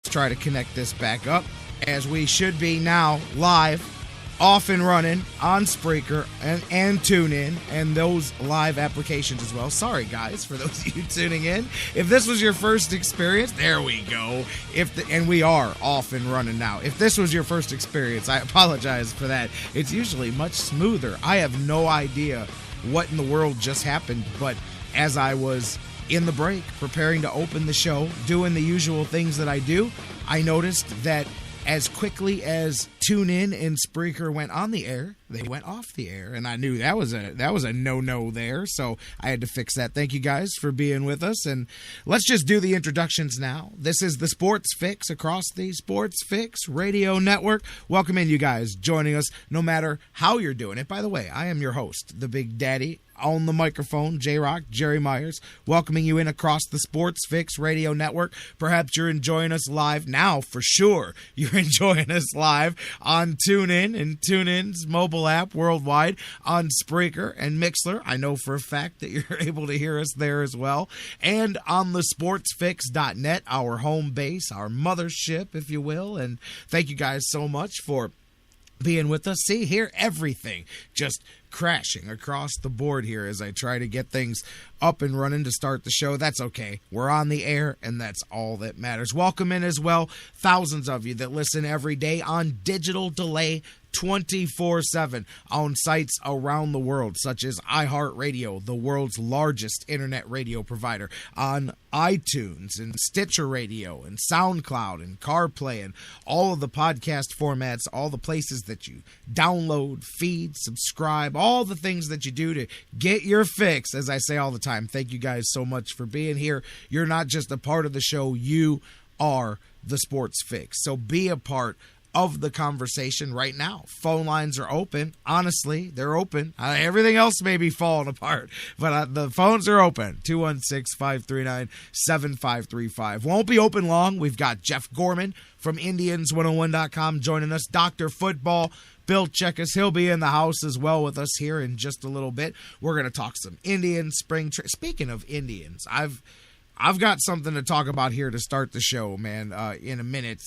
Let's try to connect this back up as we should be now live, off and running on Spreaker and TuneIn and those live applications as well. Sorry, guys, for those of you tuning in. If this was your first experience, there we go. And we are off and running now. If this was your first experience, I apologize for that. It's usually much smoother. I have no idea what in the world just happened, but as I was in the break, preparing to open the show, doing the usual things that I do, I noticed that as quickly as TuneIn and Spreaker went on the air, they went off the air, and I knew that was a no-no there, so I had to fix that. Thank you guys for being with us, and let's just do the introductions now. This is the Sports Fix across the Sports Fix Radio Network. Welcome in, you guys, joining us no matter how you're doing it. By the way, I am your host, the Big Daddy, on the microphone, J-Rocc, Jerry Myers, welcoming you in across the Sports Fix Radio Network. Perhaps you're enjoying us live now, for sure. You're enjoying us live on TuneIn and TuneIn's mobile app worldwide, on Spreaker and Mixler. I know for a fact that you're able to hear us there as well. And on the sportsfix.net, our home base, our mothership, if you will. And thank you guys so much for being with us. See, hear everything just crashing across the board here as I try to get things up and running to start the show. That's okay. We're on the air, and that's all that matters. Welcome in as well, thousands of you that listen every day on digital delay 24/7 on sites around the world, such as iHeartRadio, the world's largest internet radio provider, on iTunes and Stitcher Radio and SoundCloud and CarPlay and all of the podcast formats, all the places that you download, feed, subscribe, all the things that you do to get your fix, as I say all the time. Thank you guys so much for being here. You're not just a part of the show, you are the Sports Fix. So be a part of the conversation right now. Phone lines are open. Honestly, they're open. Everything else may be falling apart, but the phones are open. 216-539-7535. Won't be open long. We've got Jeff Gorman from Indians101.com joining us. Dr. Football, Bill Checkus, he'll be in the house as well with us here in just a little bit. We're going to talk some Indian spring. Speaking of Indians, I've got something to talk about here to start the show, man, in a minute.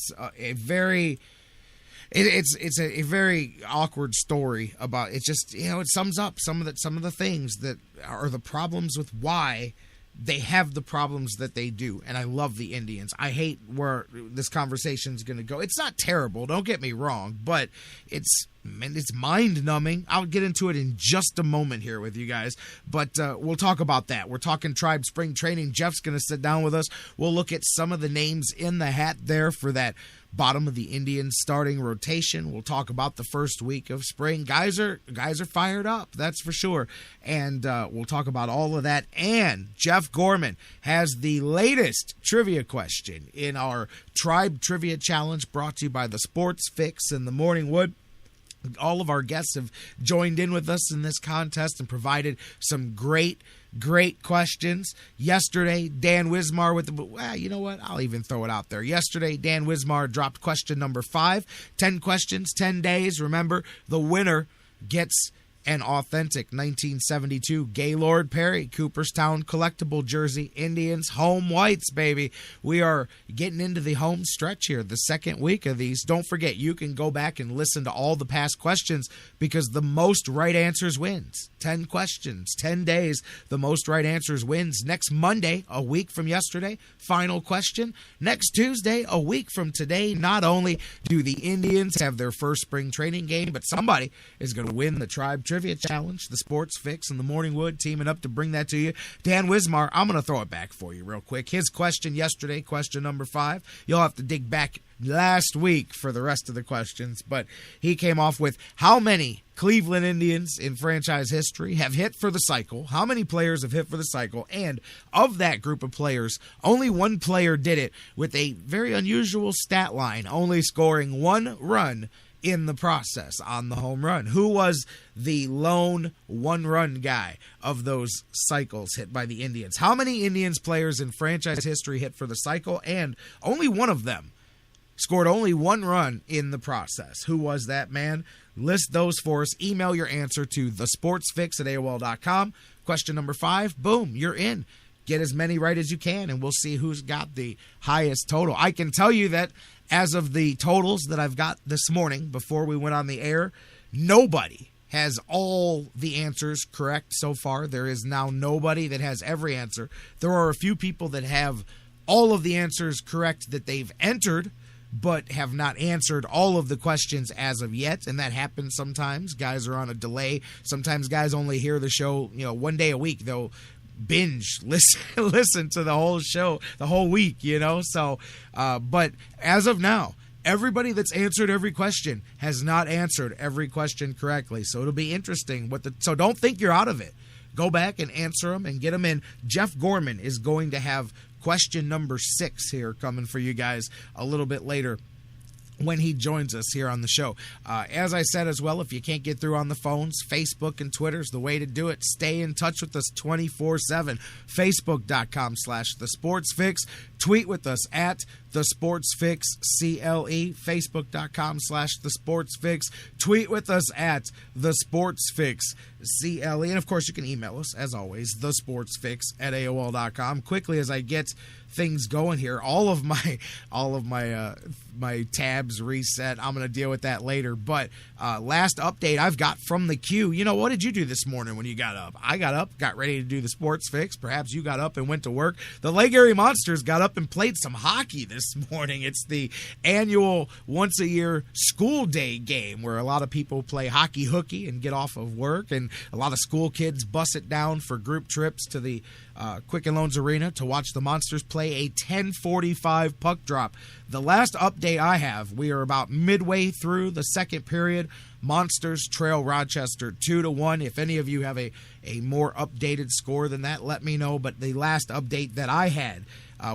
It's a very awkward story about it. Just, it sums up some of the things that are the problems with why they have the problems that they do. And I love the Indians. I hate where this conversation is going to go. It's not terrible, don't get me wrong, but it's mind-numbing. I'll get into it in just a moment here with you guys, but we'll talk about that. We're talking Tribe Spring Training. Jeff's going to sit down with us. We'll look at some of the names in the hat there for that bottom of the Indians starting rotation. We'll talk about the first week of spring. Guys are fired up, that's for sure. And we'll talk about all of that. And Jeff Gorman has the latest trivia question in our Tribe Trivia Challenge, brought to you by the Sports Fix and the Morning Wood. All of our guests have joined in with us in this contest and provided some great questions. Yesterday, Dan Wismar you know what? I'll even throw it out there. Yesterday, Dan Wismar dropped question number 5. 10 questions, 10 days. Remember, the winner gets an authentic 1972 Gaylord Perry Cooperstown collectible jersey. Indians home whites, baby. We are getting into the home stretch here, the second week of these. Don't forget, you can go back and listen to all the past questions, because the most right answers wins. 10 questions, 10 days, the most right answers wins. Next Monday, a week from yesterday, final question. Next Tuesday, a week from today, not only do the Indians have their first spring training game, but somebody is going to win the Tribe Trivia Challenge. The Sports Fix and the Morning Wood teaming up to bring that to you. Dan Wismar, I'm going to throw it back for you real quick. His question yesterday, question number 5. You'll have to dig back last week for the rest of the questions, but he came off with: how many Cleveland Indians in franchise history have hit for the cycle? How many players have hit for the cycle? And of that group of players, only one player did it with a very unusual stat line, only scoring 1 run in the process on the home run. Who was the lone 1-run guy of those cycles hit by the Indians? How many Indians players in franchise history hit for the cycle? And only one of them scored only 1 run in the process. Who was that man? List those for us. Email your answer to thesportsfix@aol.com. Question number 5, boom, you're in. get as many right as you can, and we'll see who's got the highest total. I can tell you that as of the totals that I've got this morning before we went on the air, nobody has all the answers correct so far. There is now nobody that has every answer. There are a few people that have all of the answers correct that they've entered, but have not answered all of the questions as of yet, and that happens sometimes. Guys are on a delay. Sometimes guys only hear the show, one day a week. They'll binge listen to the whole show the whole week, So, but as of now, everybody that's answered every question has not answered every question correctly. So it'll be interesting. So don't think you're out of it. Go back and answer them and get them in. Jeff Gorman is going to have question number 6 here coming for you guys a little bit later when he joins us here on the show. As I said as well, if you can't get through on the phones, Facebook and Twitter is the way to do it. Stay in touch with us 24/7. Facebook.com/The Sports Fix. Tweet with us at The Sports Fix CLE. Facebook.com/The Sports Fix. Tweet with us at The Sports Fix CLE. And of course, you can email us as always, thesportsfix@AOL.com. Quickly as I get things going here, all of my tabs reset. I'm going to deal with that later. But last update I've got from the queue. What did you do this morning when you got up? I got up, got ready to do the Sports Fix. Perhaps you got up and went to work. The Lake Erie Monsters got up and played some hockey this morning. It's the annual once-a-year school day game where a lot of people play hockey hooky and get off of work, and a lot of school kids bus it down for group trips to the Quicken Loans Arena to watch the Monsters play a 10:45 puck drop. The last update I have, we are about midway through the second period. Monsters trail Rochester 2-1. If any of you have a more updated score than that, let me know. But the last update that I had,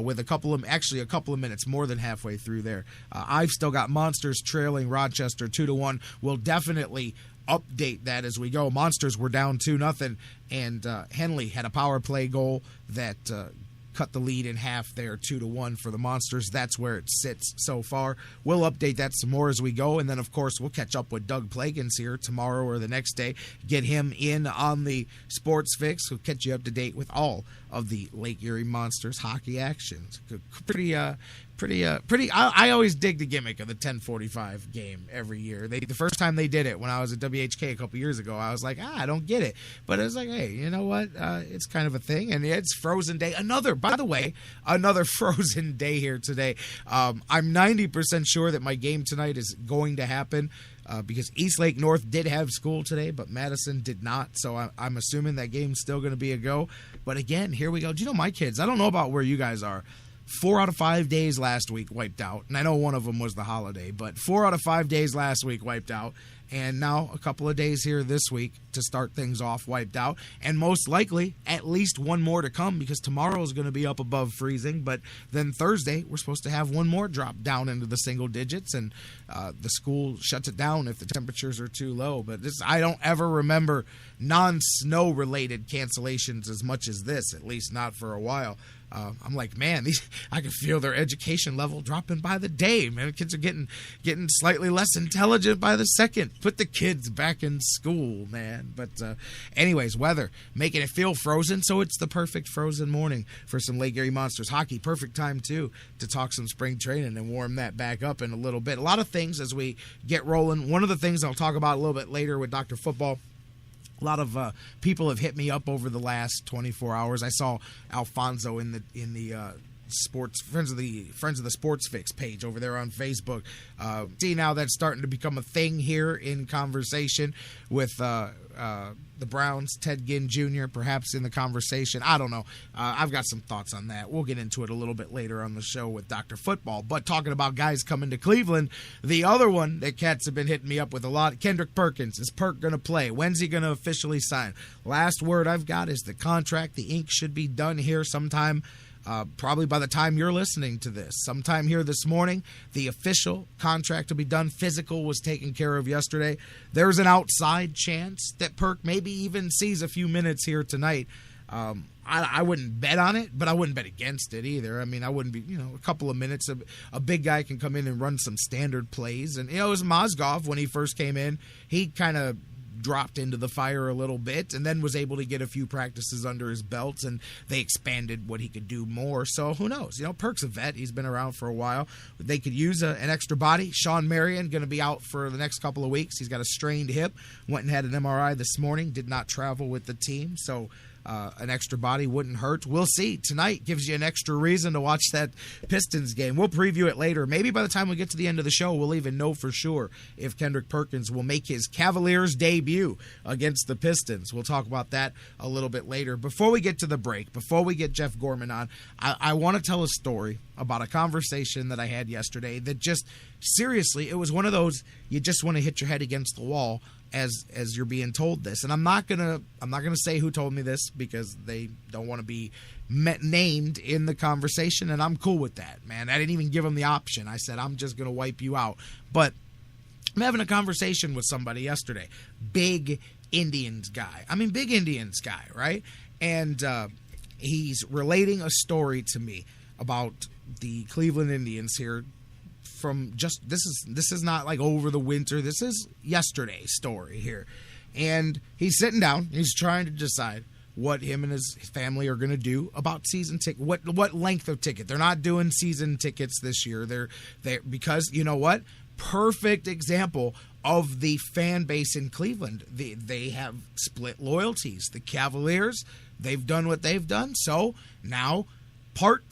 with a couple of minutes, more than halfway through there, I've still got Monsters trailing Rochester 2-1. We'll definitely update that as we go. Monsters were down 2-0, and Henley had a power play goal that cut the lead in half there, 2-1 for the Monsters. That's where it sits so far. We'll update that some more as we go, and then of course we'll catch up with Doug Plagans here tomorrow or the next day, get him in on the Sports Fix. We'll catch you up to date with all of the Lake Erie Monsters hockey actions. Pretty. I always dig the gimmick of the 10:45 game every year. The first time they did it when I was at WHK a couple years ago, I was like, I don't get it. But it was like, hey, you know what? It's kind of a thing, and it's Frozen Day. By the way, another Frozen Day here today. I'm 90% sure that my game tonight is going to happen. Because Eastlake North did have school today, but Madison did not. So I'm assuming that game's still going to be a go. But again, here we go. Do you know my kids? I don't know about where you guys are. 4 out of 5 days last week wiped out. And I know one of them was the holiday, but 4 out of 5 days last week wiped out. And now a couple of days here this week to start things off wiped out. And most likely at least one more to come, because tomorrow is going to be up above freezing. But then Thursday, we're supposed to have one more drop down into the single digits. And the school shuts it down if the temperatures are too low. But I don't ever remember non-snow related cancellations as much as this, at least not for a while. I'm like, man, I can feel their education level dropping by the day. Man, kids are getting slightly less intelligent by the second. Put the kids back in school, man. But anyways, weather making it feel frozen, so it's the perfect frozen morning for some Lake Erie Monsters hockey. Perfect time too to talk some spring training and warm that back up in a little bit. A lot of things as we get rolling. One of the things I'll talk about a little bit later with Dr. Football. A lot of people have hit me up over the last 24 hours. I saw Alfonso in the sports friends of the Sports Fix page over there on Facebook. See, now that's starting to become a thing here in conversation with the Browns. Ted Ginn Jr. perhaps in the conversation. I don't know. I've got some thoughts on that. We'll get into it a little bit later on the show with Dr. Football. But talking about guys coming to Cleveland, the other one that cats have been hitting me up with a lot, Kendrick Perkins. Is Perk going to play? When's he going to officially sign? Last word I've got is the contract. The ink should be done here sometime. Probably by the time you're listening to this, sometime here this morning, the official contract will be done. Physical was taken care of yesterday. There's an outside chance that Perk maybe even sees a few minutes here tonight. I wouldn't bet on it, but I wouldn't bet against it either. I mean, I wouldn't be, a couple of minutes. A big guy can come in and run some standard plays. And, it was Mozgov when he first came in. He kind of dropped into the fire a little bit and then was able to get a few practices under his belt, and they expanded what he could do more. So who knows? Perk's a vet. He's been around for a while. They could use an extra body. Sean Marion going to be out for the next couple of weeks. He's got a strained hip. Went and had an MRI this morning. Did not travel with the team. So an extra body wouldn't hurt. We'll see. Tonight gives you an extra reason to watch that Pistons game. We'll preview it later. Maybe by the time we get to the end of the show, we'll even know for sure if Kendrick Perkins will make his Cavaliers debut against the Pistons. We'll talk about that a little bit later. Before we get to the break, before we get Jeff Gorman on, I want to tell a story about a conversation that I had yesterday that just, seriously, it was one of those you just want to hit your head against the wall as you're being told this. And I'm not gonna say who told me this because they don't want to be named in the conversation, and I'm cool with that, man. I didn't even give them the option. I said I'm just gonna wipe you out. But I'm having a conversation with somebody yesterday, big Indians guy, right? And he's relating a story to me about the Cleveland Indians here. From just this is not like over the winter. This is yesterday's story here, and he's sitting down. He's trying to decide what him and his family are going to do about season ticket. What length of ticket? They're not doing season tickets this year. They're because you know what? Perfect example of the fan base in Cleveland. They have split loyalties. The Cavaliers, they've done what they've done, so now part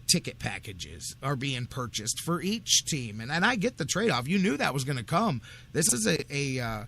ticket packages are being purchased for each team, and I get the trade-off. You knew that was going to come. This is an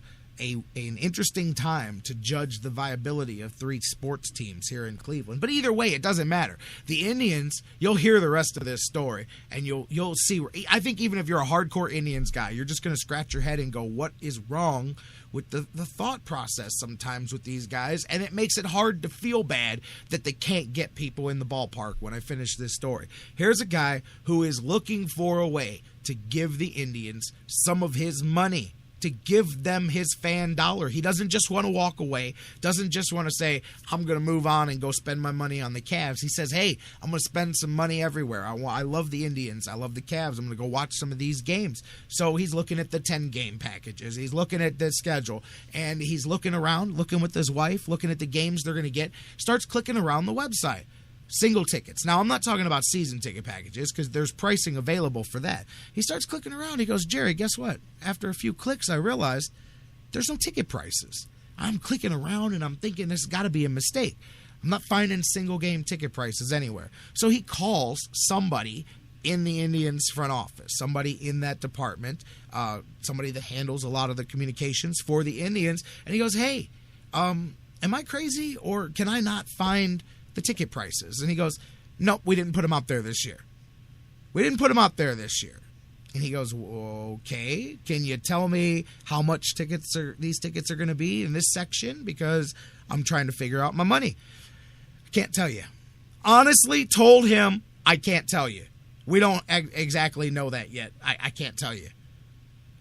interesting time to judge the viability of three sports teams here in Cleveland. But either way, it doesn't matter. The Indians, you'll hear the rest of this story, and you'll see. I think even if you're a hardcore Indians guy, you're just going to scratch your head and go, what is wrong with the thought process sometimes with these guys? And it makes it hard to feel bad that they can't get people in the ballpark when I finish this story. Here's a guy who is looking for a way to give the Indians some of his money, to give them his fan dollar. He doesn't just want to walk away, doesn't just want to say, I'm going to move on and go spend my money on the Cavs. He says, hey, I'm going to spend some money everywhere. I love the Indians. I love the Cavs. I'm going to go watch some of these games. So he's looking at the 10-game packages. He's looking at the schedule, and he's looking around, looking with his wife, looking at the games they're going to get, starts clicking around the website. Single tickets. Now, I'm not talking about season ticket packages because there's pricing available for that. He starts clicking around. He goes, Jerry, guess what? After a few clicks, I realized there's no ticket prices. I'm clicking around, and I'm thinking this has got to be a mistake. I'm not finding single-game ticket prices anywhere. So he calls somebody in the Indians front office, somebody in that department, somebody that handles a lot of the communications for the Indians, and he goes, hey, am I crazy, or can I not find the ticket prices? And he goes, nope, we didn't put them out there this year. And he goes, okay, can you tell me how much these tickets are going to be in this section? Because I'm trying to figure out my money. I can't tell you. Honestly, told him, I can't tell you. We don't exactly know that yet. I can't tell you.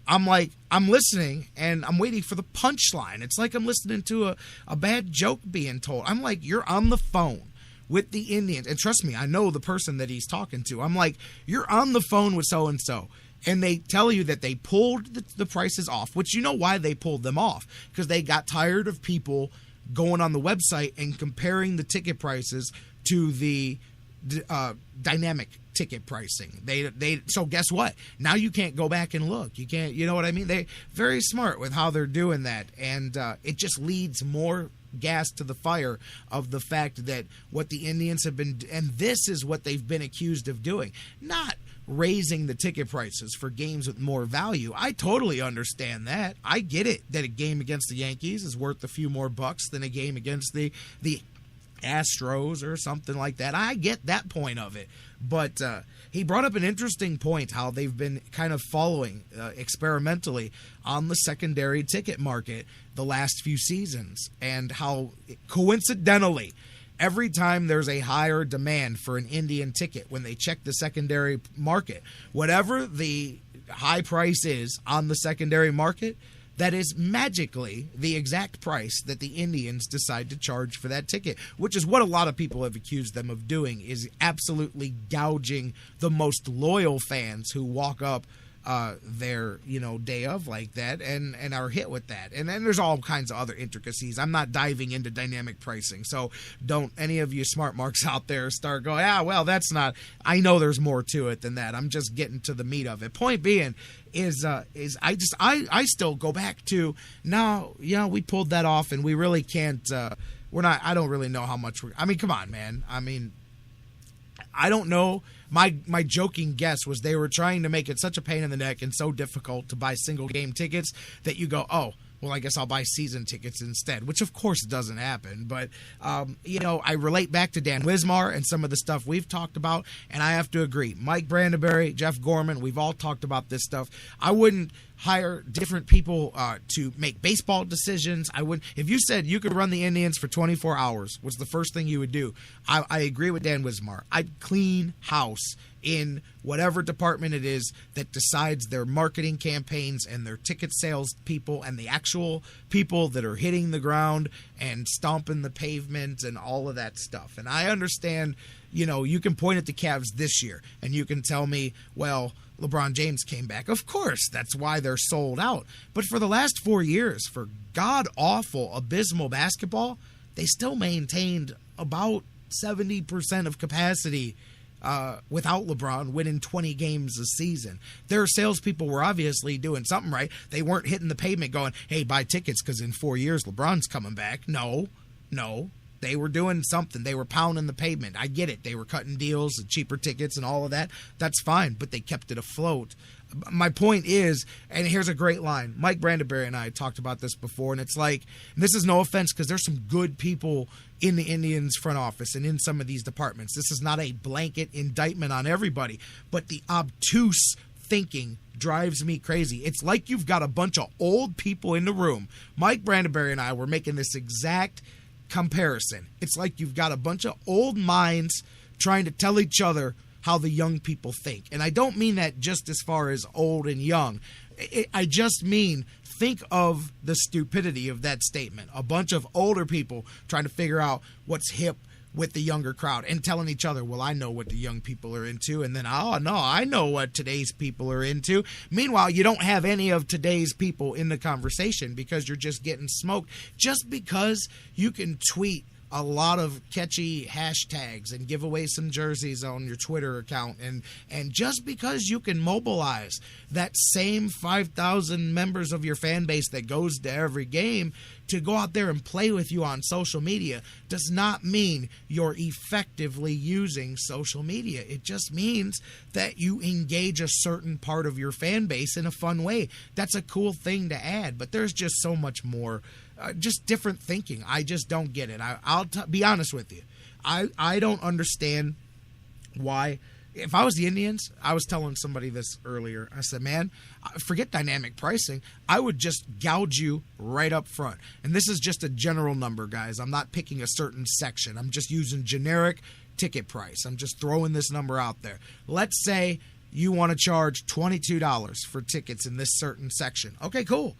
I'm listening, and I'm waiting for the punchline. It's like I'm listening to a bad joke being told. I'm like, you're on the phone with the Indians. And trust me, I know the person that he's talking to. I'm like, you're on the phone with so-and-so. And they tell you that they pulled the prices off, which you know why they pulled them off. Because they got tired of people going on the website and comparing the ticket prices to the dynamic ticket pricing. So guess what? Now you can't go back and look. You can't, you know what I mean? They're very smart with how they're doing that. And it just leads more gas to the fire of the fact that what the Indians have been, and this is what they've been accused of doing, not raising the ticket prices for games with more value. I totally understand that. I get it that a game against the Yankees is worth a few more bucks than a game against the Astros or something like that. I get that point of it. But he brought up an interesting point, how they've been kind of following experimentally on the secondary ticket market the last few seasons, and how coincidentally every time there's a higher demand for an Indian ticket, when they check the secondary market, whatever the high price is on the secondary market, that is magically the exact price that the Indians decide to charge for that ticket, which is what a lot of people have accused them of doing, is absolutely gouging the most loyal fans who walk up their day of like that and are hit with that. And then there's all kinds of other intricacies. I'm not diving into dynamic pricing, so don't any of you smart marks out there start going, well, that's not. I know there's more to it than that. I'm just getting to the meat of it. Point being is I still go back to now. We pulled that off, and we really can't. We're not. I don't really know how much. I mean, come on, man. I mean, I don't know. My joking guess was they were trying to make it such a pain in the neck and so difficult to buy single game tickets that you go, oh, well, I guess I'll buy season tickets instead, which of course doesn't happen. But, I relate back to Dan Wismar and some of the stuff we've talked about, and I have to agree. Mike Brandenberry, Jeff Gorman, we've all talked about this stuff. I wouldn't hire different people to make baseball decisions. I would, if you said you could run the Indians for 24 hours, what's the first thing you would do? I agree with Dan Wismar. I'd clean house in whatever department it is that decides their marketing campaigns and their ticket sales people and the actual people that are hitting the ground and stomping the pavement and all of that stuff. And I understand, you can point at the Cavs this year and you can tell me, well, LeBron James came back. Of course, that's why they're sold out. But for the last 4 years, for god-awful, abysmal basketball, they still maintained about 70% of capacity without LeBron winning 20 games a season. Their salespeople were obviously doing something right. They weren't hitting the pavement going, hey, buy tickets because in 4 years LeBron's coming back. No. They were doing something. They were pounding the pavement. I get it. They were cutting deals, cheaper tickets and all of that. That's fine, but they kept it afloat. My point is, and here's a great line. Mike Brandenberry and I talked about this before, and it's like, and this is no offense because there's some good people in the Indians front office and in some of these departments. This is not a blanket indictment on everybody, but the obtuse thinking drives me crazy. It's like you've got a bunch of old people in the room. Mike Brandenberry and I were making this exact comparison. It's like you've got a bunch of old minds trying to tell each other how the young people think. And I don't mean that just as far as old and young. I just mean think of the stupidity of that statement. A bunch of older people trying to figure out what's hip with the younger crowd and telling each other, well, I know what the young people are into. And then, oh, no, I know what today's people are into. Meanwhile, you don't have any of today's people in the conversation because you're just getting smoked. Just because you can tweet a lot of catchy hashtags and give away some jerseys on your Twitter account. And just because you can mobilize that same 5,000 members of your fan base that goes to every game to go out there and play with you on social media does not mean you're effectively using social media. It just means that you engage a certain part of your fan base in a fun way. That's a cool thing to add, but there's just so much more. Just different thinking. I just don't get it. I'll be honest with you. I don't understand why. If I was the Indians, I was telling somebody this earlier. I said, man, forget dynamic pricing. I would just gouge you right up front. And this is just a general number, guys. I'm not picking a certain section. I'm just using generic ticket price. I'm just throwing this number out there. Let's say you want to charge $22 for tickets in this certain section. Okay, cool.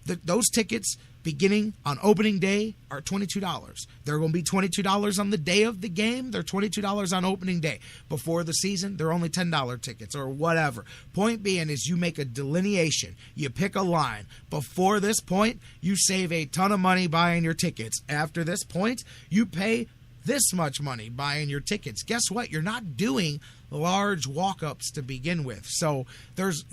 Those tickets beginning on opening day are $22. They're going to be $22 on the day of the game. They're $22 on opening day. Before the season, they're only $10 tickets or whatever. Point being is you make a delineation. You pick a line. Before this point, you save a ton of money buying your tickets. After this point, you pay this much money buying your tickets. Guess what? You're not doing large walk-ups to begin with. So there's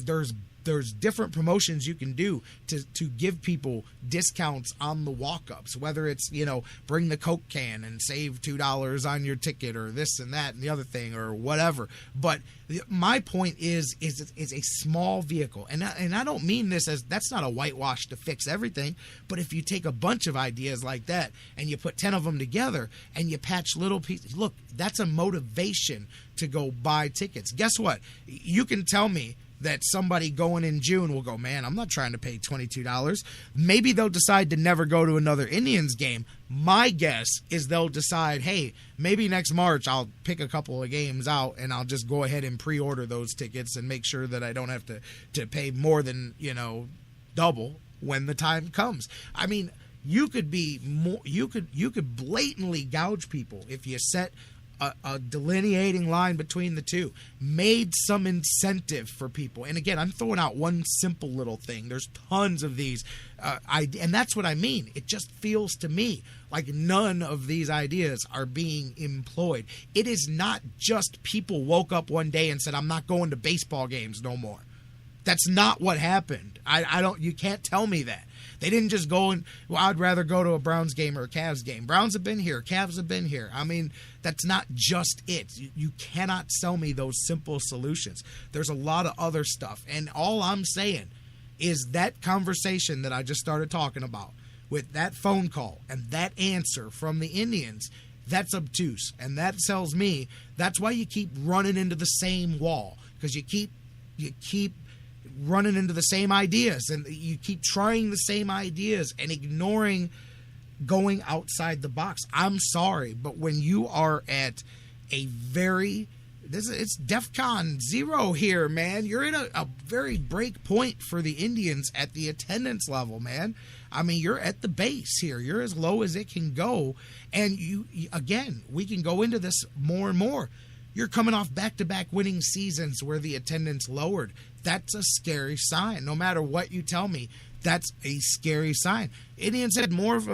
different promotions you can do to give people discounts on the walk-ups, whether it's, bring the Coke can and save $2 on your ticket or this and that and the other thing or whatever. But my point is a small vehicle. And I don't mean this as that's not a whitewash to fix everything. But if you take a bunch of ideas like that and you put 10 of them together and you patch little pieces, look, that's a motivation to go buy tickets. Guess what? You can tell me that somebody going in June will go, man, I'm not trying to pay $22. Maybe they'll decide to never go to another Indians game. My guess is they'll decide, hey, maybe next March I'll pick a couple of games out and I'll just go ahead and pre-order those tickets and make sure that I don't have to pay more than, double when the time comes. I mean, you could be more, you could blatantly gouge people if you set a delineating line between the two, made some incentive for people. And again, I'm throwing out one simple little thing. There's tons of these. And that's what I mean. It just feels to me like none of these ideas are being employed. It is not just people woke up one day and said, I'm not going to baseball games no more. That's not what happened. You can't tell me that. They didn't just go and, well, I'd rather go to a Browns game or a Cavs game. Browns have been here. Cavs have been here. I mean, that's not just it. You cannot sell me those simple solutions. There's a lot of other stuff. And all I'm saying is that conversation that I just started talking about with that phone call and that answer from the Indians, that's obtuse. And that tells me that's why you keep running into the same wall, because you keep running into the same ideas, and you keep trying the same ideas and ignoring going outside the box. I'm sorry, but when you are at it's DEFCON 0 here, man. You're in a very break point for the Indians at the attendance level, man. I mean, you're at the base here. You're as low as it can go. And you again, we can go into this more and more. You're coming off back-to-back winning seasons where the attendance lowered. That's a scary sign. No matter what you tell me, that's a scary sign. Indians had more of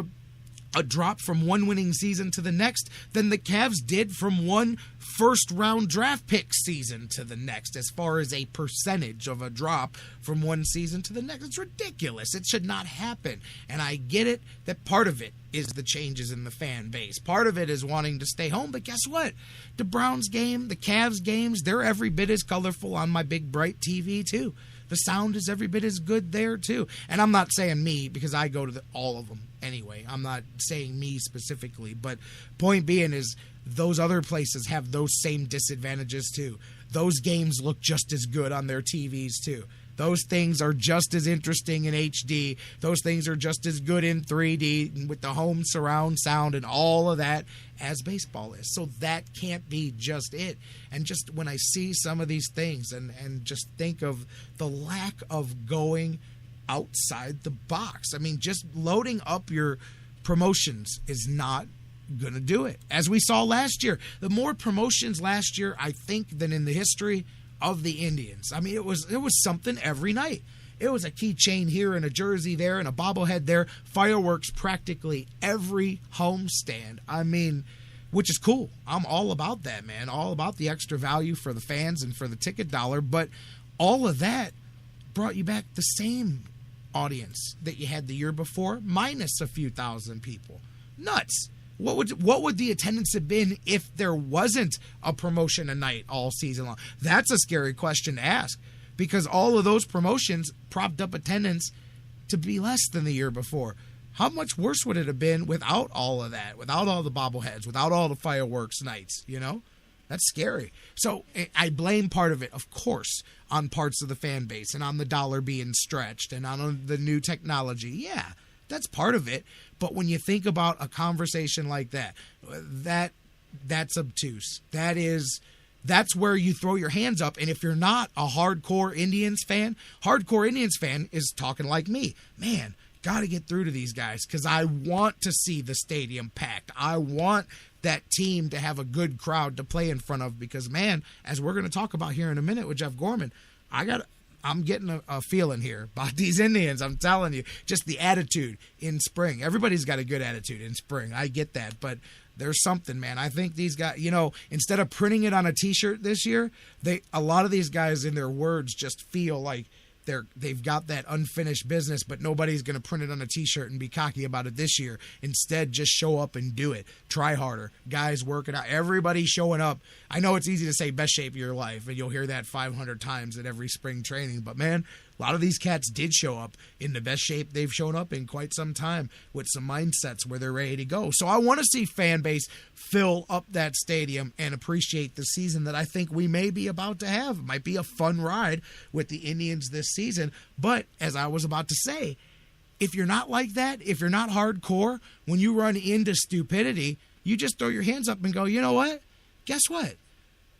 a drop from one winning season to the next than the Cavs did from one first-round draft pick season to the next, as far as a percentage of a drop from one season to the next. It's ridiculous. It should not happen. And I get it that part of it is the changes in the fan base. Part of it is wanting to stay home. But guess what? The Browns game, the Cavs games, they're every bit as colorful on my big, bright TV, too. The sound is every bit as good there, too. And I'm not saying me, because I go to all of them anyway. I'm not saying me specifically. But point being is those other places have those same disadvantages, too. Those games look just as good on their TVs, too. Those things are just as interesting in HD. Those things are just as good in 3D with the home surround sound and all of that as baseball is. So that can't be just it. And just when I see some of these things and just think of the lack of going outside the box. I mean, just loading up your promotions is not going to do it. As we saw last year, the more promotions last year, I think, than in the history of the Indians. I mean, it was something every night. It was a keychain here and a jersey there and a bobblehead there, fireworks practically every homestand. I mean, which is cool. I'm all about that, man. All about the extra value for the fans and for the ticket dollar. But all of that brought you back the same audience that you had the year before, minus a few thousand people. Nuts. What would the attendance have been if there wasn't a promotion a night all season long? That's a scary question to ask, because all of those promotions propped up attendance to be less than the year before. How much worse would it have been without all of that, without all the bobbleheads, without all the fireworks nights, you know? That's scary. So I blame part of it, of course, on parts of the fan base and on the dollar being stretched and on the new technology. Yeah, that's part of it. But when you think about a conversation like that, that's obtuse. That's where you throw your hands up. And if you're not a hardcore Indians fan is talking like me. Man, got to get through to these guys because I want to see the stadium packed. I want that team to have a good crowd to play in front of because, man, as we're going to talk about here in a minute with Jeff Gorman, I'm getting a feeling here about these Indians. I'm telling you, just the attitude in spring. Everybody's got a good attitude in spring. I get that, but there's something, man. I think these guys, instead of printing it on a T-shirt this year, a lot of these guys in their words just feel like they've got that unfinished business, but nobody's going to print it on a T-shirt and be cocky about it this year. Instead, just show up and do it. Try harder. Guys working out. Everybody showing up. I know it's easy to say best shape of your life, and you'll hear that 500 times at every spring training, but man, a lot of these cats did show up in the best shape they've shown up in quite some time with some mindsets where they're ready to go. So I want to see fan base fill up that stadium and appreciate the season that I think we may be about to have. It might be a fun ride with the Indians this season. But as I was about to say, if you're not like that, if you're not hardcore, when you run into stupidity, you just throw your hands up and go, you know what? Guess what?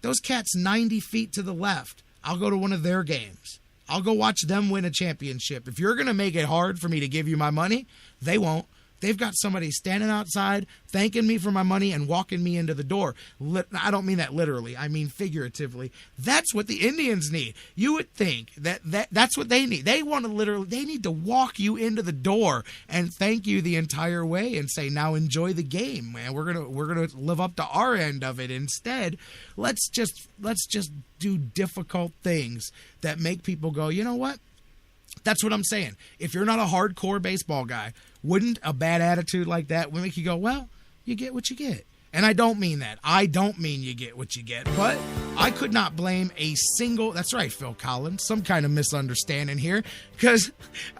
Those cats 90 feet to the left, I'll go to one of their games. I'll go watch them win a championship. If you're going to make it hard for me to give you my money, they won't. They've got somebody standing outside thanking me for my money and walking me into the door. I don't mean that literally. I mean figuratively. That's what the Indians need. You would think that's what they need. They need to walk you into the door and thank you the entire way and say, now enjoy the game, man. We're gonna live up to our end of it. Instead, let's just do difficult things that make people go, you know what? That's what I'm saying. If you're not a hardcore baseball guy, wouldn't a bad attitude like that make you go, well, you get what you get? And I don't mean that. I don't mean you get what you get. But I could not blame a single... That's right, Phil Collins. Some kind of misunderstanding here. Because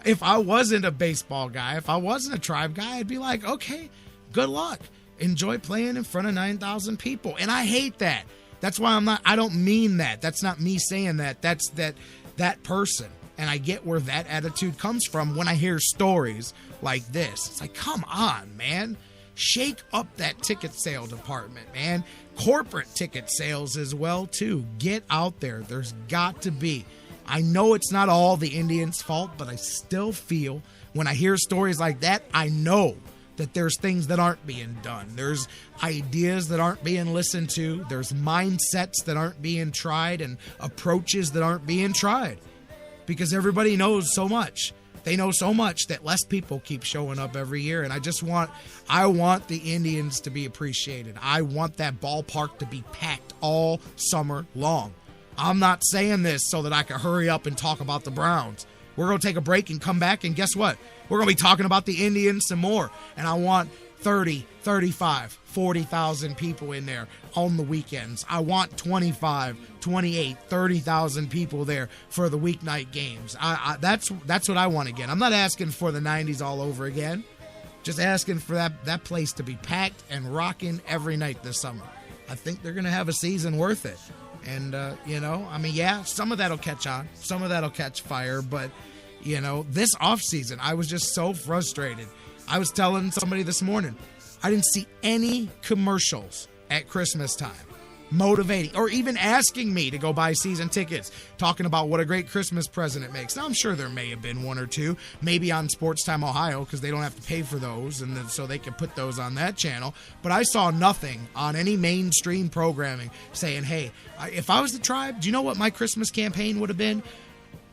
if I wasn't a baseball guy, if I wasn't a Tribe guy, I'd be like, okay, good luck. Enjoy playing in front of 9,000 people. And I hate that. That's why I don't mean that. That's not me saying that. That's that person. And I get where that attitude comes from when I hear stories like this. It's like, come on, man. Shake up that ticket sale department, man. Corporate ticket sales as well, too. Get out there. There's got to be. I know it's not all the Indians' fault, but I still feel when I hear stories like that, I know that there's things that aren't being done. There's ideas that aren't being listened to. There's mindsets that aren't being tried and approaches that aren't being tried. Because everybody knows so much. They know so much that less people keep showing up every year. And I want the Indians to be appreciated. I want that ballpark to be packed all summer long. I'm not saying this so that I can hurry up and talk about the Browns. We're going to take a break and come back, and guess what? We're going to be talking about the Indians some more. And I want 30, 35, 40,000 people in there on the weekends. I want 25, 28, 30,000 people there for the weeknight games. That's what I want again. I'm not asking for the 90s all over again. Just asking for that place to be packed and rocking every night this summer. I think they're going to have a season worth it. And, some of that'll catch on. Some of that'll catch fire. But, this offseason, I was just so frustrated. I was telling somebody this morning, I didn't see any commercials at Christmas time motivating or even asking me to go buy season tickets, talking about what a great Christmas present it makes. Now, I'm sure there may have been one or two, maybe on Sports Time Ohio, because they don't have to pay for those, and then, so they can put those on that channel. But I saw nothing on any mainstream programming saying, hey, if I was the Tribe, do you know what my Christmas campaign would have been?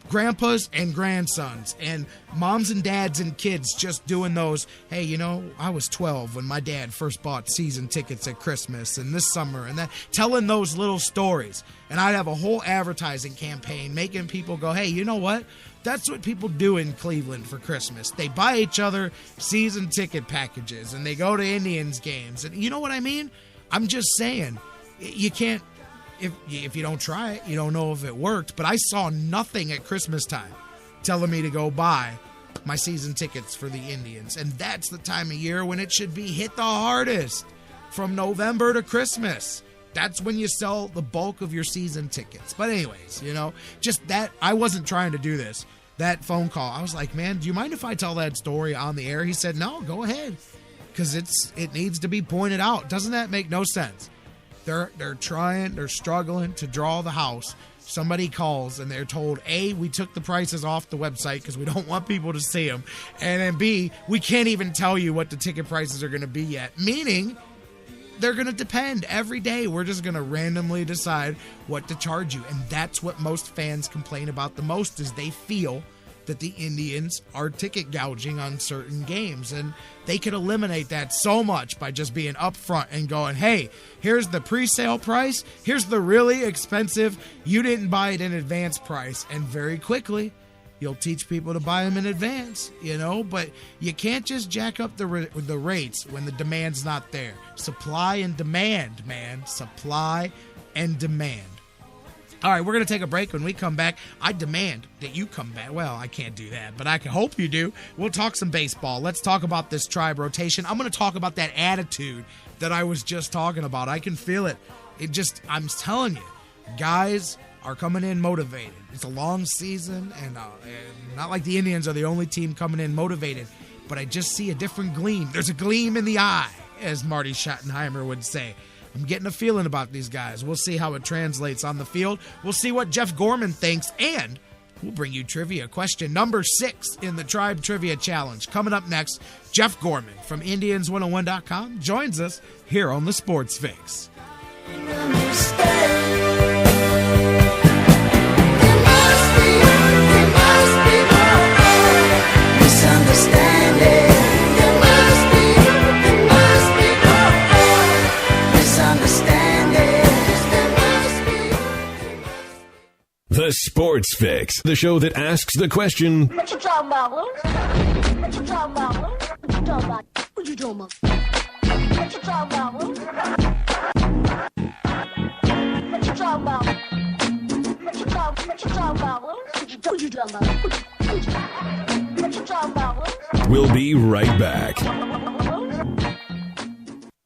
Grandpas and grandsons and moms and dads and kids just doing those, hey, I was 12 when my dad first bought season tickets at Christmas and this summer and that, telling those little stories. And I'd have a whole advertising campaign making people go, hey, you know what? That's what people do in Cleveland for Christmas. They buy each other season ticket packages and they go to Indians games. And you know what I mean? I'm just saying, you can't, if you don't try it, you don't know if it worked. But I saw nothing at Christmas time telling me to go buy my season tickets for the Indians. And that's the time of year when it should be hit the hardest, from November to Christmas. That's when you sell the bulk of your season tickets. But anyways, just that, I wasn't trying to do this. That phone call, I was like, man, do you mind if I tell that story on the air? He said, no, go ahead. Because it needs to be pointed out. Doesn't that make no sense? They're struggling to draw the house. Somebody calls and they're told, A, we took the prices off the website because we don't want people to see them. And then B, we can't even tell you what the ticket prices are going to be yet. Meaning, they're going to depend every day. We're just going to randomly decide what to charge you. And that's what most fans complain about the most, is they feel that the Indians are ticket gouging on certain games. And they could eliminate that so much by just being upfront and going, hey, here's the pre-sale price. Here's the really expensive, you didn't buy it in advance price. And very quickly, you'll teach people to buy them in advance, but you can't just jack up the rates when the demand's not there. Supply and demand, man. Supply and demand. All right, we're going to take a break. When we come back, I demand that you come back. Well, I can't do that, but I can hope you do. We'll talk some baseball. Let's talk about this Tribe rotation. I'm going to talk about that attitude that I was just talking about. I can feel it. I'm telling you, guys are coming in motivated. It's a long season, and not like the Indians are the only team coming in motivated, but I just see a different gleam. There's a gleam in the eye, as Marty Schottenheimer would say. I'm getting a feeling about these guys. We'll see how it translates on the field. We'll see what Jeff Gorman thinks, and we'll bring you trivia. Question number 6 in the Tribe Trivia Challenge. Coming up next, Jeff Gorman from Indians101.com joins us here on the Sports Fix. The Sports Fix, the show that asks the question, what you talking about, Lou? What you talking about, Lou? What you talking about? What you talking about? What you talking about, Lou? What you talking about? What you talking about, Lou? What you talking about? What you talking about, Lou? We'll be right back.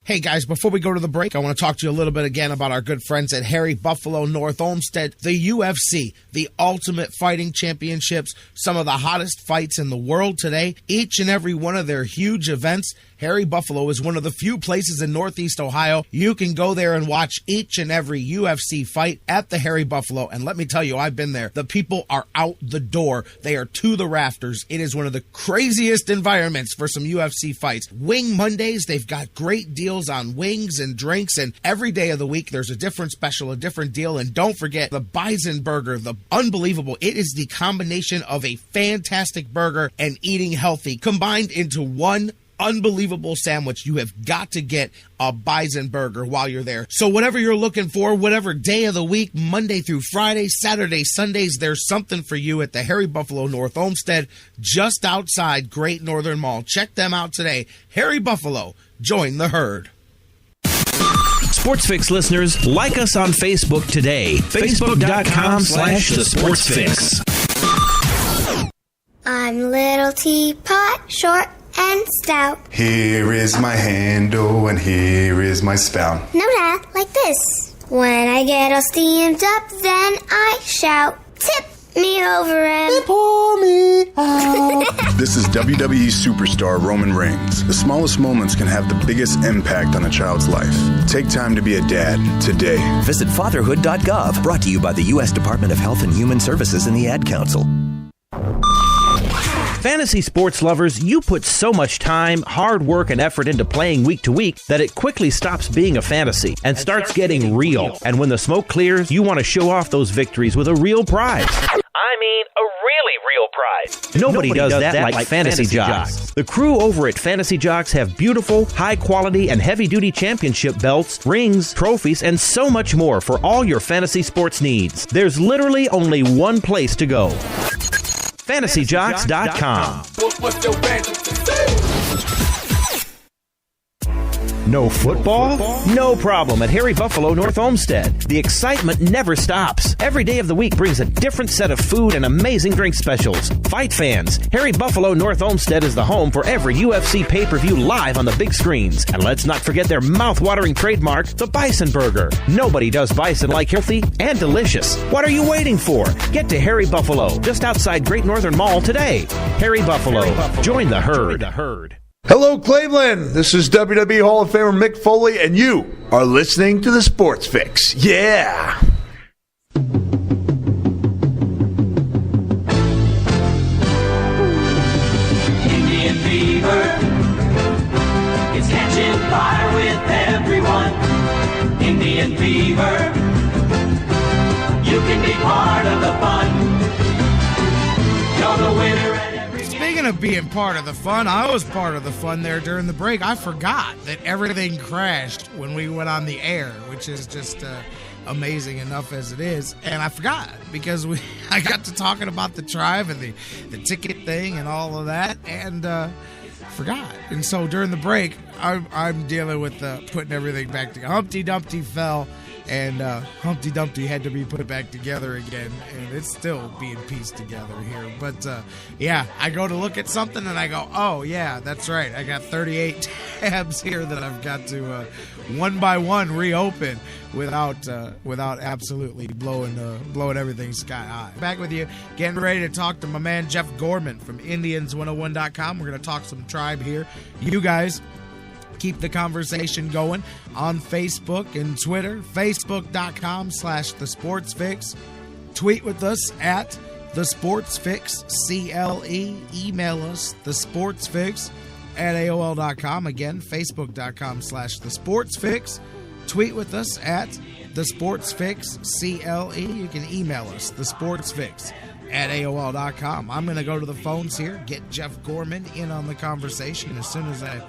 Hey guys, before we go to the break, I want to talk to you a little bit again about our good friends at Harry Buffalo North Olmsted, the UFC, the Ultimate Fighting Championships, some of the hottest fights in the world today. Each and every one of their huge events, Harry Buffalo is one of the few places in Northeast Ohio you can go there and watch each and every UFC fight at the Harry Buffalo. And let me tell you, I've been there. The people are out the door. They are to the rafters. It is one of the craziest environments for some UFC fights. Wing Mondays, they've got great deals on wings and drinks, and every day of the week there's a different special, a different deal. And don't forget the Bison Burger, the unbelievable. It is the combination of a fantastic burger and eating healthy combined into one unbelievable sandwich. You have got to get a Bison Burger while you're there. So whatever you're looking for, whatever day of the week, Monday through Friday, Saturday, Sundays, there's something for you at the Harry Buffalo North Olmsted, just outside Great Northern Mall. Check them out today. Harry Buffalo, join the herd. Sports Fix listeners, like us on Facebook today. Facebook.com/The Sports Fix. I'm Little Teapot, short and stout. Here is my handle and here is my spout. No, Dad, like this. When I get all steamed up, then I shout, tip me over and pour me out. This is WWE superstar Roman Reigns. The smallest moments can have the biggest impact on a child's life. Take time to be a dad today. Visit fatherhood.gov, brought to you by the U.S. Department of Health and Human Services and the Ad Council. Fantasy sports lovers, you put so much time, hard work, and effort into playing week to week that it quickly stops being a fantasy and starts getting real. And when the smoke clears, you want to show off those victories with a real prize. I mean, a really real prize. Nobody does that like Fantasy Jocks. The crew over at Fantasy Jocks have beautiful, high-quality, and heavy-duty championship belts, rings, trophies, and so much more for all your fantasy sports needs. There's literally only one place to go. FantasyJocks.com. No football? No problem at Harry Buffalo North Olmsted. The excitement never stops. Every day of the week brings a different set of food and amazing drink specials. Fight fans, Harry Buffalo North Olmsted is the home for every UFC pay-per-view live on the big screens. And let's not forget their mouth-watering trademark, the Bison Burger. Nobody does bison like healthy and delicious. What are you waiting for? Get to Harry Buffalo, just outside Great Northern Mall today. Harry Buffalo. Join the herd. Hello, Cleveland. This is WWE Hall of Famer Mick Foley, and you are listening to The Sports Fix. Yeah! Indian fever is catching fire with everyone. Indian fever, you can be part of the fun. You're the winner. Speaking of being part of the fun, I was part of the fun there during the break. I forgot that everything crashed when we went on the air, which is just amazing enough as it is. And I forgot because I got to talking about the tribe and the ticket thing and all of that, and forgot. And so during the break, I'm dealing with putting everything back together. Humpty Dumpty fell, and Humpty Dumpty had to be put back together again, and it's still being pieced together here. But yeah, I go to look at something and I go, oh yeah, that's right, I got 38 tabs here that I've got to one by one reopen without absolutely blowing everything sky high. Back with you, getting ready to talk to my man Jeff Gorman from Indians101.com. We're going to talk some tribe here. You guys keep the conversation going on Facebook and Twitter. Facebook.com/The Sports Fix. Tweet with us at The Sports Fix, CLE. Email us, thesportsfix@AOL.com. Again, Facebook.com/The Sports Fix. Tweet with us at The Sports Fix, CLE. You can email us, thesportsfix@AOL.com. I'm going to go to the phones here, get Jeff Gorman in on the conversation as soon as I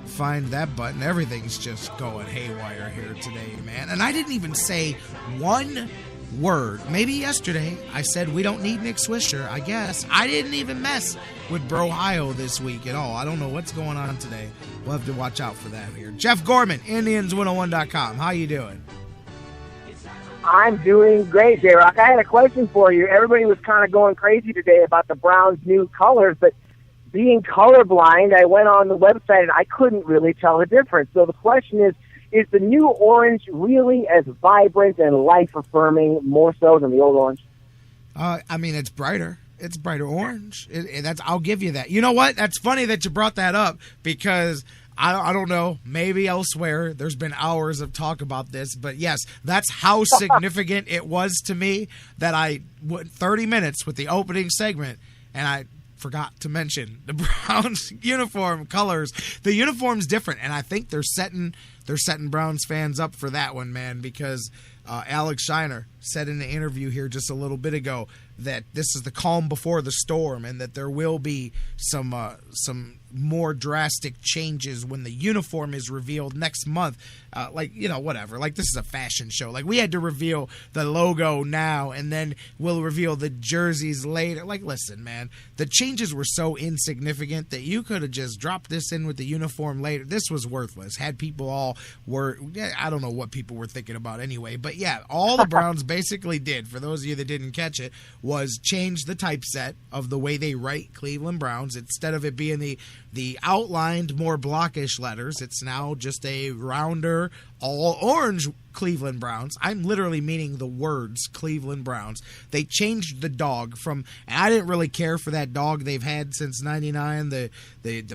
find that button. Everything's just going haywire here today, man. And I didn't even say one word. Maybe yesterday I said we don't need Nick Swisher. I guess I didn't even mess with Brohio this week at all. I don't know what's going on today. We'll have to watch out for that here. Jeff Gorman, Indians101.com. How you doing? I'm doing great, J-Rocc. I had a question for you. Everybody was kind of going crazy today about the Browns' new colors, but being colorblind, I went on the website and I couldn't really tell the difference. So the question is the new orange really as vibrant and life-affirming, more so than the old orange? I mean, it's brighter. It's brighter orange. I'll give you that. You know what? That's funny that you brought that up because I don't know. Maybe elsewhere there's been hours of talk about this, but yes, that's how significant it was to me that I went 30 minutes with the opening segment and I forgot to mention the Browns uniform colors. The uniform's different, and I think they're setting Browns fans up for that one, man, because Alex Shiner said in the interview here just a little bit ago that this is the calm before the storm and that there will be some more drastic changes when the uniform is revealed next month. Whatever. Like, this is a fashion show. Like, we had to reveal the logo now, and then we'll reveal the jerseys later. Like, listen, man, the changes were so insignificant that you could have just dropped this in with the uniform later. This was worthless. Had people I don't know what people were thinking about anyway, but yeah, all the Browns basically did, for those of you that didn't catch it, was change the typeset of the way they write Cleveland Browns. Instead of it being the outlined, more blockish letters, it's now just a rounder, all orange Cleveland Browns. I'm literally meaning the words Cleveland Browns. They changed the dog and I didn't really care for that dog they've had since '99, the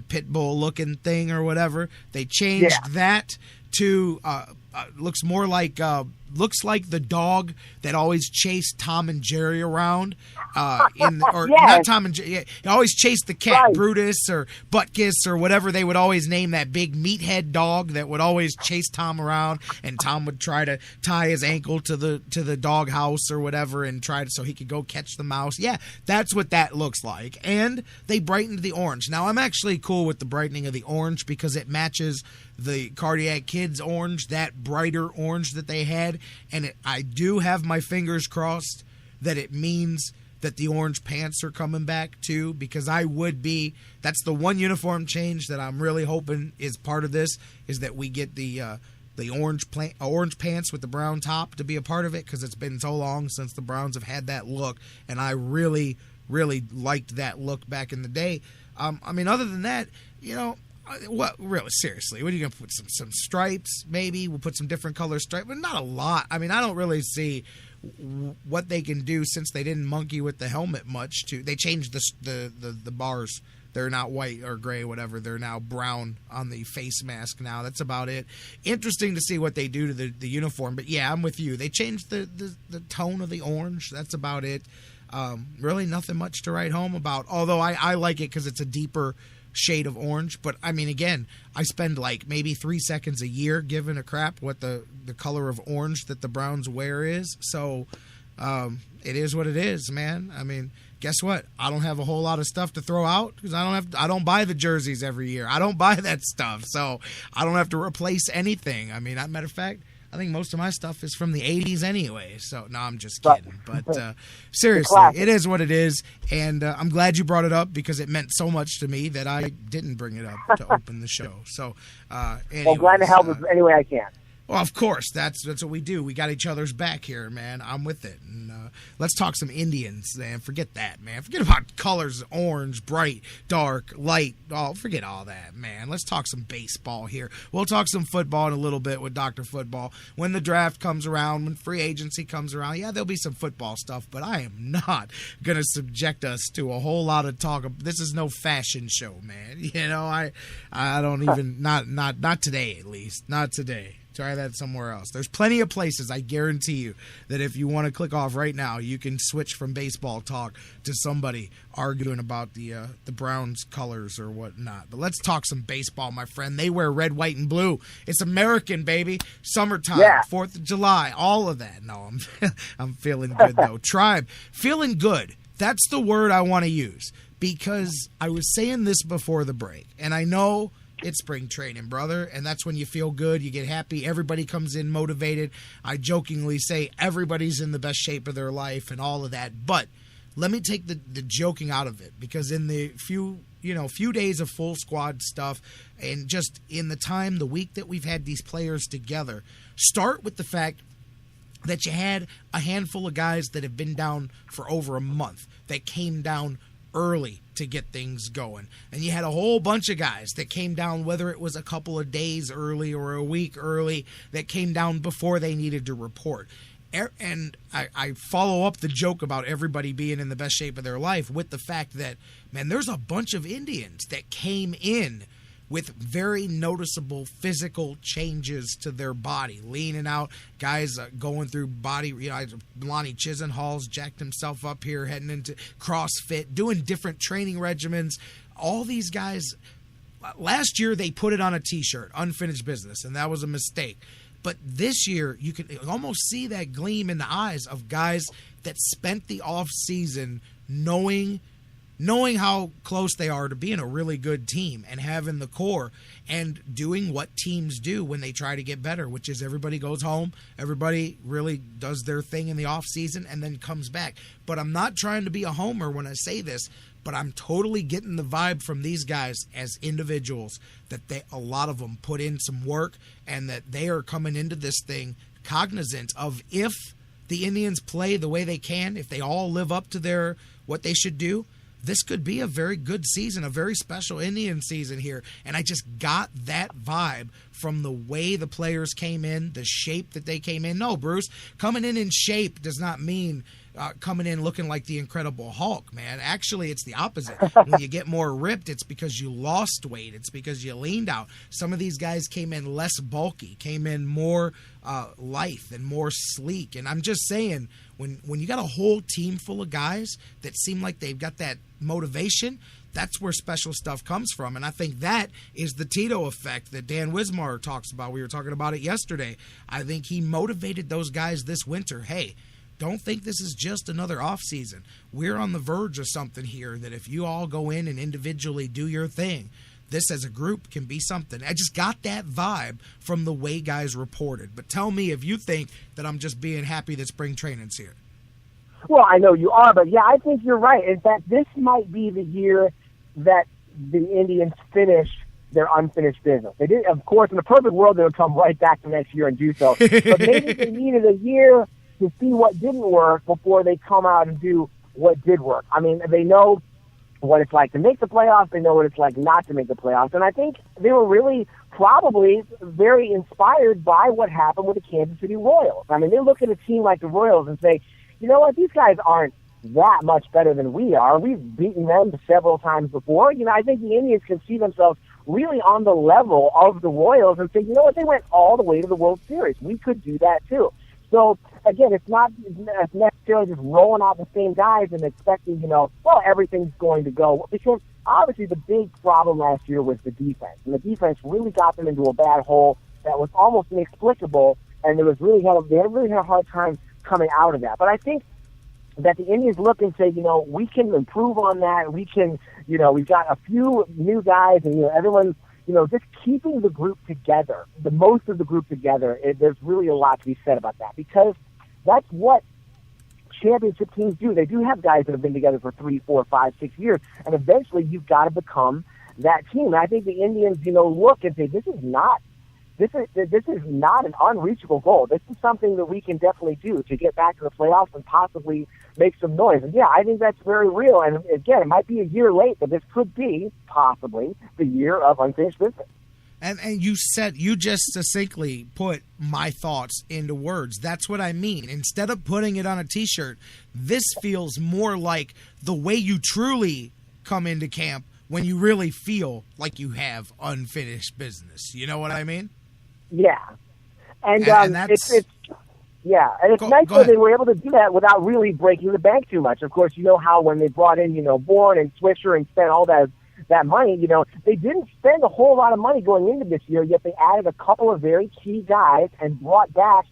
pit bull looking thing or whatever. They changed that to looks like the dog that always chased Tom and Jerry around. Not Tom and Jerry. He always chased the cat, right. Brutus or Butkus or whatever. They would always name that big meathead dog that would always chase Tom around, and Tom would try to tie his ankle to the dog house or whatever and so he could go catch the mouse. Yeah, that's what that looks like. And they brightened the orange. Now, I'm actually cool with the brightening of the orange because it matches the Cardiac Kids orange, that brighter orange that they had. And I do have my fingers crossed that it means that the orange pants are coming back too, because that's the one uniform change that I'm really hoping is part of this, is that we get the orange pants with the brown top to be a part of it, because it's been so long since the Browns have had that look, and I really, really liked that look back in the day. Other than that, what really seriously? What are you gonna put some stripes? Maybe we'll put some different color stripes, but not a lot. I don't really see what they can do since they didn't monkey with the helmet much. They changed the bars. They're not white or gray, whatever. They're now brown on the face mask now. That's about it. Interesting to see what they do to the uniform. But yeah, I'm with you. They changed the tone of the orange. That's about it. Really nothing much to write home about. Although I like it because it's a deeper shade of orange. But again, I spend like maybe 3 seconds a year giving a crap what the color of orange that the Browns wear is. So it is what it is, man. Guess what? I don't have a whole lot of stuff to throw out because I don't buy the jerseys every year. I don't buy that stuff, so I don't have to replace anything. Matter of fact, I think most of my stuff is from the 80s anyway. So, no, I'm just kidding. But seriously, it is what it is. And I'm glad you brought it up because it meant so much to me that I didn't bring it up to open the show. So, anyways, glad to help any way I can. Well, of course, that's what we do. We got each other's back here, man. I'm with it. And let's talk some Indians, man. Forget that, man. Forget about colors, orange, bright, dark, light. Oh, forget all that, man. Let's talk some baseball here. We'll talk some football in a little bit with Dr. Football. When the draft comes around, when free agency comes around, yeah, there'll be some football stuff, but I am not going to subject us to a whole lot of talk. This is no fashion show, man. I don't even, not today at least. Not today. Try that somewhere else. There's plenty of places, I guarantee you, that if you want to click off right now, you can switch from baseball talk to somebody arguing about the Browns colors or whatnot. But let's talk some baseball, my friend. They wear red, white, and blue. It's American, baby. Summertime, 4th of July, all of that. No, I'm feeling good, though. Tribe, feeling good. That's the word I want to use, because I was saying this before the break, and I know it's spring training, brother, and that's when you feel good, you get happy, everybody comes in motivated. I jokingly say everybody's in the best shape of their life and all of that, but let me take the joking out of it, because in the few days of full squad stuff, and just in the week that we've had these players together, start with the fact that you had a handful of guys that have been down for over a month that came down early to get things going. And you had a whole bunch of guys that came down, whether it was a couple of days early or a week early, that came down before they needed to report. And I follow up the joke about everybody being in the best shape of their life with the fact that, man, there's a bunch of Indians that came in with very noticeable physical changes to their body, leaning out, guys going through body, Lonnie Chisenhall's jacked himself up here, heading into CrossFit, doing different training regimens. All these guys, last year they put it on a t-shirt, unfinished business, and that was a mistake. But this year, you can almost see that gleam in the eyes of guys that spent the off season knowing how close they are to being a really good team and having the core and doing what teams do when they try to get better, which is everybody goes home, everybody really does their thing in the off season and then comes back. But I'm not trying to be a homer when I say this, but I'm totally getting the vibe from these guys as individuals that a lot of them put in some work and that they are coming into this thing cognizant of, if the Indians play the way they can, if they all live up to what they should do, this could be a very good season, a very special Indian season here. And I just got that vibe from the way the players came in, the shape that they came in. No, Bruce, coming in shape does not mean coming in looking like the Incredible Hulk, man. Actually, it's the opposite. When you get more ripped, it's because you lost weight. It's because you leaned out. Some of these guys came in less bulky, came in more lithe and more sleek. And I'm just saying, when you got a whole team full of guys that seem like they've got that motivation, that's where special stuff comes from. And I think that is the Tito effect that Dan Wismar talks about. We were talking about it yesterday. I think he motivated those guys this winter. Hey, don't think this is just another off season. We're on the verge of something here that if you all go in and individually do your thing, this as a group can be something. I just got that vibe from the way guys reported. But tell me if you think that I'm just being happy that spring training's here. Well, I know you are, but yeah, I think you're right. In fact, this might be the year that the Indians finish their unfinished business. They did, of course, in a perfect world, they would come right back the next year and do so. But maybe they needed a year to see what didn't work before they come out and do what did work. I mean, they know what it's like to make the playoffs. They know what it's like not to make the playoffs. And I think they were really probably very inspired by what happened with the Kansas City Royals. I mean, they look at a team like the Royals and say, you know what, these guys aren't that much better than we are. We've beaten them several times before. You know, I think the Indians can see themselves really on the level of the Royals and say, you know what, they went all the way to the World Series. We could do that too. So, again, it's not necessarily just rolling out the same guys and expecting, everything's going to go. Because obviously the big problem last year was the defense. And the defense really got them into a bad hole that was almost inexplicable, and they really had a hard time coming out of that. But I think that the Indians look and say, we can improve on that. We can, we've got a few new guys, and, everyone, just keeping the group together, the most of the group together, there's really a lot to be said about that, because that's what championship teams do. They do have guys that have been together for 3, 4, 5, 6 years, and eventually you've got to become that team. And I think the Indians, look and say, this is not an unreachable goal. This is something that we can definitely do to get back to the playoffs and possibly make some noise. And yeah, I think that's very real. And again, it might be a year late, but this could be possibly the year of unfinished business. And you just succinctly put my thoughts into words. That's what I mean. Instead of putting it on a t-shirt, this feels more like the way you truly come into camp when you really feel like you have unfinished business. You know what I mean? Yeah. And that's... it's nice that they were able to do that without really breaking the bank too much. Of course, you know how when they brought in, Bourne and Swisher and spent all that money, they didn't spend a whole lot of money going into this year, yet they added a couple of very key guys and brought back,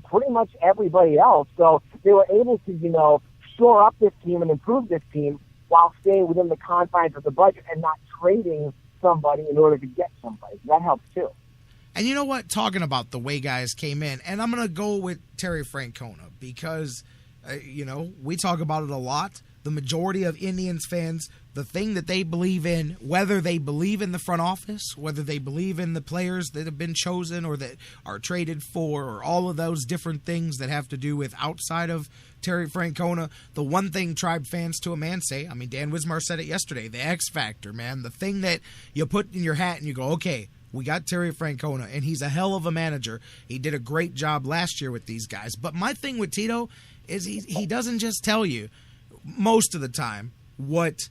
pretty much everybody else. So they were able to, shore up this team and improve this team while staying within the confines of the budget and not trading somebody in order to get somebody. That helps too. And you know what? Talking about the way guys came in, and I'm going to go with Terry Francona because, we talk about it a lot. The majority of Indians fans, the thing that they believe in, whether they believe in the front office, whether they believe in the players that have been chosen or that are traded for, or all of those different things that have to do with outside of Terry Francona, the one thing Tribe fans to a man say, Dan Wismar said it yesterday, the X factor, man, the thing that you put in your hat and you go, okay, we got Terry Francona, and he's a hell of a manager. He did a great job last year with these guys. But my thing with Tito is he doesn't just tell you most of the time what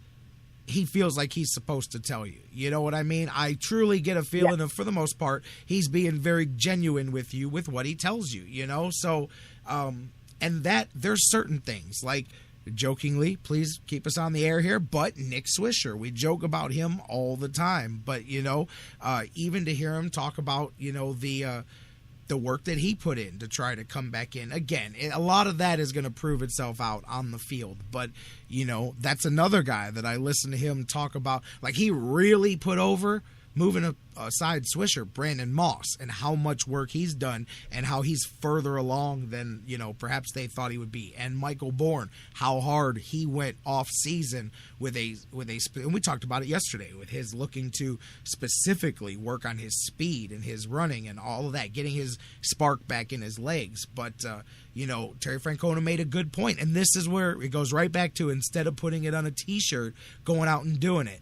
he feels like he's supposed to tell you. You know what I mean? I truly get a feeling of, for the most part, he's being very genuine with you with what he tells you, So, and that there's certain things like, jokingly, please keep us on the air here, but Nick Swisher, we joke about him all the time, but even to hear him talk about the work that he put in to try to come back in again, a lot of that is going to prove itself out on the field, but that's another guy that I listen to him talk about, like he really put over, moving aside Swisher, Brandon Moss, and how much work he's done and how he's further along than, perhaps they thought he would be. And Michael Bourne, how hard he went off season with and we talked about it yesterday, with his looking to specifically work on his speed and his running and all of that, getting his spark back in his legs. But, Terry Francona made a good point, and this is where it goes right back to, instead of putting it on a T-shirt, going out and doing it.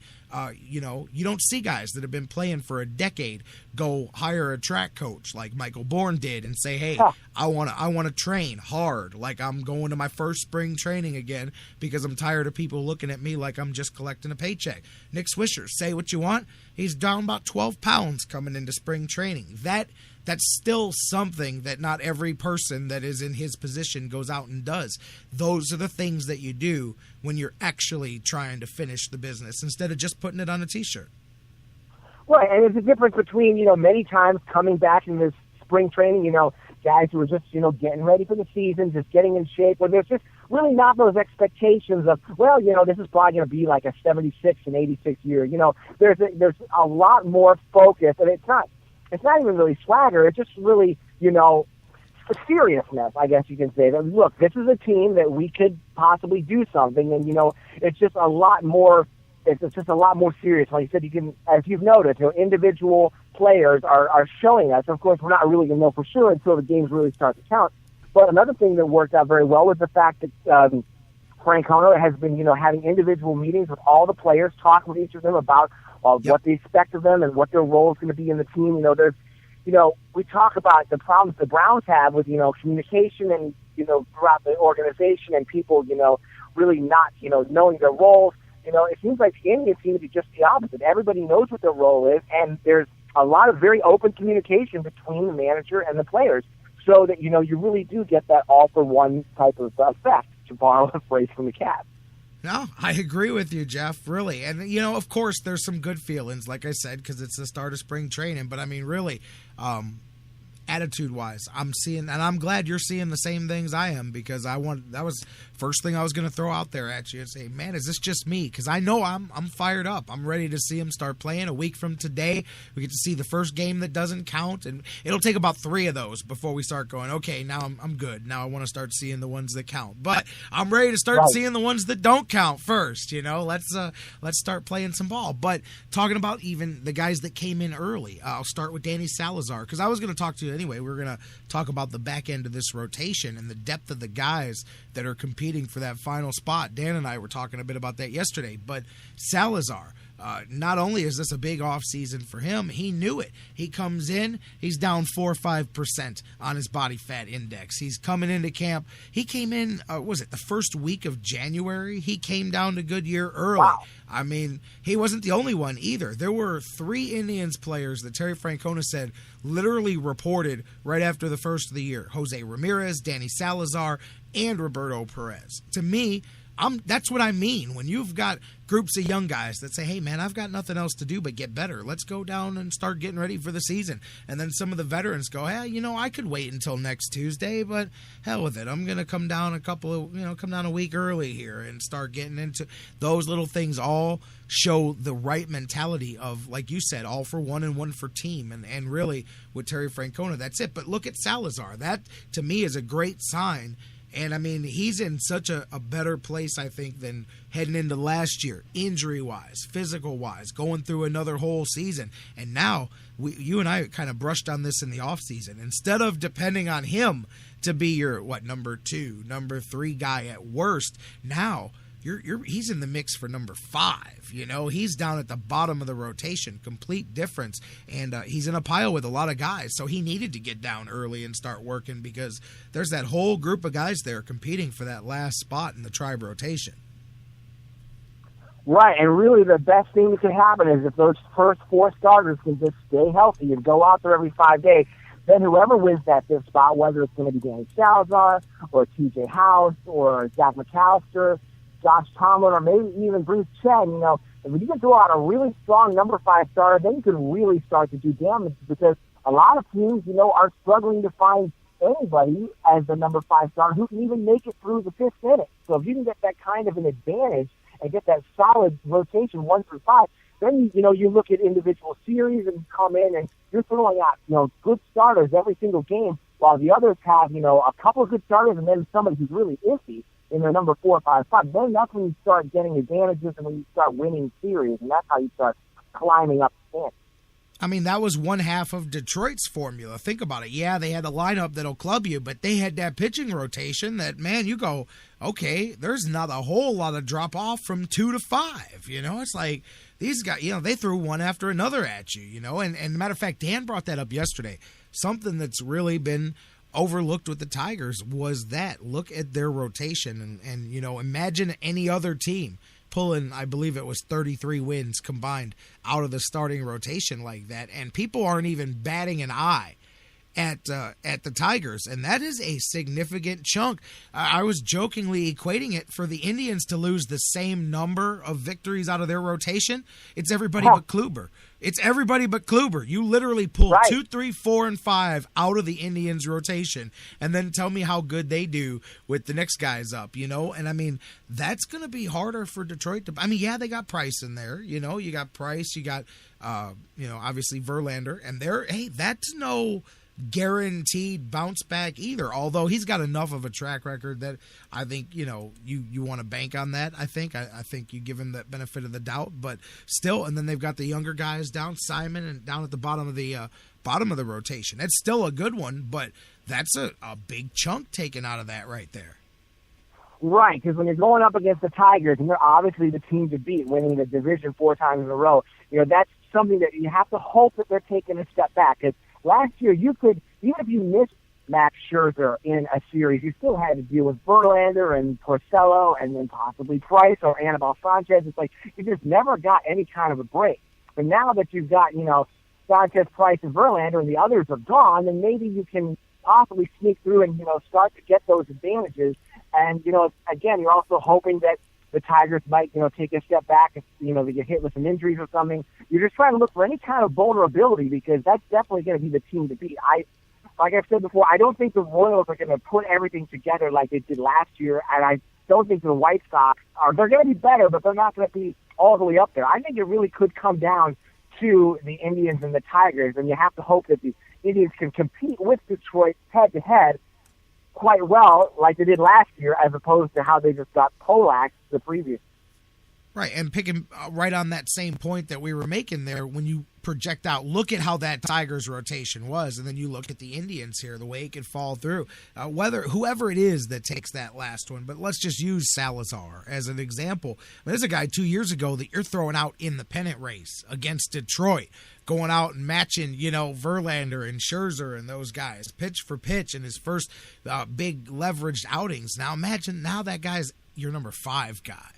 You don't see guys that have been playing for a decade go hire a track coach like Michael Bourne did and say, hey, I want to train hard. Like I'm going to my first spring training again because I'm tired of people looking at me like I'm just collecting a paycheck. Nick Swisher, say what you want. He's down about 12 pounds coming into spring training. That's still something that not every person that is in his position goes out and does. Those are the things that you do when you're actually trying to finish the business instead of just putting it on a T-shirt. Right, and there's a difference between, many times coming back in this spring training, guys who are just, getting ready for the season, just getting in shape, where there's just really not those expectations of, this is probably going to be like a 76 and 86 year. There's a lot more focus, and it's not even really swagger. It's just really, seriousness, I guess you can say. That, look, this is a team that we could possibly do something, and, it's just a lot more, it's just a lot more serious. Like you said, as you've noticed, individual players are showing us. Of course, we're not really going to know for sure until the games really start to count. But another thing that worked out very well was the fact that Francona has been, having individual meetings with all the players, talking with each of them about what they expect of them and what their role is going to be in the team. There's, we talk about the problems the Browns have with, communication and, throughout the organization and people, really not, knowing their roles. It seems like the Indians seem to be just the opposite. Everybody knows what their role is, and there's a lot of very open communication between the manager and the players, so that, you really do get that all-for-one type of effect, to borrow a phrase from the Cavs. No, I agree with you, Jeff, really. And, of course, there's some good feelings, like I said, because it's the start of spring training. But, really, attitude-wise, I'm seeing, and I'm glad you're seeing the same things I am, because that was first thing I was going to throw out there at you and say, man, is this just me? Because I know I'm fired up. I'm ready to see him start playing. A week from today, we get to see the first game that doesn't count, and it'll take about 3 of those before we start going, okay, now I'm good. Now I want to start seeing the ones that count. But I'm ready to start seeing the ones that don't count first. Let's start playing some ball. But talking about even the guys that came in early, I'll start with Danny Salazar, because I was going to talk to you anyway. We were going to talk about the back end of this rotation and the depth of the guys that are competing for that final spot. Dan and I were talking a bit about that yesterday, but Salazar, not only is this a big offseason for him, he knew it. He comes in, he's down 4 or 5% on his body fat index. He's coming into camp. He came in, the first week of January? He came down to Goodyear early. Wow. I mean, he wasn't the only one either. There were 3 Indians players that Terry Francona said literally reported right after the first of the year. Jose Ramirez, Danny Salazar, and Roberto Perez. To me, that's what I mean. When you've got groups of young guys that say, hey, man, I've got nothing else to do but get better. Let's go down and start getting ready for the season. And then some of the veterans go, hey, I could wait until next Tuesday, but hell with it. I'm going to come down a week early here and start getting into those little things. All show the right mentality of, like you said, all for one and one for team. And really, with Terry Francona, that's it. But look at Salazar. That, to me, is a great sign. And, I mean, he's in such a better place, I think, than heading into last year, injury-wise, physical-wise, going through another whole season. And now, you and I kind of brushed on this in the offseason. Instead of depending on him to be your, number 2, number 3 guy at worst, now he's in the mix for number 5. He's down at the bottom of the rotation, complete difference, and he's in a pile with a lot of guys. So he needed to get down early and start working because there's that whole group of guys there competing for that last spot in the tribe rotation. Right, and really the best thing that could happen is if those first 4 starters can just stay healthy and go out there every 5 days. Then whoever wins that 5th spot, whether it's going to be Danny Salazar or TJ House or Zach McAllister, Josh Tomlin, or maybe even Bruce Chen, if you can throw out a really strong number 5 starter, then you can really start to do damage because a lot of teams, are struggling to find anybody as the number 5 starter who can even make it through the 5th inning. So if you can get that kind of an advantage and get that solid rotation 1 through 5, then, you look at individual series and come in and you're throwing out, good starters every single game while the others have, a couple of good starters and then somebody who's really iffy in their number 4, 5, 5. Then that's when you start getting advantages and when you start winning series, and that's how you start climbing up the standings. I mean, that was one half of Detroit's formula. Think about it. Yeah, they had a lineup that'll club you, but they had that pitching rotation that, man, you go, okay, there's not a whole lot of drop-off from 2 to 5. It's like these guys, they threw one after another at you, And matter of fact, Dan brought that up yesterday. Something that's really been overlooked with the Tigers was that. Look at their rotation and imagine any other team pulling, I believe it was 33 wins combined out of the starting rotation like that, and people aren't even batting an eye at the Tigers, and that is a significant chunk. I was jokingly equating it for the Indians to lose the same number of victories out of their rotation. It's everybody but Kluber. It's everybody but Kluber. You literally pull 2, 3, 4, and 5 out of the Indians' rotation, and then tell me how good they do with the next guys up, And, I mean, that's going to be harder for Detroit to – I mean, yeah, they got Price in there. You got Price. You got, obviously Verlander. And that's no – guaranteed bounce back either, although he's got enough of a track record that I think you want to bank on that. I think you give him the benefit of the doubt, but still. And then they've got the younger guys down, Simon, and down at the bottom of the rotation. It's still a good one, but that's a big chunk taken out of that right there. Right, because when you're going up against the Tigers, and they're obviously the team to beat, winning the division 4 times in a row, that's something that you have to hope that they're taking a step back. Because last year, you could, even if you missed Max Scherzer in a series, you still had to deal with Verlander and Porcello and then possibly Price or Anibal Sanchez. It's like you just never got any kind of a break. But now that you've got, Sanchez, Price, and Verlander and the others are gone, then maybe you can possibly sneak through and, start to get those advantages. And, again, you're also hoping that the Tigers might, take a step back if, they get hit with some injuries or something. You're just trying to look for any kind of vulnerability because that's definitely going to be the team to beat. Like I've said before, I don't think the Royals are going to put everything together like they did last year, and I don't think the White Sox they're going to be better, but they're not going to be all the way up there. I think it really could come down to the Indians and the Tigers, and you have to hope that the Indians can compete with Detroit head-to-head quite well like they did last year as opposed to how they just got poleaxed the previous. Right, and picking right on that same point that we were making there, when you project out, look at how that Tigers rotation was, and then you look at the Indians here, the way it could fall through. Whoever it is that takes that last one, but let's just use Salazar as an example. I mean, there's a guy 2 years ago that you're throwing out in the pennant race against Detroit, going out and matching, Verlander and Scherzer and those guys, pitch for pitch in his first big leveraged outings. Now imagine that guy's your number 5 guy.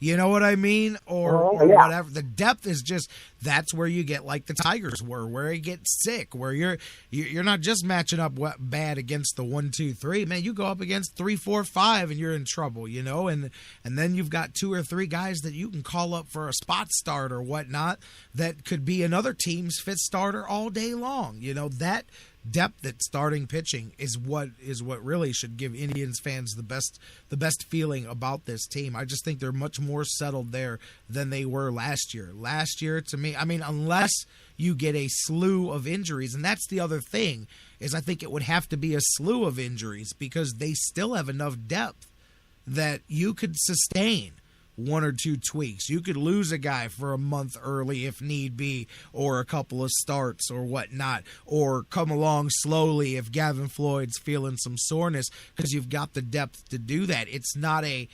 You know what I mean? Or whatever. The depth is just, that's where you get like the Tigers were, where you get sick, where you're not just matching up bad against the 1, 2, 3. Man, you go up against 3, 4, 5 and you're in trouble, you know? And then you've got 2 or 3 guys that you can call up for a spot start or whatnot that could be another team's fifth starter all day long. You know, that depth at starting pitching is what really should give Indians fans the best feeling about this team. I just think they're much more settled there than they were last year. Last year, to me, I mean, unless you get a slew of injuries, and that's the other thing, is I think it would have to be a slew of injuries because they still have enough depth that you could sustain 1 or 2 tweaks. You could lose a guy for a month early if need be, or a couple of starts or whatnot, or come along slowly if Gavin Floyd's feeling some soreness, because you've got the depth to do that. It's not a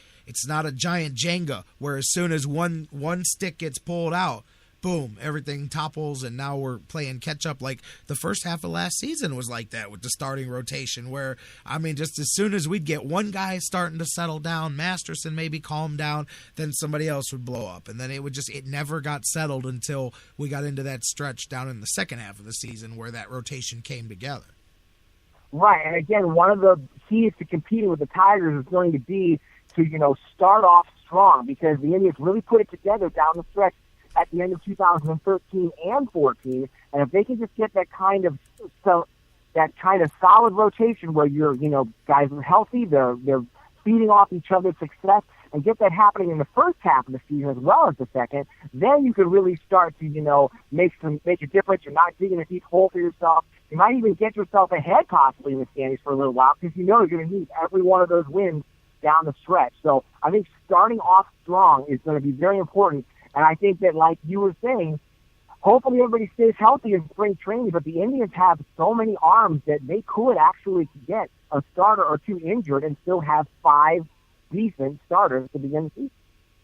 giant Jenga where as soon as one stick gets pulled out, boom, everything topples, and now we're playing catch-up. Like the first half of last season was like that with the starting rotation where, I mean, just as soon as we'd get one guy starting to settle down, Masterson maybe calm down, then somebody else would blow up. And then it never got settled until we got into that stretch down in the second half of the season where that rotation came together. Right, and again, one of the keys to competing with the Tigers is going to be to, start off strong because the Indians really put it together down the stretch at the end of 2013 and 14, and if they can just get that kind of solid rotation where guys are healthy, they're feeding off each other's success, and get that happening in the first half of the season as well as the second, then you could really start to make a difference. You're not digging a deep hole for yourself. You might even get yourself ahead possibly in the standings for a little while because you're going to need every one of those wins down the stretch. So I think starting off strong is going to be very important. And I think that, like you were saying, hopefully everybody stays healthy in spring training, but the Indians have so many arms that they could actually get a starter or 2 injured and still have 5 decent starters to begin the season.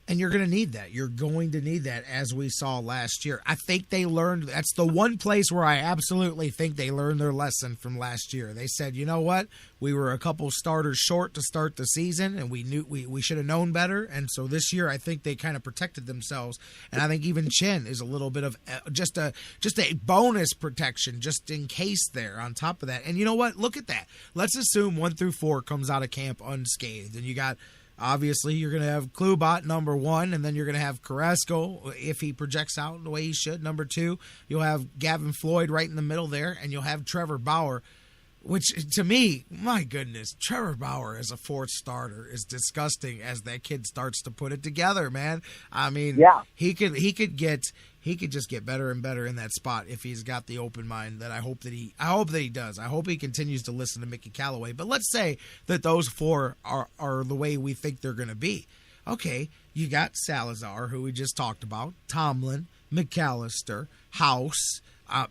And you're going to need that. You're going to need that, as we saw last year. I think they learned. That's the one place where I absolutely think they learned their lesson from last year. They said, you know what? We were a couple starters short to start the season, and we knew we should have known better. And so this year, I think they kind of protected themselves. And I think even Chen is a little bit of just a bonus protection, just in case there on top of that. And you know what? Look at that. Let's assume 1 through 4 comes out of camp unscathed, and you got. Obviously, you're going to have Klubat, number 1, and then you're going to have Carrasco, if he projects out the way he should, number 2. You'll have Gavin Floyd right in the middle there, and you'll have Trevor Bauer, which, to me, my goodness, Trevor Bauer as a 4th starter is disgusting as that kid starts to put it together, man. I mean, yeah. he could just get better and better in that spot if he's got the open mind that I hope that he does. I hope he continues to listen to Mickey Callaway. But let's say that those 4 are the way we think they're going to be. Okay, you got Salazar, who we just talked about, Tomlin, McAllister, House,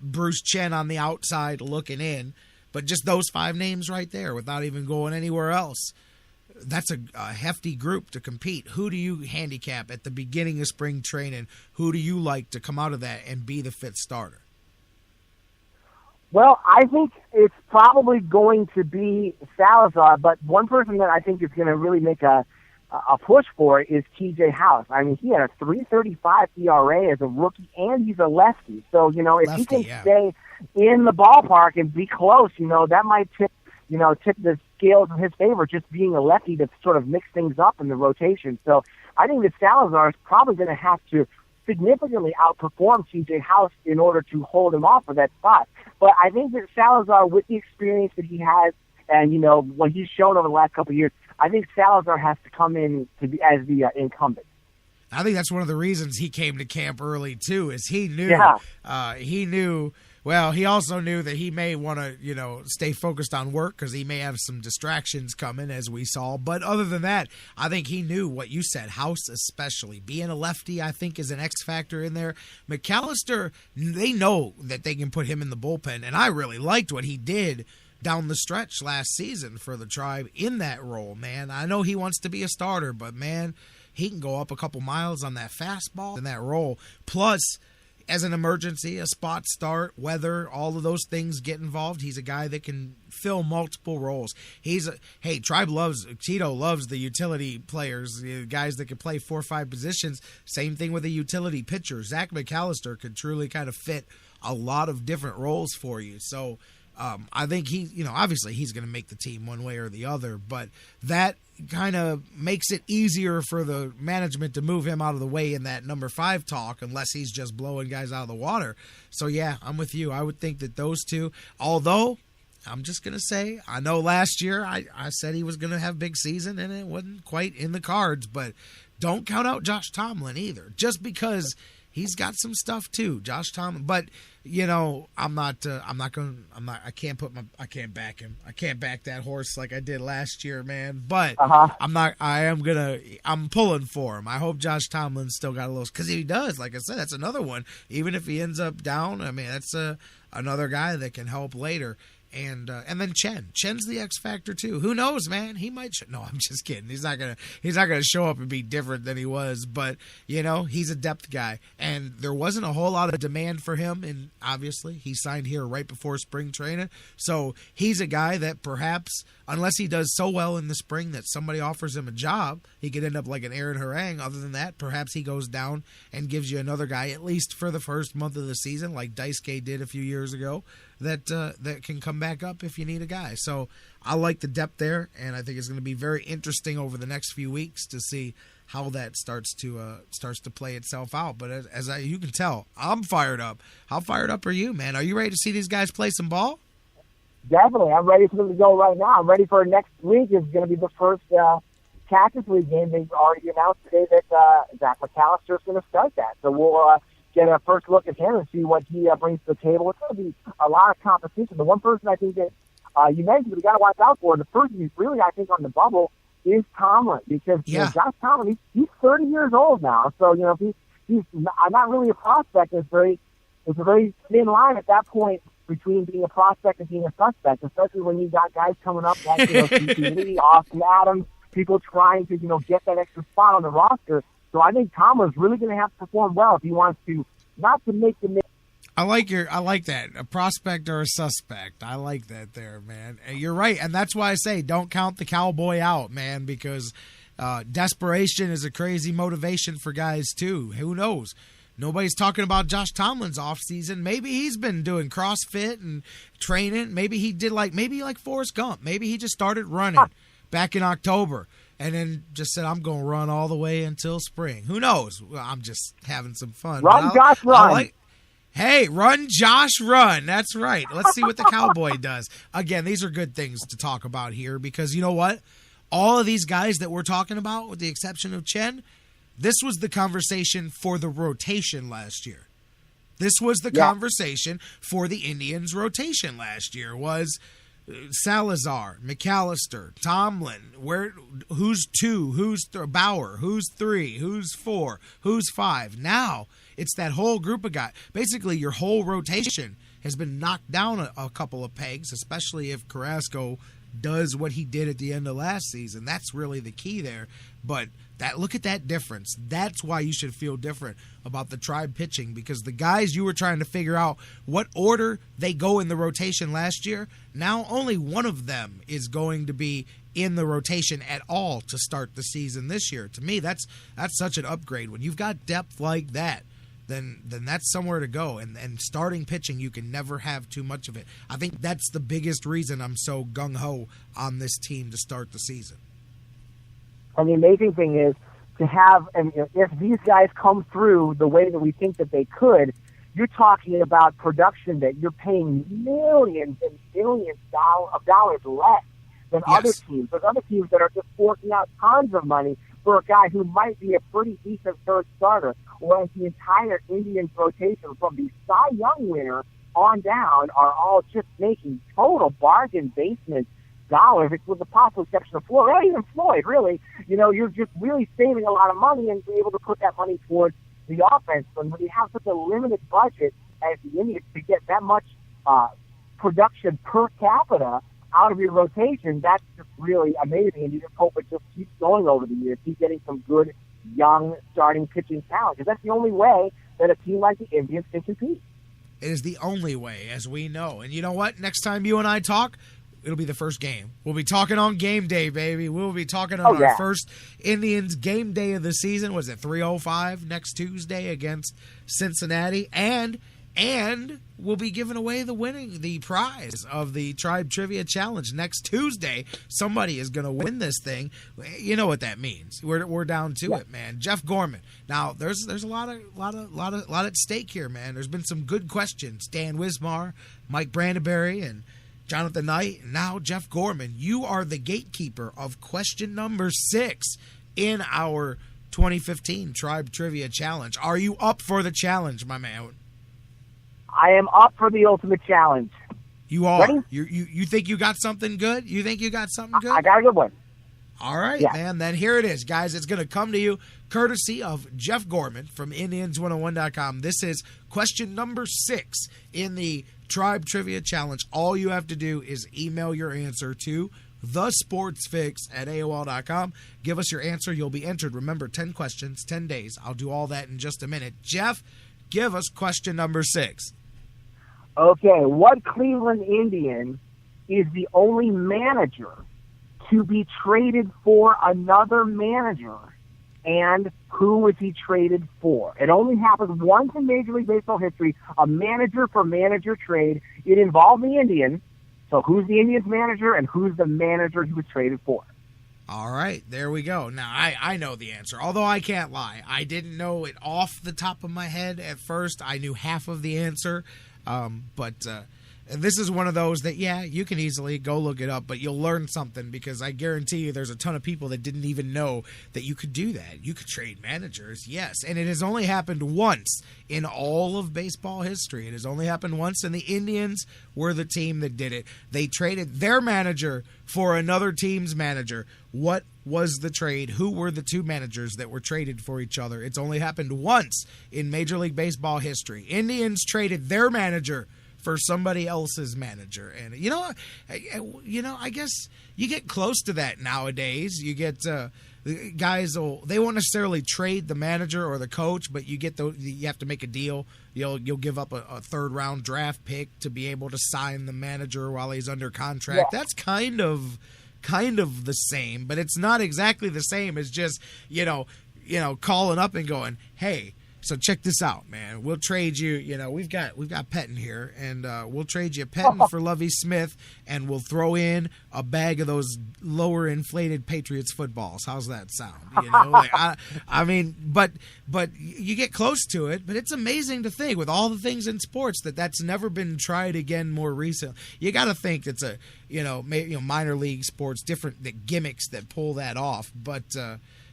Bruce Chen on the outside looking in. But just those 5 names right there without even going anywhere else. That's a hefty group to compete. Who do you handicap at the beginning of spring training? Who do you like to come out of that and be the 5th starter? Well, I think it's probably going to be Salazar, but one person that I think is going to really make a push for it is TJ House. I mean, he had a 3.35 ERA as a rookie, and he's a lefty. So, if he can stay in the ballpark and be close, that might tip the scales in his favor, just being a lefty to sort of mix things up in the rotation. So I think that Salazar is probably going to have to significantly outperform TJ House in order to hold him off for that spot. But I think that Salazar, with the experience that he has and, what he's shown over the last couple of years, I think Salazar has to come in to be as the incumbent. I think that's one of the reasons he came to camp early, too, is he knew well, he also knew that he may want to, stay focused on work because he may have some distractions coming, as we saw. But other than that, I think he knew what you said, House especially. Being a lefty, I think, is an X factor in there. McAllister, they know that they can put him in the bullpen, and I really liked what he did down the stretch last season for the Tribe in that role, man. I know he wants to be a starter, but, man, he can go up a couple miles on that fastball in that role. Plus, as an emergency, a spot start, weather, all of those things get involved. He's a guy that can fill multiple roles. Tito loves the utility players, guys that can play 4 or 5 positions. Same thing with a utility pitcher. Zach McAllister could truly kind of fit a lot of different roles for you. So I think obviously he's going to make the team one way or the other, but that kind of makes it easier for the management to move him out of the way in that number 5 talk, unless he's just blowing guys out of the water. So yeah, I'm with you. I would think that those two, although I'm just going to say, I know last year I said he was going to have a big season and it wasn't quite in the cards, but don't count out Josh Tomlin either, just because he's got some stuff too, Josh Tomlin. But I can't back him. I can't back that horse like I did last year, man. But I'm pulling for him. I hope Josh Tomlin's still got a little, because he does. Like I said, that's another one. Even if he ends up down, I mean, that's another guy that can help later. And then Chen's the X factor too. Who knows, man? He might. No, I'm just kidding. He's not gonna show up and be different than he was. But he's a depth guy, and there wasn't a whole lot of demand for him. And obviously, he signed here right before spring training, so he's a guy that perhaps, unless he does so well in the spring that somebody offers him a job, he could end up like an Aaron Harang. Other than that, perhaps he goes down and gives you another guy at least for the first month of the season, like Daisuke did a few years ago. That can come back up if you need a guy. So I like the depth there, and I think it's going to be very interesting over the next few weeks to see how that starts to play itself out. But you can tell, I'm fired up. How fired up are you, man? Are you ready to see these guys play some ball? Definitely. I'm ready for them to go right now. I'm ready for next week. It's going to be the first Cactus League game. They've already announced today that Zach McAllister is going to start that. So we'll get a first look at him and see what he brings to the table. It's going to be a lot of competition. The one person I think that you mentioned we got to watch out for, the person who's really, I think, on the bubble is Tomlin, because Josh Tomlin, he's 30 years old now. So, he's not really a prospect. It's a very thin line at that point between being a prospect and being a suspect, especially when you've got guys coming up like C.P. Lee, Austin Adams, people trying to, get that extra spot on the roster. So I think Tomlin's really going to have to perform well if he wants to, not to make the mix. I like that. A prospect or a suspect. I like that there, man. And you're right. And that's why I say don't count the cowboy out, man, because desperation is a crazy motivation for guys too. Who knows? Nobody's talking about Josh Tomlin's offseason. Maybe he's been doing CrossFit and training. Maybe he did like Forrest Gump. Maybe he just started running back in October. And then just said, I'm going to run all the way until spring. Who knows? Well, I'm just having some fun. Run, Josh, run. Hey, run, Josh, run. That's right. Let's see what the cowboy does. Again, these are good things to talk about here because you know what? All of these guys that we're talking about, with the exception of Chen, this was the conversation for the rotation last year. This was the conversation for the Indians' rotation last year was Salazar, McAllister, Tomlin, who's 2, who's Bauer, who's 3, who's 4, who's 5. Now it's that whole group of guys. Basically, your whole rotation has been knocked down a couple of pegs, especially if Carrasco does what he did at the end of last season. That's really the key there. But look at that difference. That's why you should feel different about the Tribe pitching, because the guys you were trying to figure out what order they go in the rotation last year, now only one of them is going to be in the rotation at all to start the season this year. To me, that's such an upgrade. When you've got depth like that, then that's somewhere to go. And starting pitching, you can never have too much of it. I think that's the biggest reason I'm so gung-ho on this team to start the season. And the amazing thing is to have, and if these guys come through the way that we think that they could, you're talking about production that you're paying millions and billions of dollars less than other teams. There's other teams that are just forking out tons of money for a guy who might be a pretty decent third starter, whereas the entire Indians rotation from the Cy Young winner on down are all just making total bargain basement dollars, with the possible exception of Floyd, or even Floyd, really. You're just really saving a lot of money and be able to put that money towards the offense. And when you have such a limited budget as the Indians to get that much production per capita out of your rotation, that's just really amazing. And you just hope it just keeps going over the years. Keep getting some good, young, starting pitching talent, because that's the only way that a team like the Indians can compete. It is the only way, as we know. And you know what? Next time you and I talk, it'll be the first game. We'll be talking on game day, baby. We'll be talking on our first Indians game day of the season. Was it 3:05 next Tuesday against Cincinnati? And we'll be giving away the prize of the Tribe Trivia Challenge next Tuesday. Somebody is going to win this thing. You know what that means. We're down to it, man. Jeff Gorman. Now there's a lot at stake here, man. There's been some good questions. Dan Wismar, Mike Brandenberry, and Jonathan Knight, and now Jeff Gorman. You are the gatekeeper of question number 6 in our 2015 Tribe Trivia Challenge. Are you up for the challenge, my man? I am up for the ultimate challenge. You are. Ready? You think you got something good? You think you got something good? I got a good one. All right, man. Then here it is, guys. It's going to come to you courtesy of Jeff Gorman from Indians101.com. This is question number 6 in the Tribe Trivia Challenge. All you have to do is email your answer to thesportsfix@AOL.com. Give us your answer. You'll be entered. Remember, 10 questions, 10 days. I'll do all that in just a minute. Jeff, give us question number 6. Okay, what Cleveland Indian is the only manager to be traded for another manager, and who was he traded for? It only happens once in Major League Baseball history, a manager-for-manager trade. It involved the Indians, so who's the Indians manager and who's the manager he was traded for? All right, there we go. Now, I know the answer, although I can't lie. I didn't know it off the top of my head at first. I knew half of the answer, but this is one of those that, you can easily go look it up, but you'll learn something because I guarantee you there's a ton of people that didn't even know that you could do that. You could trade managers, yes, and it has only happened once in all of baseball history. It has only happened once, and the Indians were the team that did it. They traded their manager for another team's manager. What was the trade? Who were the two managers that were traded for each other? It's only happened once in Major League Baseball history. Indians traded their manager for somebody else's manager. And I guess you get close to that nowadays. You get guys they won't necessarily trade the manager or the coach, but you have to make a deal. You'll give up a third round draft pick to be able to sign the manager while he's under contract. Yeah. That's kind of the same, but it's not exactly the same as just calling up and going, hey, so check this out, man. We'll trade you. We've got Pettin here, and we'll trade you Pettin for Lovie Smith, and we'll throw in a bag of those lower inflated Patriots footballs. How's that sound? But you get close to it. But it's amazing to think with all the things in sports that's never been tried again more recent. You got to think it's minor league sports, different gimmicks that pull that off, but.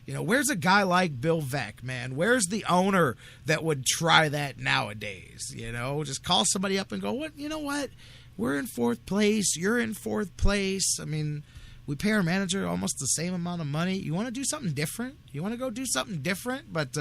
Where's a guy like Bill Veeck, man? Where's the owner that would try that nowadays? Just call somebody up and go, what? You know what? We're in 4th place. You're in 4th place. I mean, we pay our manager almost the same amount of money. You want to do something different? You want to go do something different? But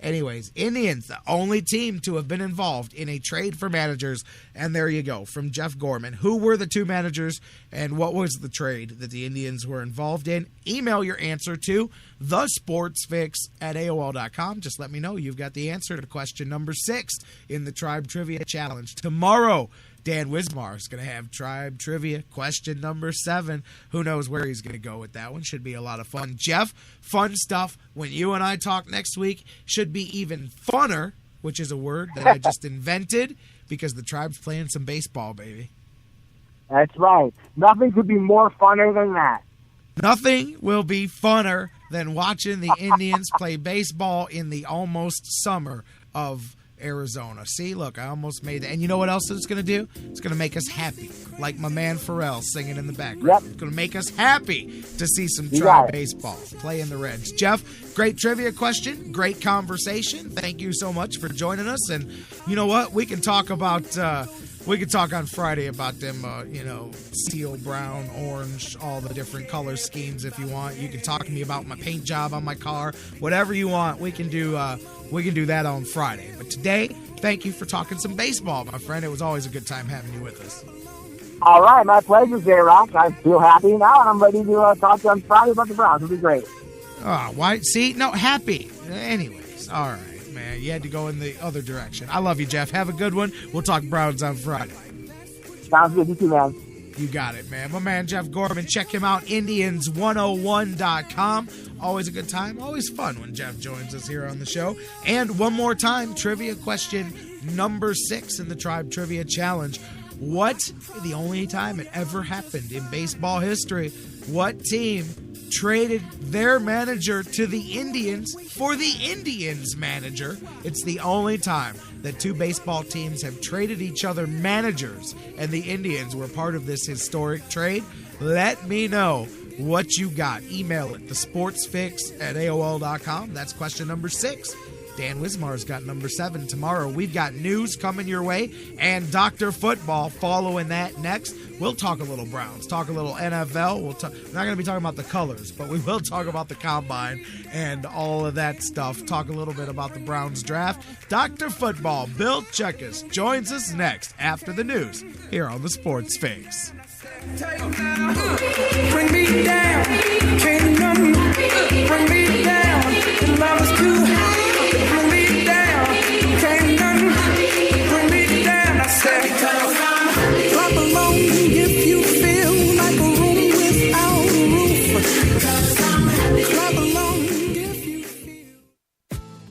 anyways, Indians, the only team to have been involved in a trade for managers. And there you go, from Jeff Gorman. Who were the two managers and what was the trade that the Indians were involved in? Email your answer to thesportsfix@AOL.com. Just let me know you've got the answer to question number 6 in the Tribe Trivia Challenge. Tomorrow, Dan Wismar is going to have Tribe Trivia question number 7. Who knows where he's going to go with that one. Should be a lot of fun. Jeff, fun stuff. When you and I talk next week, should be even funner, which is a word that I just invented because the Tribe's playing some baseball, baby. That's right. Nothing could be more funner than that. Nothing will be funner than watching the Indians play baseball in the almost summer of Arizona. See, look, I almost made it. And you know what else it's going to do? It's going to make us happy, like my man Pharrell singing in the background. Yep. It's going to make us happy to see some Tribe baseball play in the Reds. Jeff, great trivia question, great conversation. Thank you so much for joining us. And you know what? We can talk about we could talk on Friday about them, steel, brown, orange, all the different color schemes if you want. You can talk to me about my paint job on my car, whatever you want. We can do that on Friday. But today, thank you for talking some baseball, my friend. It was always a good time having you with us. All right, my pleasure, J-Rocc. I feel happy now, and I'm ready to talk to you on Friday about the Browns. It'll be great. Oh, why? See? No, happy. Anyways, all right, man. man. You had to go in the other direction. I love you, Jeff. Have a good one. We'll talk Browns on Friday. Sounds good. You too, man. You got it, man. My man, Jeff Gorman. Check him out, Indians101.com. Always a good time. Always fun when Jeff joins us here on the show. And one more time, trivia question number 6 in the Tribe Trivia Challenge. What, the only time it ever happened in baseball history, what team traded their manager to the Indians for the Indians manager? It's the only time that two baseball teams have traded each other managers, and the Indians were part of this historic trade. Let me know what you got. Email it, thesportsfix@AOL.com. That's question number 6. Dan Wismar's got number 7 tomorrow. We've got news coming your way and Dr. Football following that next. We'll talk a little Browns, talk a little NFL. We're not going to be talking about the colors, but we will talk about the combine and all of that stuff. Talk a little bit about the Browns draft. Dr. Football, Bill Checkus, joins us next after the news here on the Sports Fix. Bring me down, can't none bring me down. The love is too high. Bring me down, can't none bring me down. I said, clap along if you feel like a room without a roof. Clap along if you feel.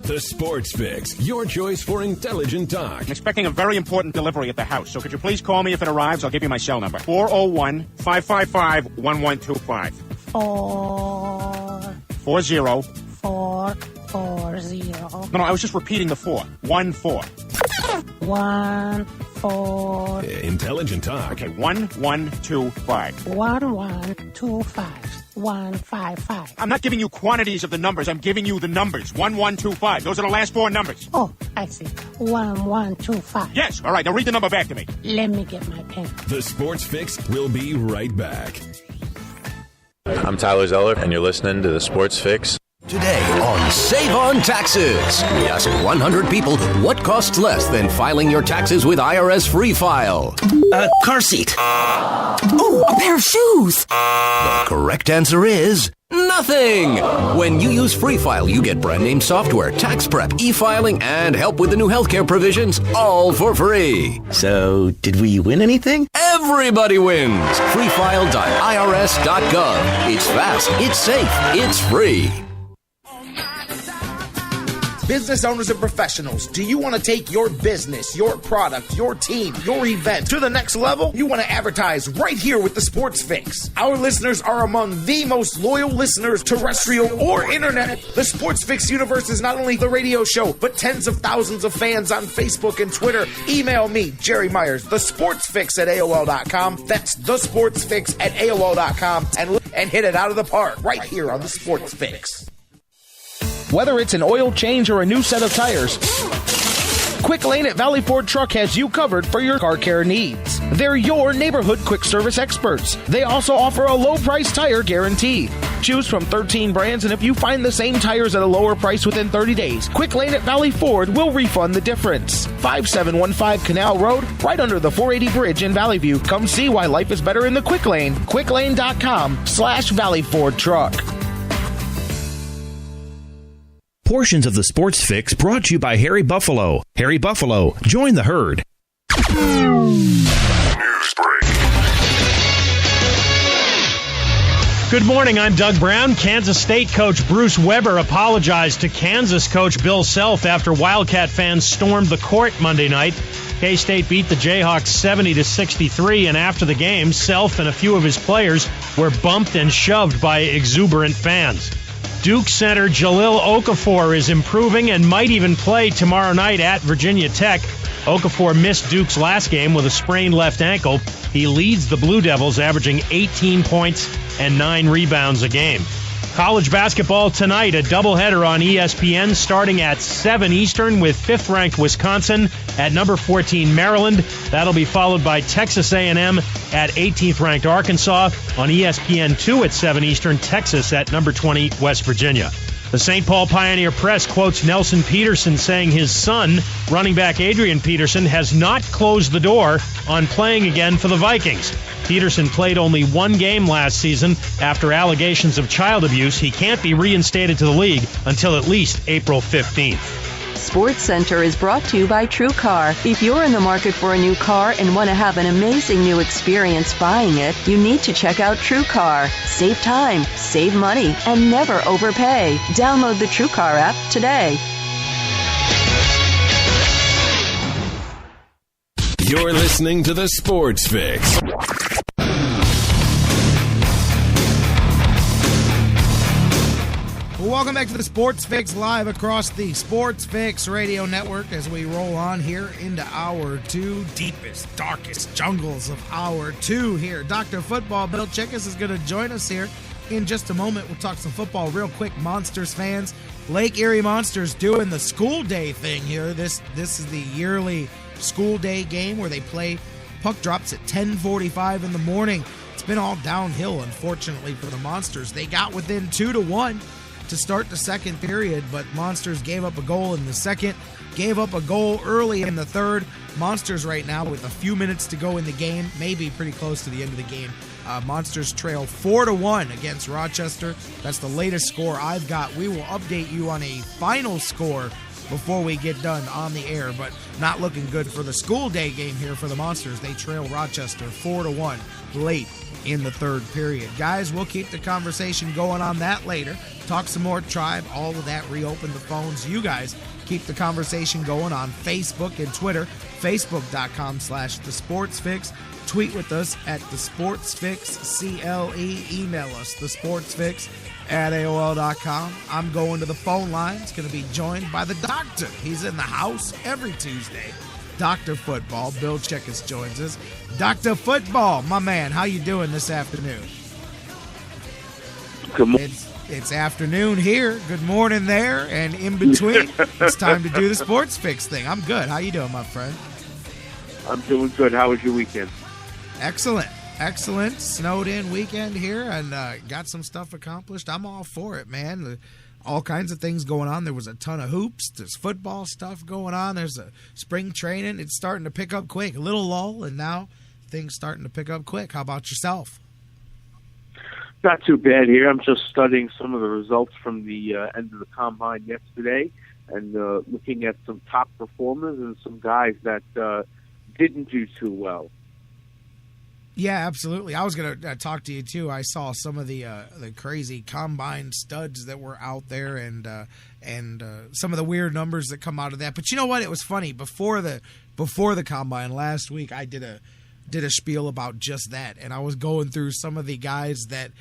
The Sports Fix, your choice for intelligent talk. I'm expecting a very important delivery at the house, so could you please call me if it arrives? I'll give you my cell number. 401-555-1125. 440. No, I was just repeating the 4. 1-4. 1-4. Intelligent talk. Okay, 1125. 1125. 155. I'm not giving you quantities of the numbers. I'm giving you the numbers. 1125. Those are the last 4 numbers. Oh, I see. 1125. Yes. All right. Now read the number back to me. Let me get my pen. The Sports Fix will be right back. I'm Tyler Zeller, and you're listening to The Sports Fix. Today on Save on Taxes, we ask 100 people what costs less than filing your taxes with IRS Free File. A car seat. Oh, a pair of shoes. The correct answer is nothing. When you use Free File, you get brand name software, tax prep, e-filing, and help with the new healthcare provisions, all for free. So, did we win anything? Everybody wins. freefile.irs.gov. It's fast, it's safe, it's free. Business owners and professionals, do you want to take your business, your product, your team, your event to the next level? You want to advertise right here with the Sports Fix. Our listeners are among the most loyal listeners, terrestrial or internet. The Sports Fix universe is not only the radio show, but tens of thousands of fans on Facebook and Twitter. Email me, Jerry Myers, thesportsfix@AOL.com. That's thesportsfix@AOL.com, and hit it out of the park right here on the Sports Fix. Whether it's an oil change or a new set of tires, Quick Lane at Valley Ford Truck has you covered for your car care needs. They're your neighborhood quick service experts. They also offer a low price tire guarantee. Choose from 13 brands, and if you find the same tires at a lower price within 30 days, Quick Lane at Valley Ford will refund the difference. 5715 Canal Road, right under the 480 bridge in Valley View. Come see why life is better in the Quick Lane. quicklane.com/Valley Ford Truck. Portions of the Sports Fix brought to you by Harry Buffalo. Harry Buffalo, join the herd. Good morning, I'm Doug Brown. Kansas State coach Bruce Weber apologized to Kansas coach Bill Self after Wildcat fans stormed the court Monday night. K-State beat the Jayhawks 70-63, and after the game, Self and a few of his players were bumped and shoved by exuberant fans. Duke center Jahlil Okafor is improving and might even play tomorrow night at Virginia Tech. Okafor missed Duke's last game with a sprained left ankle. He leads the Blue Devils, averaging 18 points and 9 rebounds a game. College basketball tonight, a doubleheader on ESPN starting at 7 Eastern with 5th-ranked Wisconsin at number 14 Maryland. That'll be followed by Texas A&M at 18th-ranked Arkansas. On ESPN2 at 7 Eastern, Texas at number 20 West Virginia. The St. Paul Pioneer Press quotes Nelson Peterson saying his son, running back Adrian Peterson, has not closed the door on playing again for the Vikings. Peterson played only 1 game last season after allegations of child abuse. He can't be reinstated to the league until at least April 15th. Sports Center is brought to you by TrueCar. If you're in the market for a new car and want to have an amazing new experience buying it, you need to check out TrueCar. Save time, save money, and never overpay. Download the TrueCar app today. You're listening to the Sports Fix. Welcome back to the Sports Fix, live across the Sports Fix radio network as we roll on here into Hour 2, deepest, darkest jungles of Hour 2 here. Dr. Football Bill Chickus is going to join us here in just a moment. We'll talk some football real quick. Monsters fans, Lake Erie Monsters doing the school day thing here. This is the yearly school day game where they play puck drops at 10:45 in the morning. It's been all downhill, unfortunately, for the Monsters. They got within 2-1 to start the second period, but Monsters gave up a goal in the second, gave up a goal early in the third. Monsters right now with a few minutes to go in the game, maybe pretty close to the end of the game. Monsters trail 4-1 against Rochester. That's the latest score I've got. We will update you on a final score before we get done on the air, but not looking good for the school day game here for the Monsters. They trail Rochester 4-1 late in the third period. Guys, we'll keep the conversation going on that later. Talk some more Tribe, all of that, reopen the phones. You guys keep the conversation going on Facebook and Twitter, facebook.com/thesportsfix. Tweet with us at thesportsfixCLE. Email us, thesportsfix@AOL.com. I'm going to the phone line. It's going to be joined by the doctor. He's in the house every Tuesday. Dr. Football, Bill Chickus joins us. Dr. Football, my man, how you doing this afternoon? Good morning. It's afternoon here. Good morning there. And in between, it's time to do the Sports Fix thing. I'm good. How you doing, my friend? I'm doing good. How was your weekend? Excellent. Excellent. Snowed in weekend here and got some stuff accomplished. I'm all for it, man. All kinds of things going on. There was a ton of hoops. There's football stuff going on. There's a spring training. It's starting to pick up quick. A little lull, and now things starting to pick up quick. How about yourself? Not too bad here. I'm just studying some of the results from the end of the combine yesterday and looking at some top performers and some guys that didn't do too well. Yeah, absolutely. I was going to talk to you too. I saw some of the crazy combine studs that were out there, and some of the weird numbers that come out of that. But you know what? It was funny before the combine last week. I did a spiel about just that, and I was going through some of the guys that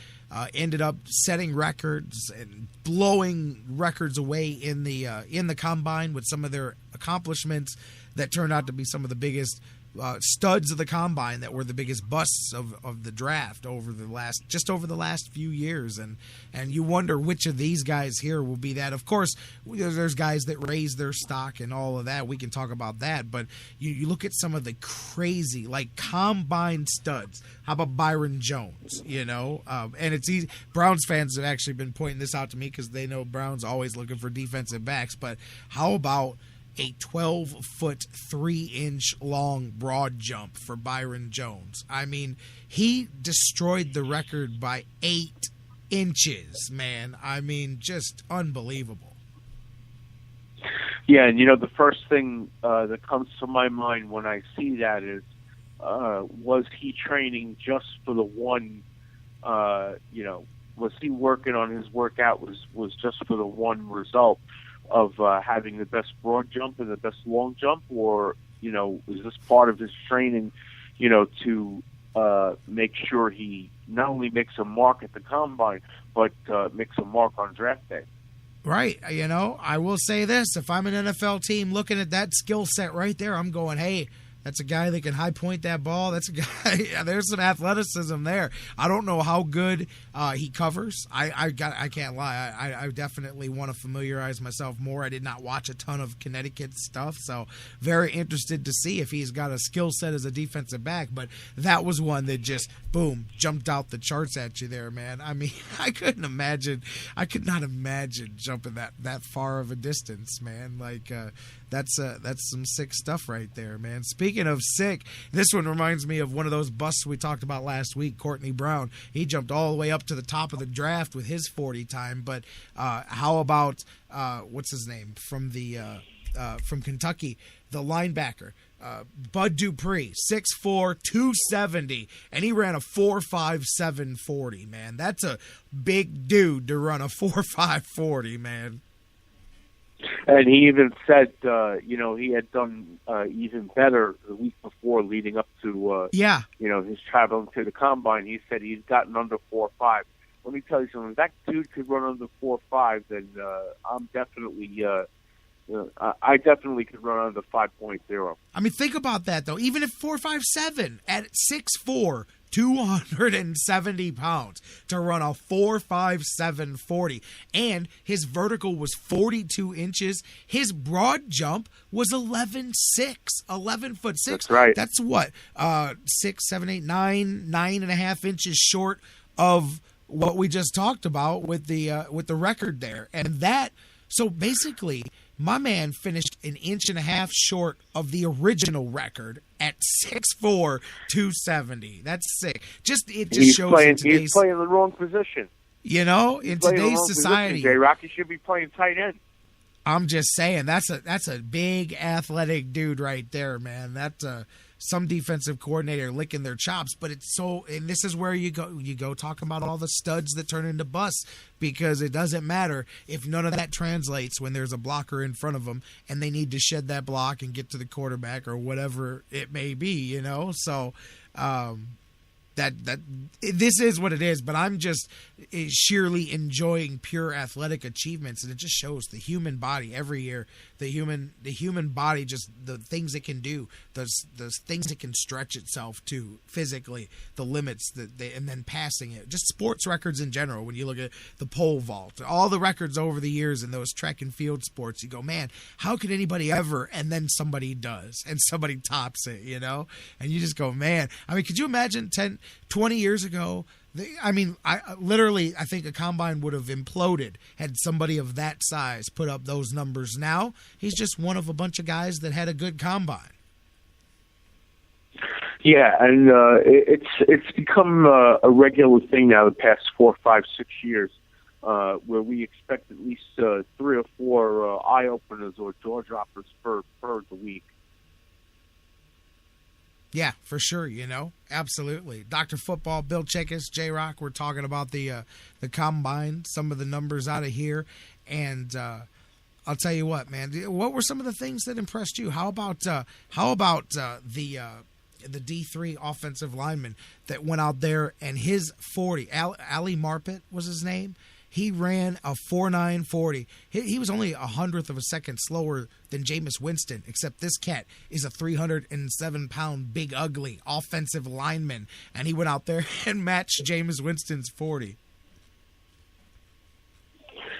ended up setting records and blowing records away in the combine with some of their accomplishments that turned out to be some of the biggest studs of the combine, that were the biggest busts of the draft over the last few years, and you wonder which of these guys here will be that. Of course, there's guys that raise their stock and all of that. We can talk about that, but you look at some of the crazy, like, combine studs. How about Byron Jones? And it's easy. Browns fans have actually been pointing this out to me because they know Browns always looking for defensive backs. But how about a 12-foot, 3-inch long broad jump for Byron Jones? I mean, he destroyed the record by 8 inches, man. I mean, just unbelievable. Yeah, and the first thing that comes to my mind when I see that is, was he training just for the one, was he working on his workout was just for the one result of having the best broad jump and the best long jump, or is this part of his training, to make sure he not only makes a mark at the combine, but makes a mark on draft day? Right. I will say this: if I'm an NFL team looking at that skill set right there, I'm going, hey, that's a guy that can high point that ball. That's a guy. There's some athleticism there. I don't know how good he covers. I can't lie. I definitely want to familiarize myself more. I did not watch a ton of Connecticut stuff, so very interested to see if he's got a skill set as a defensive back. But that was one that just boom jumped out the charts at you there, man. I mean, I could not imagine jumping that far of a distance, man. Like that's some sick stuff right there, man. Speaking of sick, this one reminds me of one of those busts we talked about last week, Courtney Brown. He jumped all the way up to the top of the draft with his 40 time. But how about what's his name from the from Kentucky, the linebacker, Bud Dupree, 6'4", 270, and he ran a 4.57 40, man. That's a big dude to run a 4.5 40, man. And he even said, he had done even better the week before, leading up to, his traveling to the combine. He said he's gotten under 4.5. Let me tell you something. If that dude could run under 4.5, then I'm definitely, I definitely could run under 5.0. I mean, think about that though. Even at 4.57 at 6'4", 270 pounds to run a 4.57 40, and his vertical was 42 inches. His broad jump was 11'6", 11'6". That's right. That's what 6, 7, 8, 9.5 inches short of what we just talked about with the record there, and that. So basically, my man finished an inch and a half short of the original record at 6'4", 270. That's sick. He's shows playing, he's playing the wrong position. You know, in today's society, J-Rocc, he should be playing tight end. I'm just saying that's a big athletic dude right there, man. That's some defensive coordinator licking their chops, but it's so. And this is where you go talking about all the studs that turn into busts, because it doesn't matter if none of that translates when there's a blocker in front of them and they need to shed that block and get to the quarterback or whatever it may be, you know. So that this is what it is, but I'm just sheerly enjoying pure athletic achievements, and it just shows the human body every year. The human body, just the things it can do, the things it can stretch itself to physically, the limits and then passing it. Just sports records in general. When you look at the pole vault, all the records over the years in those track and field sports, you go, man, how could anybody ever? And then somebody does, and somebody tops it, you know. And you just go, man. I mean, could you imagine 10, 20 years ago? I think a combine would have imploded had somebody of that size put up those numbers. Now, he's just one of a bunch of guys that had a good combine. Yeah, and it's become a regular thing now the past 4, 5, 6 years, where we expect at least 3 or 4 eye-openers or jaw-droppers per the week. Yeah, for sure, you know. Absolutely. Dr. Football, Bill Chickus, J-Rocc, we're talking about the combine, some of the numbers out of here. And I'll tell you what, man, what were some of the things that impressed you? How about the D3 offensive lineman that went out there and his 40, Ali Marpet was his name? He ran a 4.9 40. He was only 100th of a second slower than Jameis Winston, except this cat is a 307-pound, big, ugly offensive lineman, and he went out there and matched Jameis Winston's 40.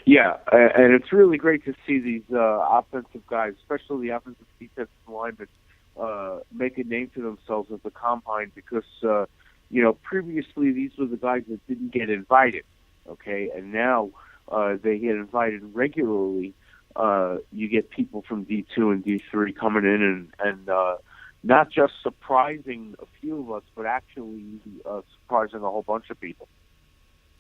Yeah, and it's really great to see these offensive guys, especially the offensive defensive linemen, make a name for themselves at the combine, because, previously these were the guys that didn't get invited. Okay, and now they get invited regularly. You get people from D2 and D3 coming in and not just surprising a few of us, but actually surprising a whole bunch of people.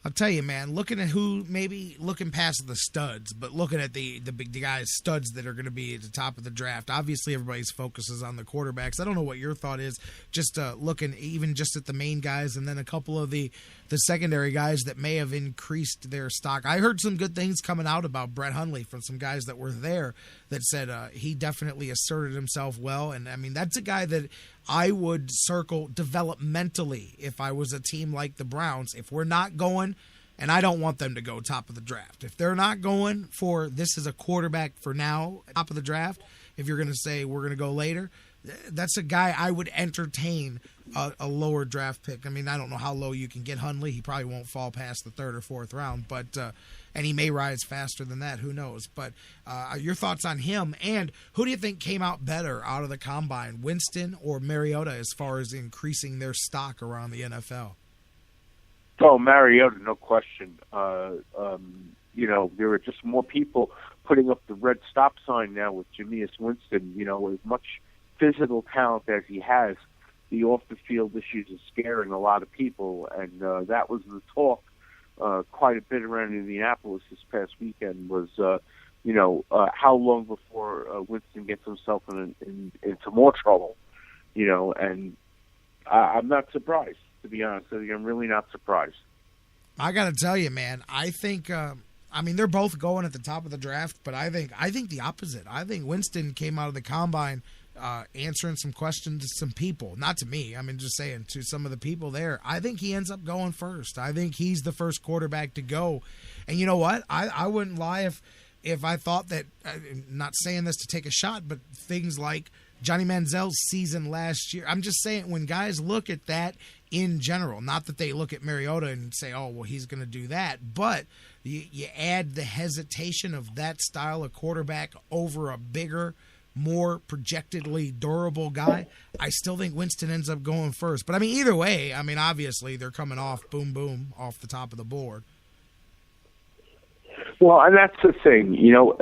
I'll tell you, man, looking at who, maybe looking past the studs, but looking at the guys, studs that are going to be at the top of the draft. Obviously, everybody's focus is on the quarterbacks. I don't know what your thought is, just looking even just at the main guys and then a couple of the secondary guys that may have increased their stock. I heard some good things coming out about Brett Hundley from some guys that were there that said he definitely asserted himself well. And, I mean, that's a guy that I would circle developmentally if I was a team like the Browns. If we're not going, and I don't want them to go top of the draft, if they're not going for this is a quarterback for now, top of the draft, if you're going to say we're going to go later, that's a guy I would entertain a lower draft pick. I mean, I don't know how low you can get Hundley. He probably won't fall past the 3rd or 4th round, but and he may rise faster than that. Who knows? But your thoughts on him, and who do you think came out better out of the combine, Winston or Mariota, as far as increasing their stock around the NFL? Oh, Mariota, no question. There are just more people putting up the red stop sign now with Jameis Winston. As much physical talent as he has, the off-the-field issues are scaring a lot of people, and that was the talk quite a bit around Indianapolis this past weekend, was how long before Winston gets himself into more trouble, and I'm not surprised, to be honest with you. I'm really not surprised. I got to tell you, man, I think, they're both going at the top of the draft, but I think the opposite. I think Winston came out of the combine answering some questions to some people, not to me. Just saying to some of the people there. I think he ends up going first. I think he's the first quarterback to go. And you know what? I wouldn't lie if I thought that, not saying this to take a shot, but things like Johnny Manziel's season last year. I'm just saying when guys look at that in general, not that they look at Mariota and say, oh, well, he's going to do that, but you add the hesitation of that style of quarterback over a bigger, more projectedly durable guy. I still think Winston ends up going first. But, either way, obviously they're coming off, boom, boom, off the top of the board. Well, and that's the thing,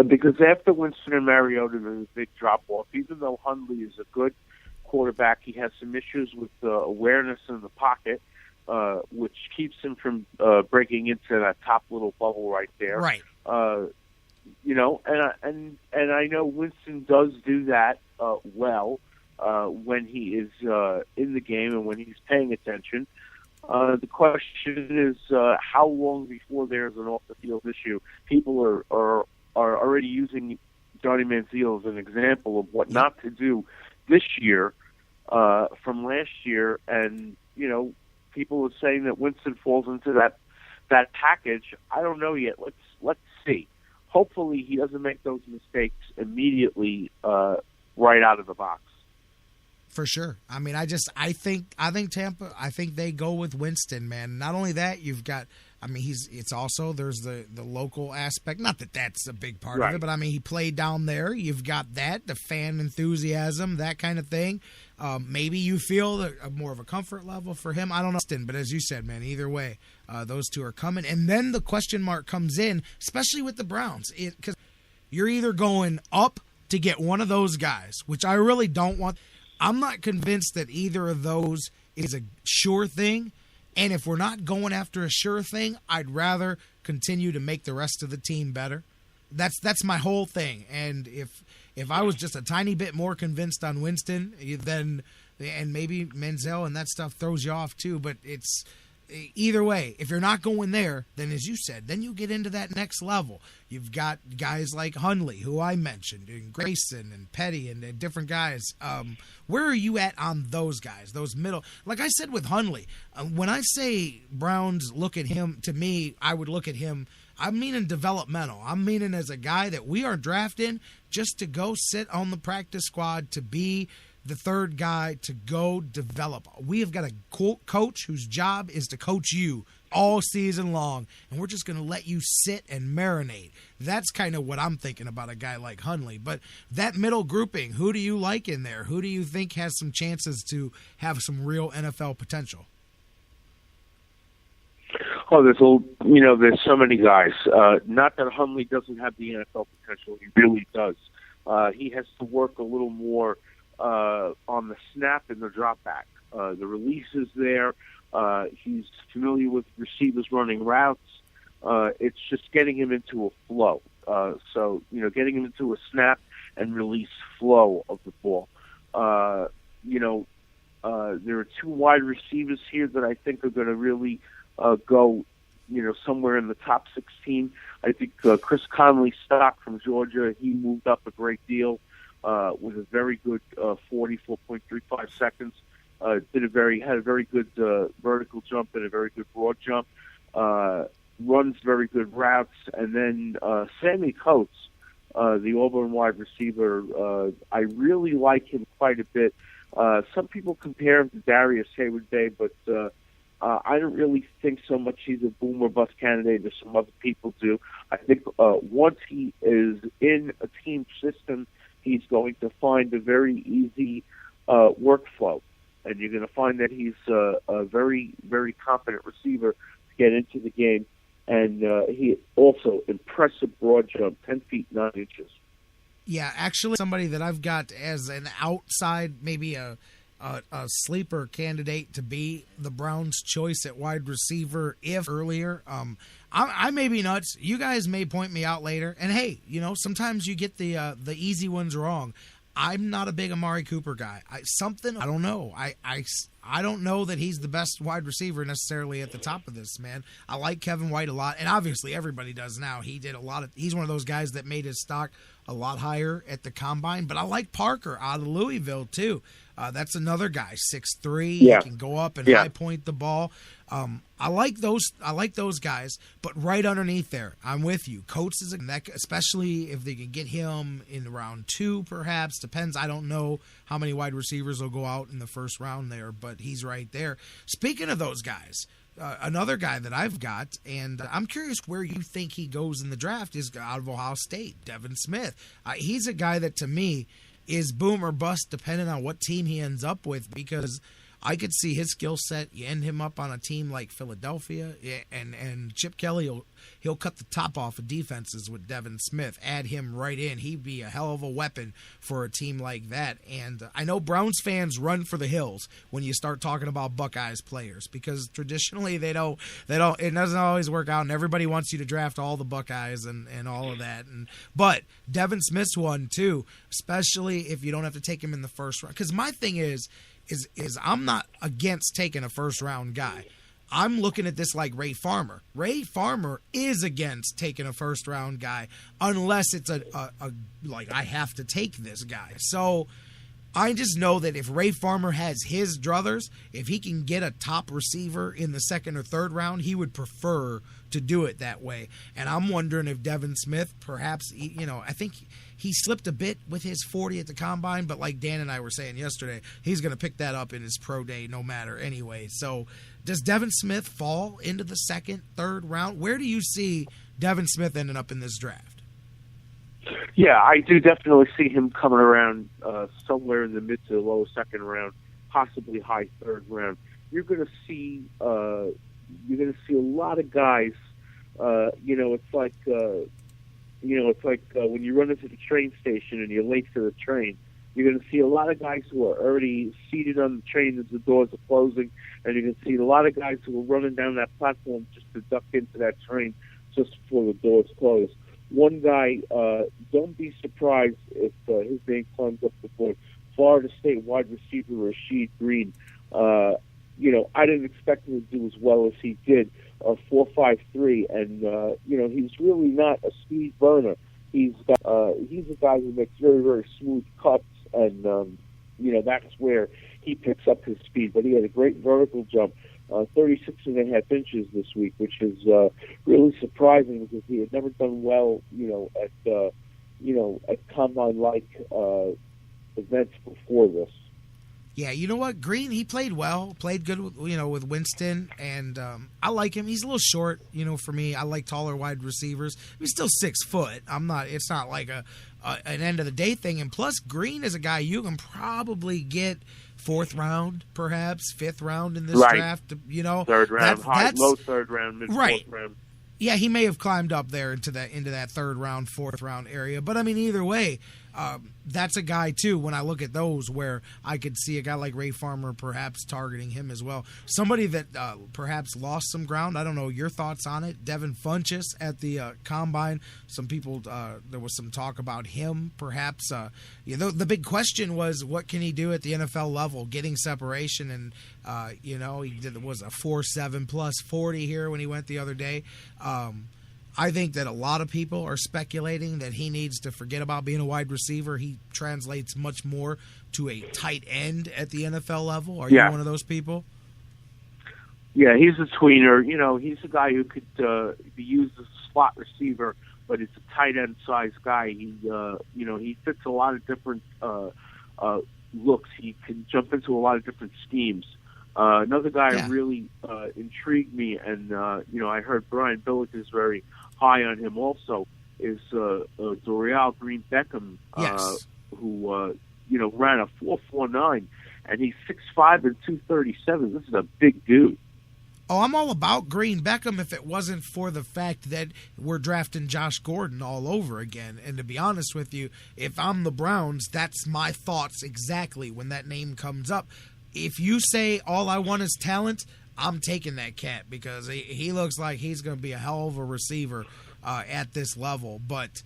because after Winston and Mariota, there's a big drop-off. Even though Hundley is a good quarterback, he has some issues with awareness in the pocket, which keeps him from breaking into that top little bubble right there. Right. And I know Winston does do that well when he is in the game and when he's paying attention. The question is how long before there's an off-the-field issue. People are already using Johnny Manziel as an example of what not to do this year from last year, and people are saying that Winston falls into that package. I don't know yet. Let's see. Hopefully, he doesn't make those mistakes immediately right out of the box. For sure. I think Tampa, I think they go with Winston, man. Not only that, you've got, it's also, there's the local aspect. Not that that's a big part of it, but he played down there. You've got that, the fan enthusiasm, that kind of thing. Maybe you feel more of a comfort level for him. I don't know. But as you said, man, either way, those two are coming. And then the question mark comes in, especially with the Browns, because you're either going up to get one of those guys, which I really don't want. I'm not convinced that either of those is a sure thing. And if we're not going after a sure thing, I'd rather continue to make the rest of the team better. That's my whole thing. And if I was just a tiny bit more convinced on Winston, then and maybe Manziel and that stuff throws you off too. But it's either way. If you're not going there, then as you said, then you get into that next level. You've got guys like Hundley, who I mentioned, and Grayson and Petty and different guys. Where are you at on those guys, those middle? Like I said with Hundley, when I say Browns look at him, to me, I would look at him, I'm meaning developmental. I'm meaning as a guy that we are drafting just to go sit on the practice squad, to be the third guy, to go develop. We have got a coach whose job is to coach you all season long, and we're just going to let you sit and marinate. That's kind of what I'm thinking about a guy like Hundley. But that middle grouping, who do you like in there? Who do you think has some chances to have some real NFL potential? Oh, there's so many guys. Not that Hundley doesn't have the NFL potential; he really does. He has to work a little more on the snap and the drop back. The release is there. He's familiar with receivers running routes. It's just getting him into a flow. Getting him into a snap and release flow of the ball. There are two wide receivers here that I think are going to really go, somewhere in the top 16. I think Chris Conley stock from Georgia, he moved up a great deal with a very good 44.35 seconds. Had a very good vertical jump and a very good broad jump. Runs very good routes. And then Sammy Coates, the Auburn wide receiver, I really like him quite a bit. Some people compare him to Darius Hayward-Bay, but I don't really think so much he's a boom or bust candidate as some other people do. I think once he is in a team system, he's going to find a very easy workflow. And you're going to find that he's a very, very competent receiver to get into the game. And he also impressive broad jump, 10 feet 9 inches. Yeah, actually somebody that I've got as an outside, maybe a a sleeper candidate to be the Browns' choice at wide receiver if earlier. I may be nuts. You guys may point me out later. And hey, sometimes you get the easy ones wrong. I'm not a big Amari Cooper guy. I don't know. I don't know that he's the best wide receiver necessarily at the top of this, man. I like Kevin White a lot, and obviously everybody does now. He's one of those guys that made his stock a lot higher at the combine, but I like Parker out of Louisville too. That's another guy, 6'3". Yeah. He can go up and high point the ball. I like those guys, but right underneath there, I'm with you. Coates is especially if they can get him in round 2, perhaps. Depends. I don't know how many wide receivers will go out in the first round there, but he's right there. Speaking of those guys, another guy that I've got, and I'm curious where you think he goes in the draft, is out of Ohio State, Devin Smith. He's a guy that to me is boom or bust depending on what team he ends up with, because I could see his skill set. You end him up on a team like Philadelphia, and Chip Kelly he'll cut the top off of defenses with Devin Smith. Add him right in. He'd be a hell of a weapon for a team like that. And I know Browns fans run for the hills when you start talking about Buckeyes players, because traditionally it doesn't always work out, and everybody wants you to draft all the Buckeyes and all of that. But Devin Smith's one too, especially if you don't have to take him in the first round. Because my thing is I'm not against taking a first-round guy. I'm looking at this like Ray Farmer. Ray Farmer is against taking a first-round guy unless it's a I have to take this guy. So I just know that if Ray Farmer has his druthers, if he can get a top receiver in the second or third round, he would prefer to do it that way. And I'm wondering if Devin Smith, perhaps, I think he slipped a bit with his 40 at the combine, but like Dan and I were saying yesterday, he's going to pick that up in his pro day no matter anyway. So does Devin Smith fall into the second, third round? Where do you see Devin Smith ending up in this draft? Yeah, I do definitely see him coming around somewhere in the mid to low second round, possibly high third round. You're going to see a lot of guys. It's like when you run into the train station and you're late for the train. You're going to see a lot of guys who are already seated on the train as the doors are closing, and you're going to see a lot of guys who are running down that platform just to duck into that train just before the doors close. One guy, don't be surprised if his name climbs up the board. Florida State wide receiver Rashid Green. I didn't expect him to do as well as he did. 4.53, and he's really not a speed burner. He's a guy who makes very, very smooth cuts, and that's where he picks up his speed. But he had a great vertical jump, 36.5 inches this week, which is really surprising because he had never done well, at combine-like events before this. Yeah, you know what? Green, he played well, played good with Winston, and I like him. He's a little short, for me. I like taller wide receivers. He's still 6 foot. It's not like an end of the day thing. And plus, Green is a guy you can probably get 4th round, perhaps 5th round in this draft. Third round, low third round, mid 4th round. Yeah, he may have climbed up there into that 3rd round, 4th round area. But either way, that's a guy too. When I look at those, where I could see a guy like Ray Farmer perhaps targeting him as well. Somebody that perhaps lost some ground. I don't know your thoughts on it. Devin Funchess at the combine. Some people there was some talk about him. Perhaps the big question was what can he do at the NFL level, getting separation, and he was a 4.7 plus 40 here when he went the other day. I think that a lot of people are speculating that he needs to forget about being a wide receiver. He translates much more to a tight end at the NFL level. Are you one of those people? Yeah, he's a tweener. He's a guy who could be used as a slot receiver, but he's a tight end size guy. He fits a lot of different looks. He can jump into a lot of different schemes. Another guy really intrigued me, and I heard Brian Billick is very high on him also, is Dorial Green Beckham, who ran a 4.49, and he's 6'5" and 237. This is a big dude. Oh, I'm all about Green Beckham if it wasn't for the fact that we're drafting Josh Gordon all over again. And to be honest with you, if I'm the Browns, that's my thoughts exactly when that name comes up. if you say all I want is talent, I'm taking that cat because he looks like he's going to be a hell of a receiver at this level. But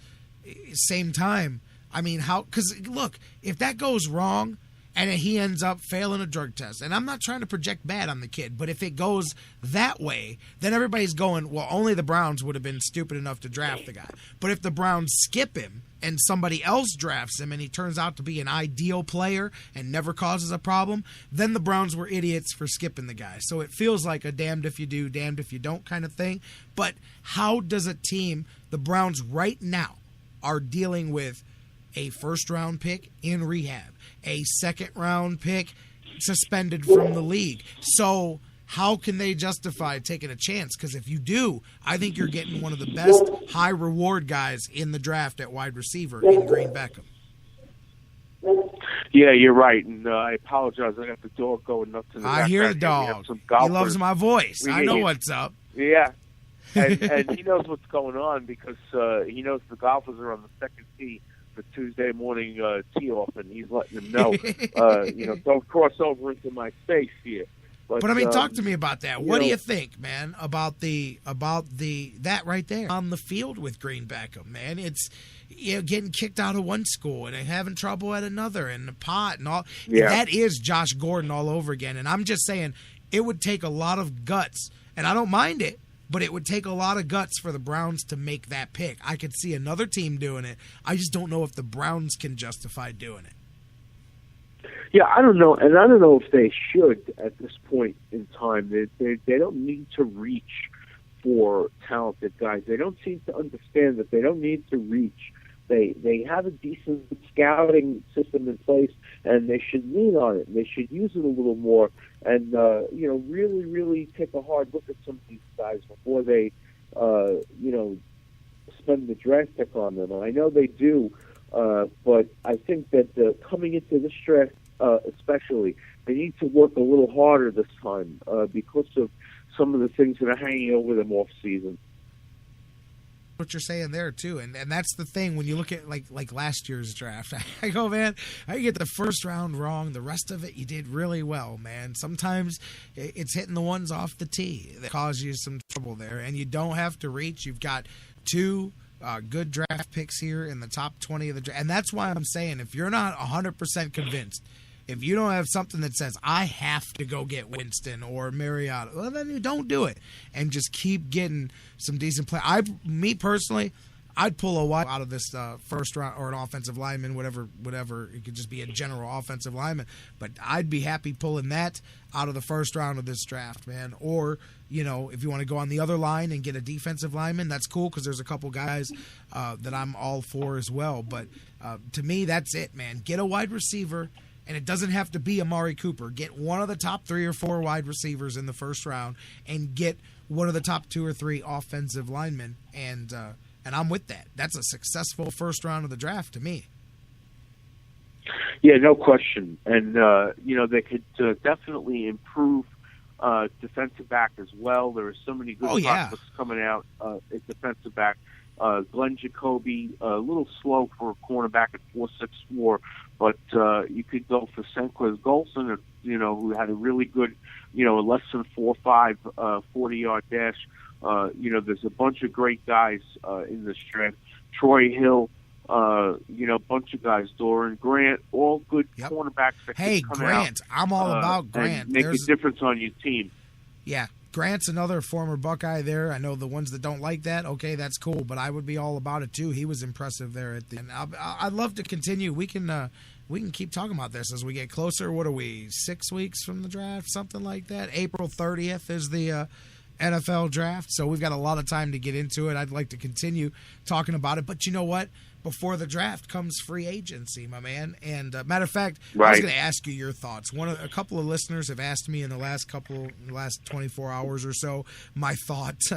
same time, I mean, because look, if that goes wrong and he ends up failing a drug test, and I'm not trying to project bad on the kid, but if it goes that way, then everybody's going, well, only the Browns would have been stupid enough to draft the guy. But if the Browns skip him and somebody else drafts him and he turns out to be an ideal player and never causes a problem, then the Browns were idiots for skipping the guy. So it feels like a damned if you do, damned if you don't kind of thing. But how does a team, the Browns right now, are dealing with a first-round pick in rehab, a second-round pick suspended from the league? So how can they justify taking a chance? Because if you do, I think you're getting one of the best high-reward guys in the draft at wide receiver in Green Beckham. Yeah, you're right, and I apologize. I got the dog going nuts in the background. I hear the dog. He loves my voice. I know what's up. Yeah, and he knows what's going on because he knows the golfers are on the second tee for Tuesday morning tee off, and he's letting them know, don't cross over into my space here. But I mean, talk to me about that. What do you think, man, about that right there on the field with Green Beckham, man? It's getting kicked out of one school and having trouble at another, and the pot and all. Yeah. That is Josh Gordon all over again. And I'm just saying, it would take a lot of guts, and I don't mind it, but it would take a lot of guts for the Browns to make that pick. I could see another team doing it. I just don't know if the Browns can justify doing it. Yeah, I don't know, and I don't know if they should at this point in time. They don't need to reach for talented guys. They don't seem to understand that they don't need to reach. They have a decent scouting system in place, and they should lean on it. They should use it a little more, and really, really take a hard look at some of these guys before they, spend the draft pick on them. And I know they do, but I think that coming into this draft, especially, they need to work a little harder this time because of some of the things that are hanging over them off season. What you're saying there too, and that's the thing when you look at like last year's draft. I go, man, I get the first round wrong. The rest of it you did really well, man. Sometimes it's hitting the ones off the tee that cause you some trouble there, and you don't have to reach. You've got two good draft picks here in the top 20 of the draft, and that's why I'm saying if you're not 100% convinced, if you don't have something that says, I have to go get Winston or Mariota, well, then you don't do it. And just keep getting some decent play. Me personally, I'd pull a wide out of this first round, or an offensive lineman, whatever. It could just be a general offensive lineman. But I'd be happy pulling that out of the first round of this draft, man. Or, if you want to go on the other line and get a defensive lineman, that's cool because there's a couple guys that I'm all for as well. But to me, that's it, man. Get a wide receiver. And it doesn't have to be Amari Cooper. Get one of the top 3 or 4 wide receivers in the first round, and get one of the top 2 or 3 offensive linemen. And I'm with that. That's a successful first round of the draft to me. Yeah, no question. And they could definitely improve defensive back as well. There are so many good prospects coming out at defensive back. Glenn Jacoby, a little slow for a cornerback at 4.64, but you could go for Senquez Golson, who had a really good, less than 4.5 40-yard dash. There's a bunch of great guys in this draft. Troy Hill, bunch of guys. Doran Grant, all good cornerbacks that can come Grant, out. I'm all about Grant. And make a difference on your team. Yeah. Grant's another former Buckeye there. I know the ones that don't like that. Okay, that's cool, but I would be all about it too. He was impressive there at the end. I'd love to continue. We can keep talking about this as we get closer. What are we, 6 weeks from the draft, something like that? April 30th is the NFL draft, so we've got a lot of time to get into it. I'd like to continue talking about it, but you know what? Before the draft comes free agency, my man. And matter of fact, I was going to ask you your thoughts. A couple of listeners have asked me in the last 24 hours or so my thoughts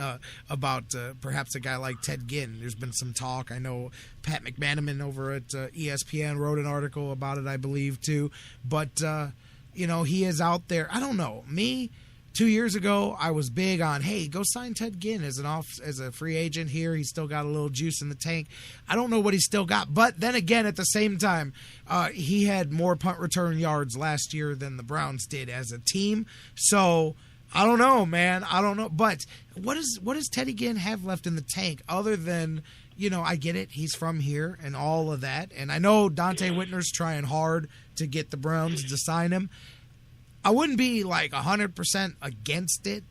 about perhaps a guy like Ted Ginn. There's been some talk. I know Pat McManaman over at ESPN wrote an article about it, I believe, too. But, he is out there. I don't know. Me, 2 years ago, I was big on, hey, go sign Ted Ginn as a free agent here. He's still got a little juice in the tank. I don't know what he's still got. But then again, at the same time, he had more punt return yards last year than the Browns did as a team. So I don't know, man. I don't know. But what does Teddy Ginn have left in the tank other than, I get it. He's from here and all of that. And I know Dante Whitner's trying hard to get the Browns to sign him. I wouldn't be like 100% against it,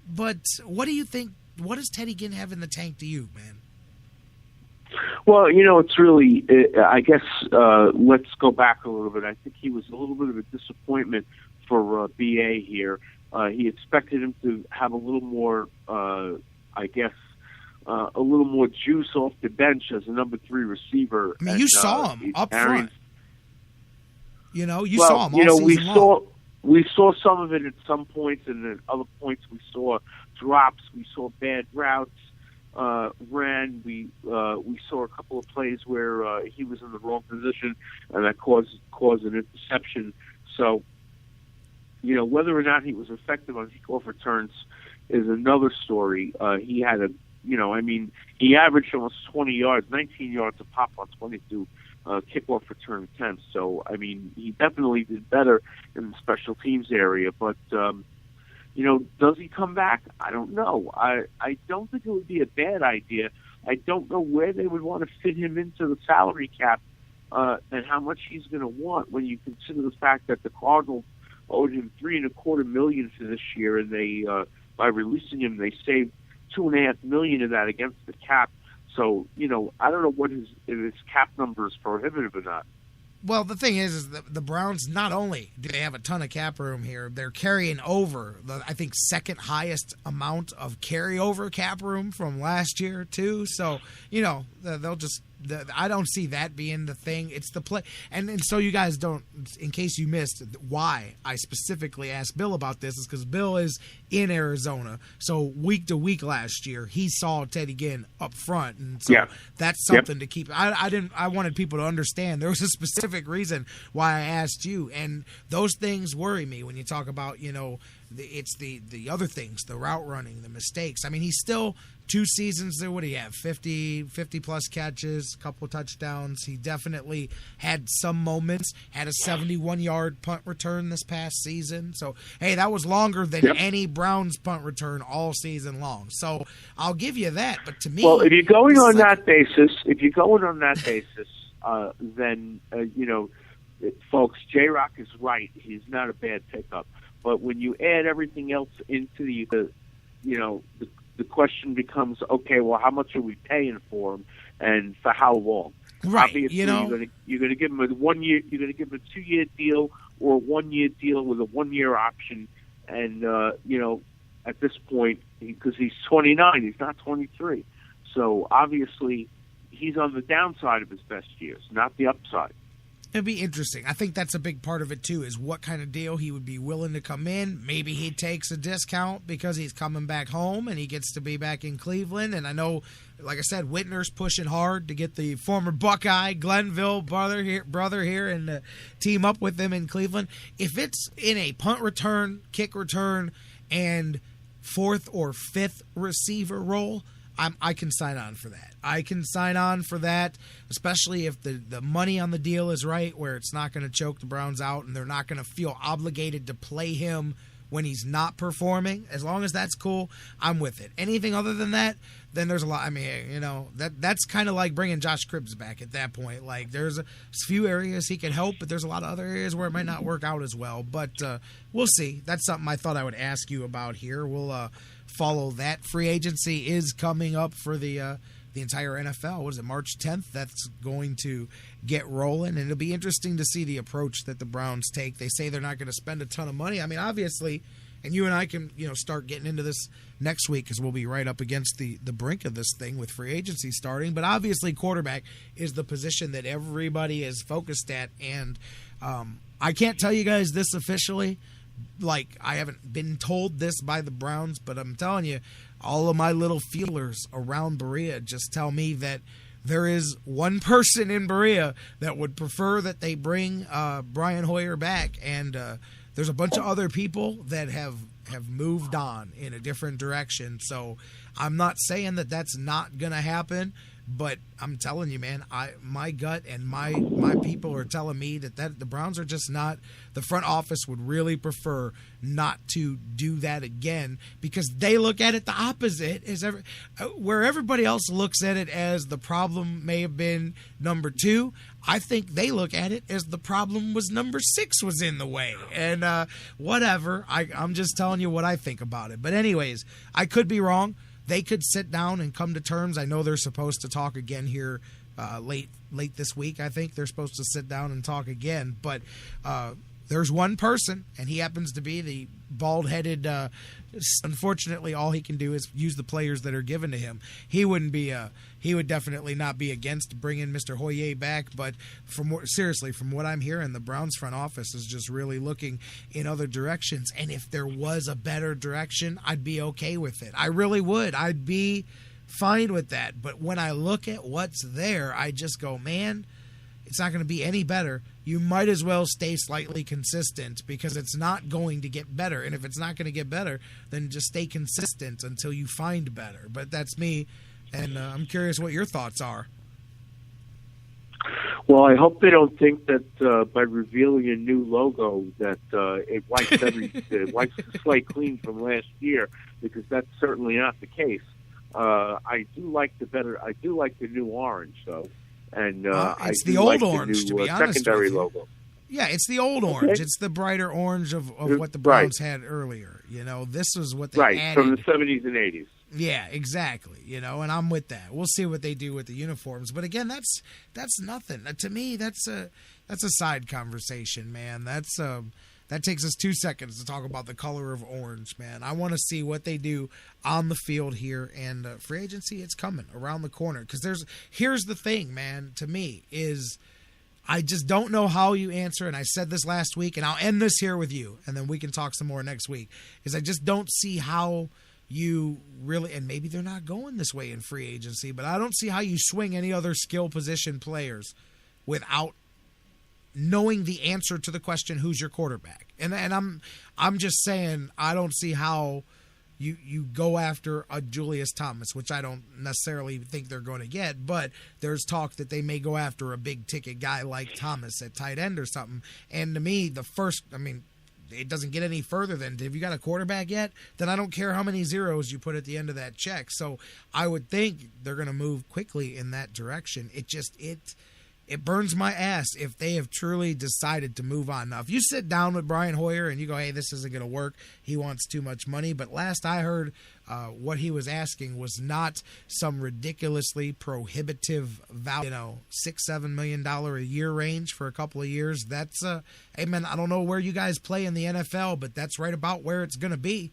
but what do you think? What does Teddy Ginn have in the tank to you, man? Well, it's really, I guess, let's go back a little bit. I think he was a little bit of a disappointment for BA here. He expected him to have a little more, I guess, a little more juice off the bench as a number 3 receiver. I mean, you saw him up front. You saw him all season long. We saw some of it at some points, and at other points we saw drops. We saw bad routes ran. We saw a couple of plays where he was in the wrong position, and that caused an interception. So, whether or not he was effective on kickoff returns is another story. He had he averaged almost 20 yards, 19 yards a pop on 22 kickoff return attempts. So, he definitely did better in the special teams area. But, does he come back? I don't know. I don't think it would be a bad idea. I don't know where they would want to fit him into the salary cap and how much he's going to want when you consider the fact that the Cardinals owed him $3.25 million for this year, and they by releasing him, they saved $2.5 million of that against the cap. So, I don't know if his cap number is prohibitive or not. Well, the thing is that the Browns, not only do they have a ton of cap room here, they're carrying over the, I think, second highest amount of carryover cap room from last year, too. So, they'll just, I don't see that being the thing. It's the play. And so you guys don't, in case you missed why I specifically asked Bill about this, is because Bill is in Arizona. So week to week last year, he saw Teddy Ginn up front. And so that's something to keep. I wanted people to understand there was a specific reason why I asked you. And those things worry me when you talk about, it's the other things, the route running, the mistakes. I mean, he's still 2 seasons there. What do you have? 50 plus catches, a couple touchdowns. He definitely had some moments, had a 71-yard punt return this past season. So, hey, that was longer than any Browns punt return all season long. So I'll give you that. But to me, well, if you're going on that basis, then, folks, J-Rocc is right. He's not a bad pickup. But when you add everything else into the question becomes, okay, well, how much are we paying for him, and for how long? Right. Obviously, you're going to give him a 1 year. You're going to give him a 2-year deal or a 1 year deal with a 1 year option. And at this point, because he's 29, he's not 23. So obviously, he's on the downside of his best years, not the upside. It'd be interesting. I think that's a big part of it, too, is what kind of deal he would be willing to come in. Maybe he takes a discount because he's coming back home and he gets to be back in Cleveland. And I know, like I said, Whitner's pushing hard to get the former Buckeye, Glenville brother here and team up with them in Cleveland. If it's in a punt return, kick return, and 4th or 5th receiver role, I can sign on for that. I can sign on for that, especially if the money on the deal is right, where it's not going to choke the Browns out and they're not going to feel obligated to play him when he's not performing. As long as that's cool, I'm with it. Anything other than that, then there's a lot. I mean, that's kind of like bringing Josh Cribbs back at that point. Like, there's a few areas he can help, but there's a lot of other areas where it might not work out as well. But we'll see. That's something I thought I would ask you about here. We'll follow that. Free agency is coming up for the entire NFL. What is it, March 10th? That's going to get rolling, and it'll be interesting to see the approach that the Browns take. They say they're not going to spend a ton of money. I mean, obviously, and you and I can start getting into this next week because we'll be right up against the brink of this thing with free agency starting. But obviously, quarterback is the position that everybody is focused at, and I can't tell you guys this officially. Like, I haven't been told this by the Browns, but I'm telling you, all of my little feelers around Berea just tell me that there is one person in Berea that would prefer that they bring Brian Hoyer back, and there's a bunch of other people that have moved on in a different direction. So I'm not saying that that's not going to happen, but I'm telling you, man, my gut and my people are telling me that the Browns are just not. The front office would really prefer not to do that again, because they look at it the opposite. Where everybody else looks at it as the problem may have been number 2, I think they look at it as the problem was number 6 was in the way. And whatever, I'm just telling you what I think about it. But anyways, I could be wrong. They could sit down and come to terms. I know they're supposed to talk again here late this week. I think they're supposed to sit down and talk again. But there's one person, and he happens to be the bald-headed. Unfortunately, all he can do is use the players that are given to him. He would definitely not be against bringing Mr. Hoyer back. But from what I'm hearing, the Browns front office is just really looking in other directions. And if there was a better direction, I'd be okay with it. I really would. I'd be fine with that. But when I look at what's there, I just go, man, it's not going to be any better. You might as well stay slightly consistent, because it's not going to get better. And if it's not going to get better, then just stay consistent until you find better. But that's me, and I'm curious what your thoughts are. Well, I hope they don't think that by revealing a new logo that it wipes the slate clean from last year, because that's certainly not the case. I do like the new orange, though. And it's the old orange, to be honest secondary with you. logo. Yeah, it's the old orange. It's the brighter orange of what the Browns had earlier. This is what they added. From the 70s and 80s. Yeah, exactly. And I'm with that. We'll see what they do with the uniforms. But again, that's nothing. To me, that's a side conversation, man. That takes us 2 seconds to talk about the color of orange, man. I want to see what they do on the field here. And free agency, it's coming around the corner. Because here's the thing, man, to me, is I just don't know how you answer. And I said this last week, and I'll end this here with you, and then we can talk some more next week, is I just don't see how you really, and maybe they're not going this way in free agency, but I don't see how you swing any other skill position players without knowing the answer to the question, who's your quarterback? And I'm just saying, I don't see how you go after a Julius Thomas, which I don't necessarily think they're going to get, but there's talk that they may go after a big ticket guy like Thomas at tight end or something. And to me, it doesn't get any further than, have you got a quarterback yet? Then I don't care how many zeros you put at the end of that check. So I would think they're going to move quickly in that direction. It burns my ass if they have truly decided to move on. Now, if you sit down with Brian Hoyer and you go, hey, this isn't going to work, he wants too much money. But last I heard, what he was asking was not some ridiculously prohibitive value, $6-7 million a year range for a couple of years. That's, hey, man, I don't know where you guys play in the NFL, but that's right about where it's going to be.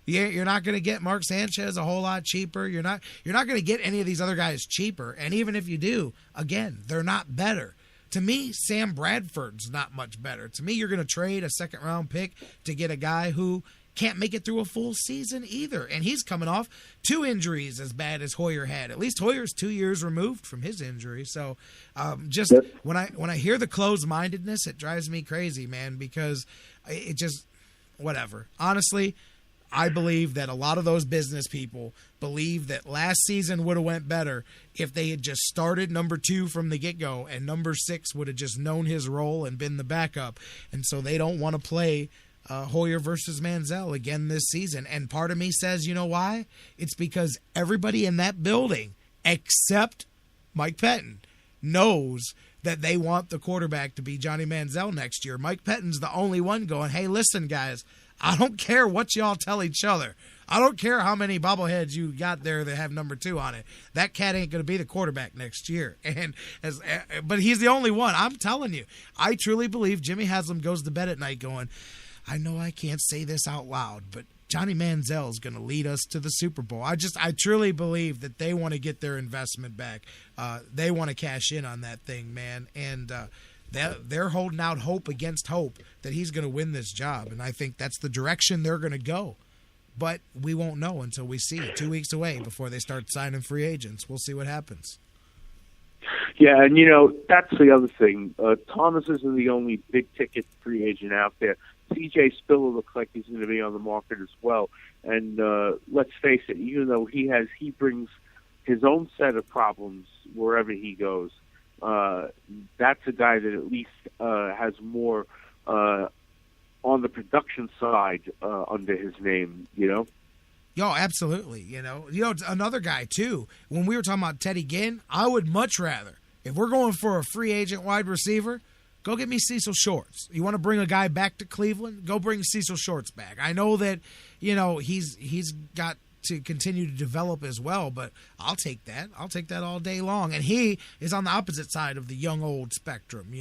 You're not going to get Mark Sanchez a whole lot cheaper. You're not going to get any of these other guys cheaper. And even if you do, again, they're not better. To me, Sam Bradford's not much better. To me, you're going to trade a second-round pick to get a guy who can't make it through a full season either. And he's coming off 2 injuries as bad as Hoyer had. At least Hoyer's 2 years removed from his injury. So when I hear the closed-mindedness, it drives me crazy, man, because it just whatever. Honestly, I believe that a lot of those business people believe that last season would have went better if they had just started number 2 from the get-go, and number 6 would have just known his role and been the backup. And so they don't want to play Hoyer versus Manziel again this season. And part of me says, you know why? It's because everybody in that building, except Mike Pettin, knows that they want the quarterback to be Johnny Manziel next year. Mike Pettin's the only one going, hey, listen, guys, I don't care what y'all tell each other. I don't care how many bobbleheads you got there that have number 2 on it. That cat ain't going to be the quarterback next year. But he's the only one. I'm telling you, I truly believe Jimmy Haslam goes to bed at night going, I know I can't say this out loud, but Johnny Manziel is going to lead us to the Super Bowl. I truly believe that they want to get their investment back. They want to cash in on that thing, man. And they're holding out hope against hope that he's going to win this job. And I think that's the direction they're going to go. But we won't know until we see it. 2 weeks away before they start signing free agents. We'll see what happens. Yeah, and that's the other thing. Thomas isn't the only big-ticket free agent out there. C.J. Spiller looks like he's going to be on the market as well. And let's face it, even though he brings his own set of problems wherever he goes, that's a guy that at least has more on the production side under his name, Yo, absolutely. Another guy, too, when we were talking about Teddy Ginn, I would much rather, if we're going for a free agent wide receiver, go get me Cecil Shorts. You want to bring a guy back to Cleveland? Go bring Cecil Shorts back. I know that, he's got to continue to develop as well, but I'll take that. I'll take that all day long. And he is on the opposite side of the young-old spectrum,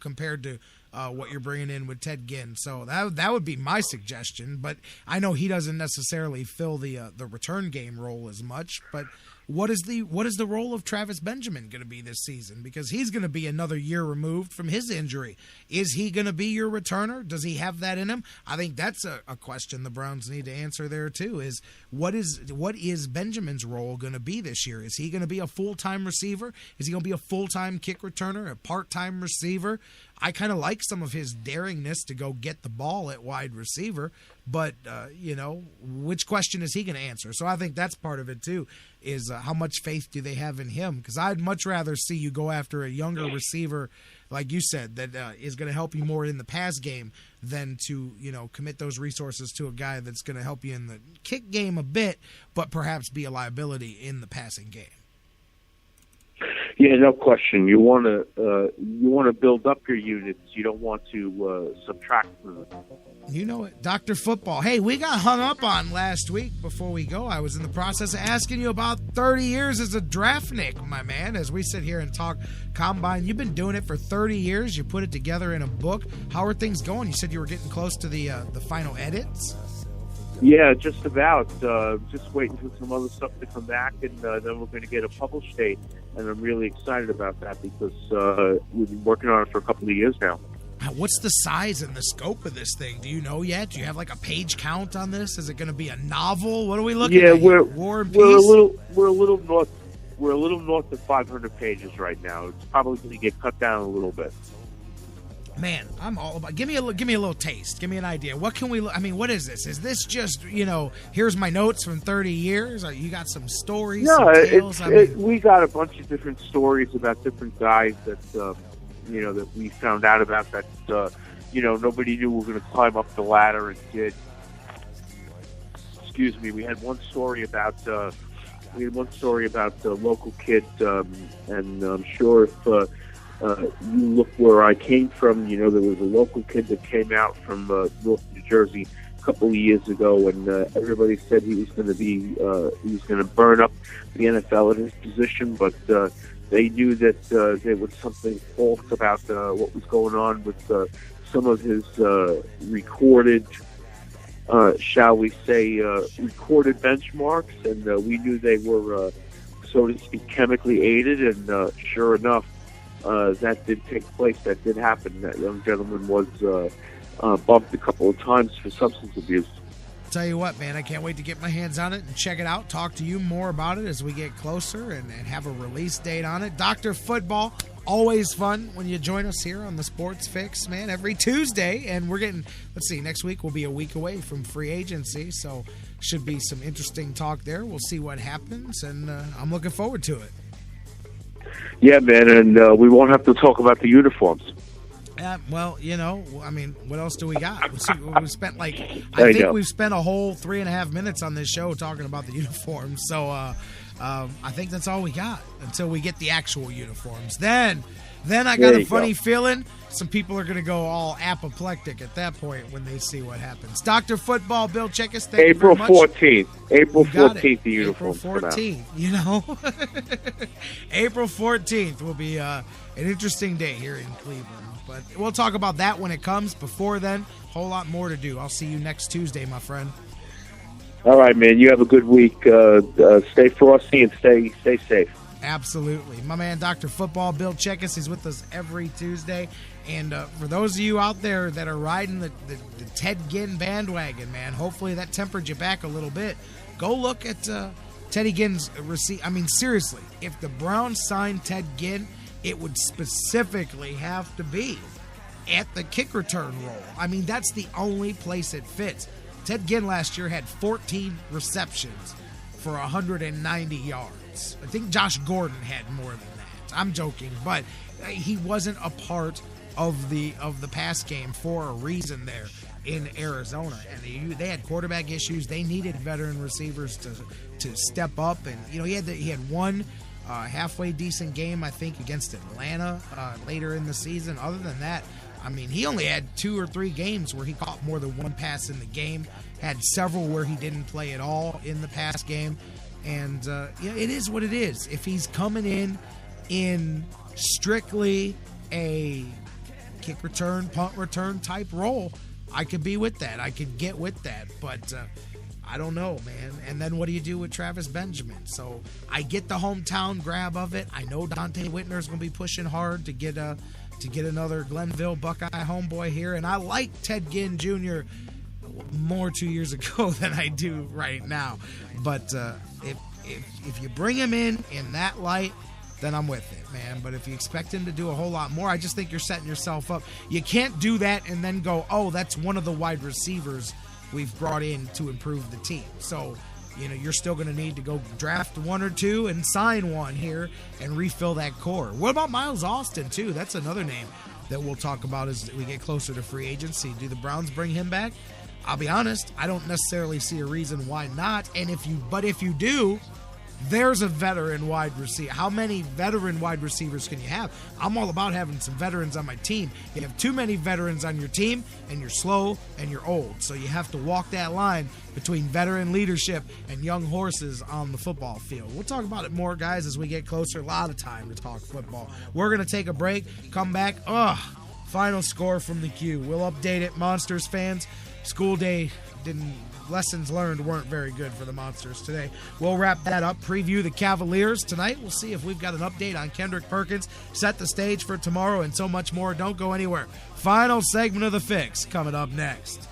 compared to what you're bringing in with Ted Ginn. So that would be my suggestion, but I know he doesn't necessarily fill the return game role as much, but what is the role of Travis Benjamin going to be this season? Because he's going to be another year removed from his injury. Is he going to be your returner? Does he have that in him? I think that's a question the Browns need to answer there too, is what is Benjamin's role going to be this year? Is he going to be a full-time receiver? Is he going to be a full-time kick returner, a part-time receiver? I kind of like some of his daringness to go get the ball at wide receiver, but, which question is he going to answer? So I think that's part of it, too, is how much faith do they have in him? Because I'd much rather see you go after a younger receiver, like you said, that is going to help you more in the pass game than to, commit those resources to a guy that's going to help you in the kick game a bit, but perhaps be a liability in the passing game. Yeah, no question. You want to build up your units. You don't want to subtract from them. You know it, Dr. Football. Hey, we got hung up on last week. Before we go, I was in the process of asking you about 30 years as a draftnik, my man. As we sit here and talk combine, you've been doing it for 30 years. You put it together in a book. How are things going? You said you were getting close to the final edits. Yeah, just about. Just waiting for some other stuff to come back, and then we're going to get a published date. And I'm really excited about that because we've been working on it for a couple of years now. What's the size and the scope of this thing? Do you know yet? Do you have like a page count on this? Is it going to be a novel? What are we looking at? Yeah, War and Peace? We're a little north of 500 pages right now. It's probably going to get cut down a little bit. Man, I'm all about. Give me a little taste. Give me an idea. What can we? I mean, what is this? Is this just here's my notes from 30 years? Or you got some stories? No, some tales? We got a bunch of different stories about different guys that that we found out about that nobody knew were going to climb up the ladder and did. Excuse me. We had one story about the local kid, and I'm sure if. You look where I came from, there was a local kid that came out from North New Jersey a couple of years ago, and everybody said he was going to burn up the NFL at his position, but they knew that there was something false about what was going on with some of his recorded, shall we say, recorded benchmarks, and we knew they were, so to speak, chemically aided, and sure enough, that did take place. That did happen. That young gentleman was bumped a couple of times for substance abuse. Tell you what, man, I can't wait to get my hands on it and check it out, talk to you more about it as we get closer and have a release date on it. Dr. Football, always fun when you join us here on the Sports Fix, man, every Tuesday. And we're getting, next week we'll be a week away from free agency, so should be some interesting talk there. We'll see what happens, and I'm looking forward to it. Yeah, man, and we won't have to talk about the uniforms. Well, what else do we got? We've spent we've spent a whole 3.5 minutes on this show talking about the uniforms. So I think that's all we got until we get the actual uniforms. Then I got a funny feeling some people are going to go all apoplectic at that point when they see what happens. Dr. Football, Bill Chickus, thank April you very much. 14th. April 14th, the uniforms April 14th, April 14th will be an interesting day here in Cleveland. But we'll talk about that when it comes. Before then, a whole lot more to do. I'll see you next Tuesday, my friend. All right, man. You have a good week. Stay frosty and stay safe. Absolutely. My man, Dr. Football, Bill Chickus, he's with us every Tuesday. And for those of you out there that are riding the Ted Ginn bandwagon, man, hopefully that tempered you back a little bit. Go look at Teddy Ginn's receipt. I mean, seriously, if the Browns signed Ted Ginn, it would specifically have to be at the kick return role. I mean, that's the only place it fits. Ted Ginn last year had 14 receptions for 190 yards. I think Josh Gordon had more than that. I'm joking, but he wasn't a part of the pass game for a reason there in Arizona. And they had quarterback issues. They needed veteran receivers to step up. And he had one halfway decent game, I think, against Atlanta later in the season. Other than that, I mean, he only had 2 or 3 games where he caught more than one pass in the game. Had several where he didn't play at all in the pass game. And it is what it is. If he's coming in strictly a kick return, punt return type role, I could be with that. I could get with that. But I don't know, man. And then what do you do with Travis Benjamin? So I get the hometown grab of it. I know Dante Whitner's going to be pushing hard to get another Glenville Buckeye homeboy here. And I like Ted Ginn Jr. more 2 years ago than I do right now. But if you bring him in that light, then I'm with it, man. But if you expect him to do a whole lot more, I just think you're setting yourself up. You can't do that and then go, oh, that's one of the wide receivers we've brought in to improve the team. So, you're still going to need to go draft 1 or 2 and sign one here and refill that core. What about Miles Austin, too? That's another name that we'll talk about as we get closer to free agency. Do the Browns bring him back? I'll be honest, I don't necessarily see a reason why not. And if you do, there's a veteran wide receiver. How many veteran wide receivers can you have? I'm all about having some veterans on my team. You have too many veterans on your team, and you're slow and you're old. So you have to walk that line between veteran leadership and young horses on the football field. We'll talk about it more, guys, as we get closer. A lot of time to talk football. We're going to take a break, come back. Final score from the Q. We'll update it, Monsters fans. School day lessons learned weren't very good for the Monsters today. We'll wrap that up, preview the Cavaliers tonight. We'll see if we've got an update on Kendrick Perkins, set the stage for tomorrow, and so much more. Don't go anywhere. Final segment of The Fix coming up next.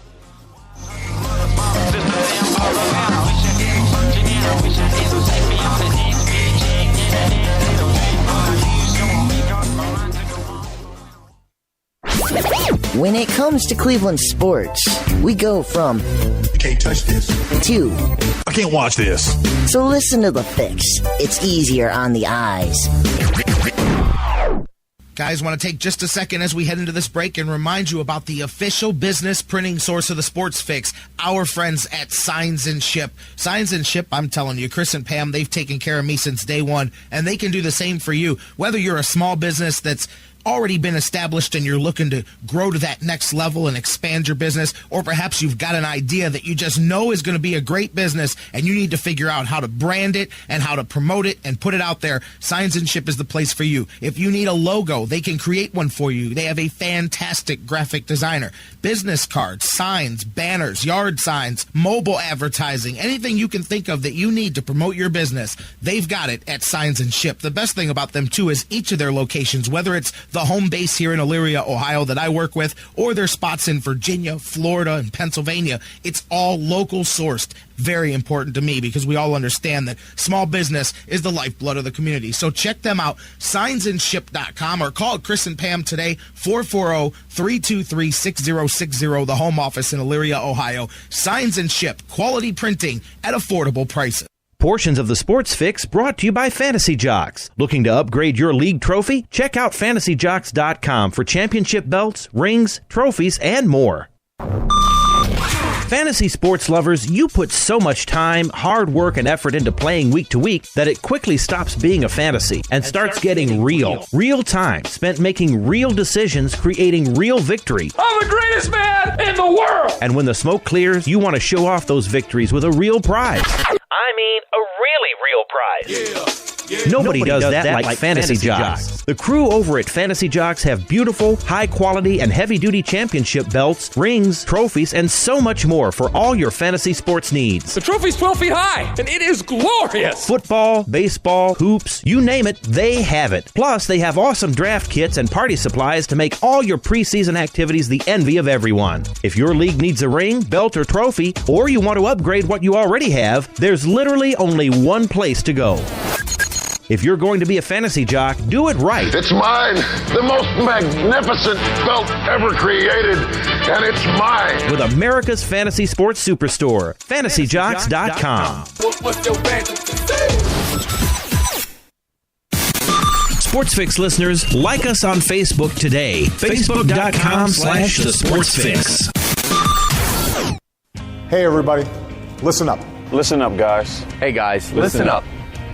When it comes to Cleveland sports, we go from "You can't touch this" to "I can't watch this." So listen to The Fix. It's easier on the eyes. Guys, want to take just a second as we head into this break and remind you about the official business printing source of the Sports Fix, our friends at Signs and Ship. Signs and Ship, I'm telling you, Chris and Pam, they've taken care of me since day one, and they can do the same for you. Whether you're a small business that's already been established and you're looking to grow to that next level and expand your business, or perhaps you've got an idea that you just know is going to be a great business and you need to figure out how to brand it and how to promote it and put it out there, Signs and Ship is the place for you. If you need a logo, they can create one for you. They have a fantastic graphic designer. Business cards, signs, banners, yard signs, mobile advertising, anything you can think of that you need to promote your business, they've got it at Signs and Ship. The best thing about them, too, is each of their locations, whether it's the home base here in Elyria, Ohio that I work with, or their spots in Virginia, Florida, and Pennsylvania, it's all local sourced. Very important to me because we all understand that small business is the lifeblood of the community. So check them out, signsandship.com, or call Chris and Pam today, 440-323-6060, the home office in Elyria, Ohio. Signs and Ship, quality printing at affordable prices. Portions of the Sports Fix brought to you by Fantasy Jocks. Looking to upgrade your league trophy? Check out fantasyjocks.com for championship belts, rings, trophies, and more. Fantasy sports lovers, you put so much time, hard work, and effort into playing week to week that it quickly stops being a fantasy and starts getting real. Real time spent making real decisions, creating real victory. I'm the greatest man in the world! And when the smoke clears, you want to show off those victories with a real prize. I mean, a really real prize. Nobody does that like Fantasy Jocks. The crew over at Fantasy Jocks have beautiful, high-quality, and heavy-duty championship belts, rings, trophies, and so much more for all your fantasy sports needs. The trophy's 12 feet high, and it is glorious! Football, baseball, hoops, you name it, they have it. Plus, they have awesome draft kits and party supplies to make all your preseason activities the envy of everyone. If your league needs a ring, belt, or trophy, or you want to upgrade what you already have, there's literally only one place to go. If you're going to be a fantasy jock, do it right. It's mine, the most magnificent belt ever created, and it's mine. With America's fantasy sports superstore, fantasyjocks.com. What's your fantasy? Sports Fix listeners, like us on Facebook today. Facebook.com/The Sports Fix. Hey, everybody. Listen up. Listen up, guys. Hey, guys, listen up.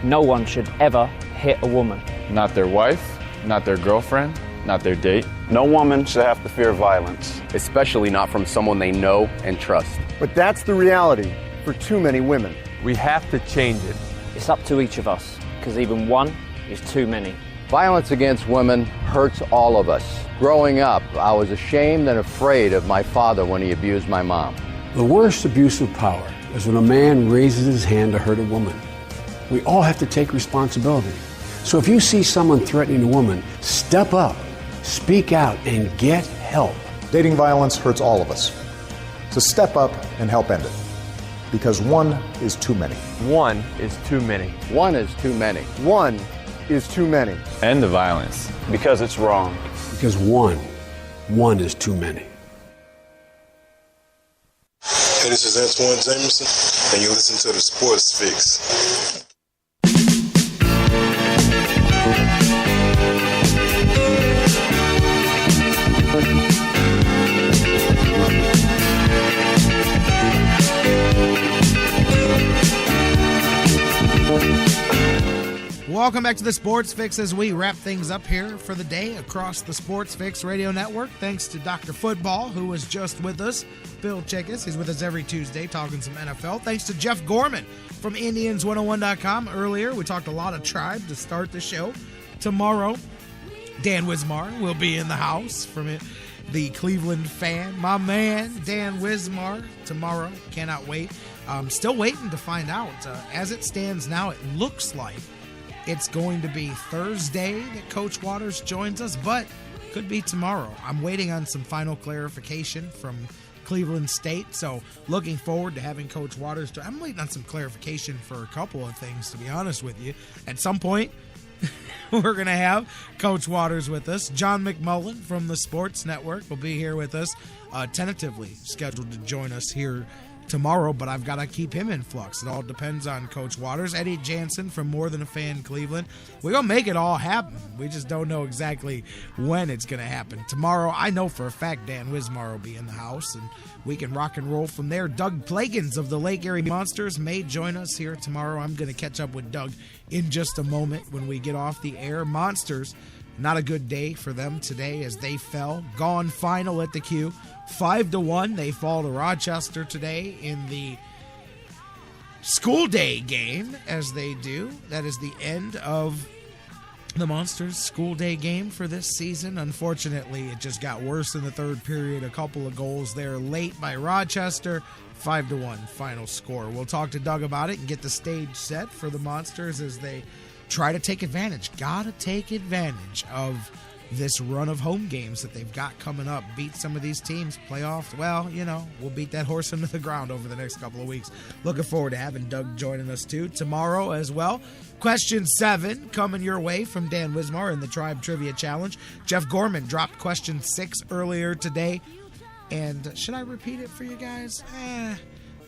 No one should ever hit a woman. Not their wife, not their girlfriend, not their date. No woman should have to fear violence. Especially not from someone they know and trust. But that's the reality for too many women. We have to change it. It's up to each of us, because even one is too many. Violence against women hurts all of us. Growing up, I was ashamed and afraid of my father when he abused my mom. The worst abuse of power is when a man raises his hand to hurt a woman. We all have to take responsibility. So if you see someone threatening a woman, step up, speak out, and get help. Dating violence hurts all of us. So step up and help end it. Because one is too many. One is too many. One is too many. One is too many. End the violence. Because it's wrong. Because one is too many. Hey, this is Antoine Jameson, and you listen to the Sports Fix. Welcome back to the Sports Fix as we wrap things up here for the day across the Sports Fix Radio Network. Thanks to Dr. Football, who was just with us. Bill Chickus, he's with us every Tuesday talking some NFL. Thanks to Jeff Gorman from Indians101.com. Earlier, we talked a lot of Tribe to start the show. Tomorrow, Dan Wismar will be in the house from the Cleveland fan. My man, Dan Wismar, tomorrow. Cannot wait. Still waiting to find out. As it stands now, it looks like it's going to be Thursday that Coach Waters joins us, but could be tomorrow. I'm waiting on some final clarification from Cleveland State, so looking forward to having Coach Waters. I'm waiting on some clarification for a couple of things, to be honest with you. At some point, we're going to have Coach Waters with us. John McMullen from the Sports Network will be here with us, tentatively scheduled to join us here tomorrow, but I've got to keep him in flux. It all depends on Coach Waters. Eddie Jansen from More Than a Fan Cleveland. We're going to make it all happen. We just don't know exactly when it's going to happen. Tomorrow, I know for a fact Dan Wismar will be in the house, and we can rock and roll from there. Doug Plagans of the Lake Erie Monsters may join us here tomorrow. I'm going to catch up with Doug in just a moment when we get off the air. Monsters, not a good day for them today as they fell. Gone final at the Q. 5-1. They fall to Rochester today in the school day game, as they do. That is the end of the Monsters' school day game for this season. Unfortunately, it just got worse in the third period. A couple of goals there late by Rochester. 5-1 final score. We'll talk to Doug about it and get the stage set for the Monsters as they try to take advantage. Gotta take advantage of this run of home games that they've got coming up. Beat some of these teams. Playoffs, well, we'll beat that horse into the ground over the next couple of weeks. Looking forward to having Doug joining us, too, tomorrow as well. Question 7 coming your way from Dan Wismar in the Tribe Trivia Challenge. Jeff Gorman dropped question 6 earlier today. And should I repeat it for you guys?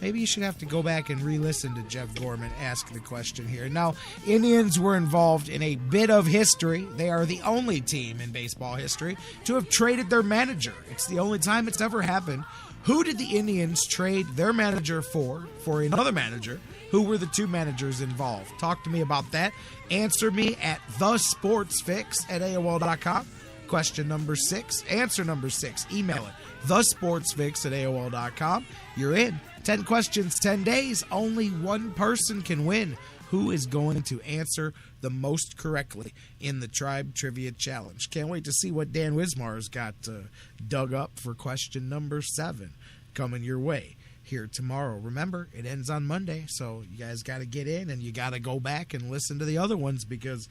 Maybe you should have to go back and re-listen to Jeff Gorman ask the question here. Now, Indians were involved in a bit of history. They are the only team in baseball history to have traded their manager. It's the only time it's ever happened. Who did the Indians trade their manager for another manager? Who were the two managers involved? Talk to me about that. Answer me at thesportsfix@AOL.com. Question number 6. Answer number 6. Email it. thesportsfix@AOL.com. You're in. 10 questions, 10 days. Only one person can win. Who is going to answer the most correctly in the Tribe Trivia Challenge? Can't wait to see what Dan Wismar's got dug up for question number 7 coming your way here tomorrow. Remember, it ends on Monday, so you guys got to get in and you got to go back and listen to the other ones because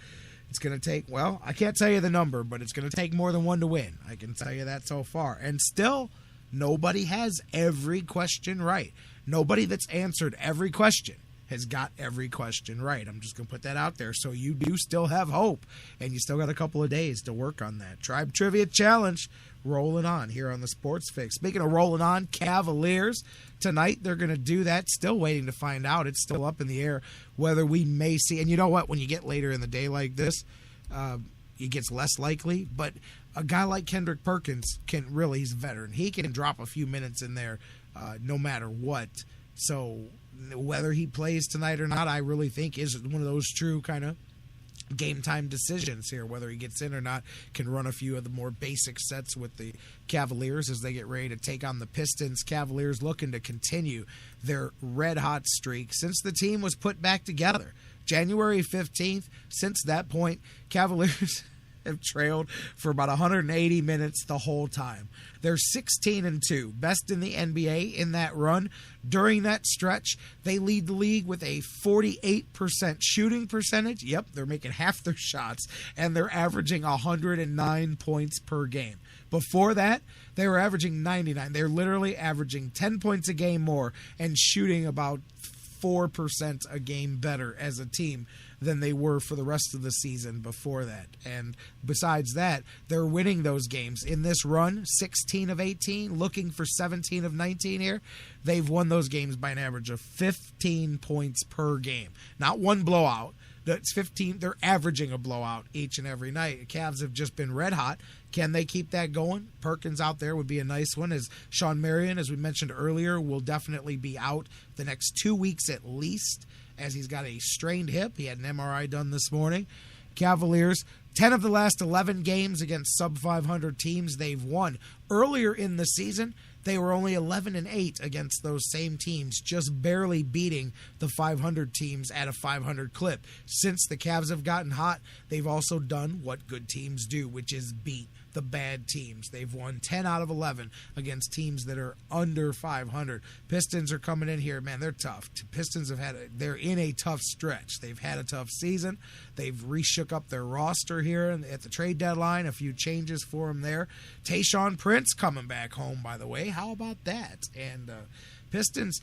it's going to take, well, I can't tell you the number, but it's going to take more than one to win. I can tell you that so far. And still, nobody has every question right. Nobody that's answered every question has got every question right. I'm just going to put that out there. So you do still have hope, and you still got a couple of days to work on that. Tribe Trivia Challenge rolling on here on the Sports Fix. Speaking of rolling on, Cavaliers tonight, they're going to do that. Still waiting to find out. It's still up in the air whether we may see. And you know what? When you get later in the day like this, it gets less likely. But a guy like Kendrick Perkins can really, he's a veteran. He can drop a few minutes in there no matter what. So whether he plays tonight or not, I really think is one of those true kind of game time decisions here. Whether he gets in or not, can run a few of the more basic sets with the Cavaliers as they get ready to take on the Pistons. Cavaliers looking to continue their red hot streak since the team was put back together. January 15th, since that point, Cavaliers have trailed for about 180 minutes the whole time. They're 16-2, best in the NBA in that run. During that stretch, they lead the league with a 48% shooting percentage. Yep, they're making half their shots, and they're averaging 109 points per game. Before that, they were averaging 99. They're literally averaging 10 points a game more and shooting about 4% a game better as a team than they were for the rest of the season before that. And besides that, they're winning those games. In this run, 16 of 18, looking for 17 of 19 here. They've won those games by an average of 15 points per game. Not one blowout. That's 15. They're averaging a blowout each and every night. The Cavs have just been red hot. Can they keep that going? Perkins out there would be a nice one. As Sean Marion, as we mentioned earlier, will definitely be out the next 2 weeks at least, as he's got a strained hip. He had an MRI done this morning. Cavaliers, 10 of the last 11 games against sub-500 teams they've won. Earlier in the season, they were only 11-8 against those same teams, just barely beating the 500 teams at a 500 clip. Since the Cavs have gotten hot, they've also done what good teams do, which is beat the bad teams. They've won 10 out of 11 against teams that are under 500. Pistons are coming in here, man, they're tough. Pistons they're in a tough stretch. They've had a tough season. They've reshook up their roster here at the trade deadline. A few changes for them there. Tayshaun Prince coming back home, by the way. How about that? And Pistons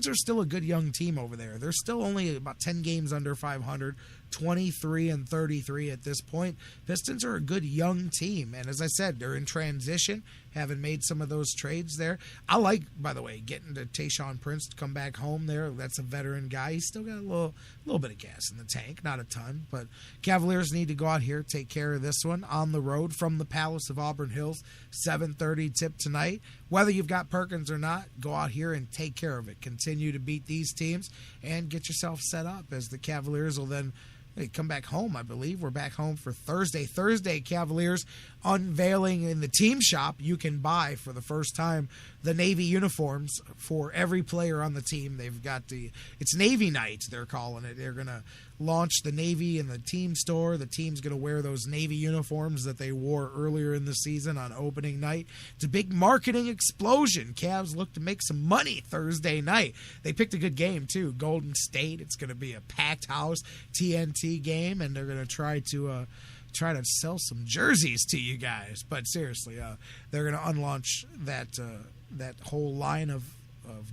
are still a good young team over there. They're still only about 10 games under 500, 23-33 at this point. Pistons are a good young team, and as I said, they're in transition, having made some of those trades there. I like, by the way, getting to Tayshaun Prince to come back home there. That's a veteran guy. He's still got a little bit of gas in the tank, not a ton, but Cavaliers need to go out here, take care of this one on the road from the Palace of Auburn Hills. 7:30 tip tonight. Whether you've got Perkins or not, go out here and take care of it. Continue to beat these teams and get yourself set up, as the Cavaliers will then come back home, I believe. We're back home for Thursday. Cavaliers unveiling in the team shop. You can buy for the first time the Navy uniforms for every player on the team. They've got it's Navy Night, they're calling it. They're going to launch the Navy in the team store. The team's going to wear those Navy uniforms that they wore earlier in the season on opening night. It's a big marketing explosion. Cavs look to make some money Thursday night. They picked a good game, too. Golden State. It's going to be a packed house TNT game, and they're going to try to sell some jerseys to you guys. But seriously, they're going to unlaunch that whole line of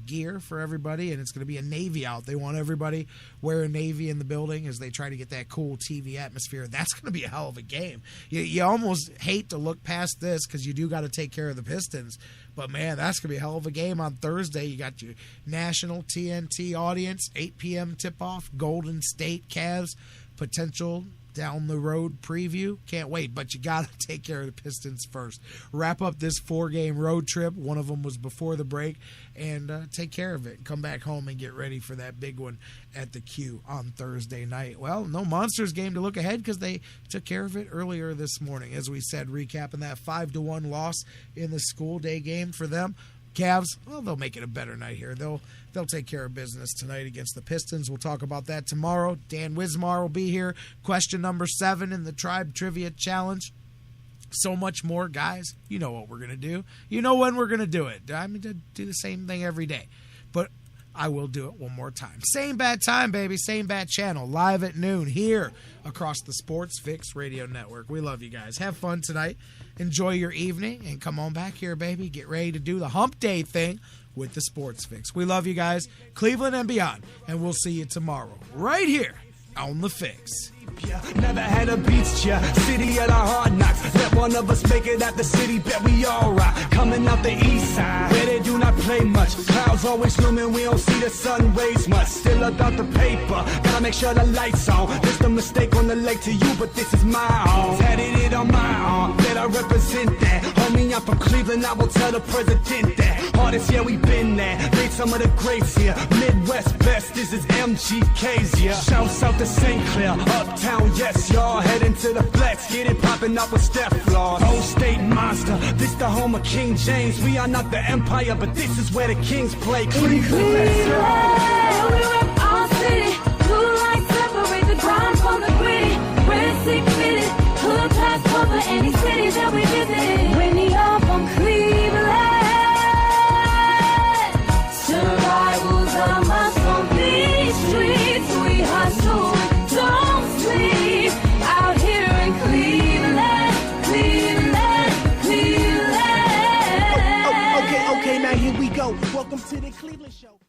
gear for everybody, and it's going to be a Navy out. They want everybody wearing Navy in the building as they try to get that cool TV atmosphere. That's going to be a hell of a game. You almost hate to look past this because you do got to take care of the Pistons, but man, that's going to be a hell of a game on Thursday. You got your national TNT audience, 8 p.m. tip-off, Golden State Cavs, potential down the road preview. Can't wait, but you got to take care of the Pistons first. Wrap up this 4-game road trip. One of them was before the break, and take care of it. Come back home and get ready for that big one at the Q on Thursday night. Well, no Monsters game to look ahead because they took care of it earlier this morning. As we said, recapping that 5-1 loss in the school day game for them. Cavs, well, they'll make it a better night here. They'll take care of business tonight against the Pistons. We'll talk about that tomorrow. Dan Wismar will be here. Question number 7 in the Tribe Trivia Challenge. So much more, guys. You know what we're going to do. You know when we're going to do it. I mean, to do the same thing every day. But I will do it one more time. Same bad time, baby. Same bad channel. Live at noon here across the Sports Fix Radio Network. We love you guys. Have fun tonight. Enjoy your evening. And come on back here, baby. Get ready to do the hump day thing with the Sports Fix. We love you guys. Cleveland and beyond. And we'll see you tomorrow right here on The Fix. Never had a beach chair, city of the hard knocks. Let one of us make it at the city, bet we all rock. Coming out the east side, where they do not play much. Clouds always looming, we don't see the sun rays much. Still about the paper, gotta make sure the lights on. This the mistake on the lake to you, but this is my own. Tatted it on my arm, that I represent that. Homie, I'm from Cleveland, I will tell the president that. Hardest, yeah, we been there, made some of the greats here. Midwest best, this is MGK's, yeah. Shouts out to St. Clair, uptown. Yes, y'all, heading to the flex, get it popping up with Steph Laws. Old State monster, this the home of King James. We are not the empire, but this is where the kings play. Cleveland, let's go. We rep our city, blue lights separate the grind from the gritty. We're sick with it, hood class cover any city that we visit. Winnie up from Cleveland, survivals are must on these streets. We hustle, don't sleep out here in Cleveland, Cleveland, Cleveland. Okay, now here we go. Welcome to the Cleveland Show.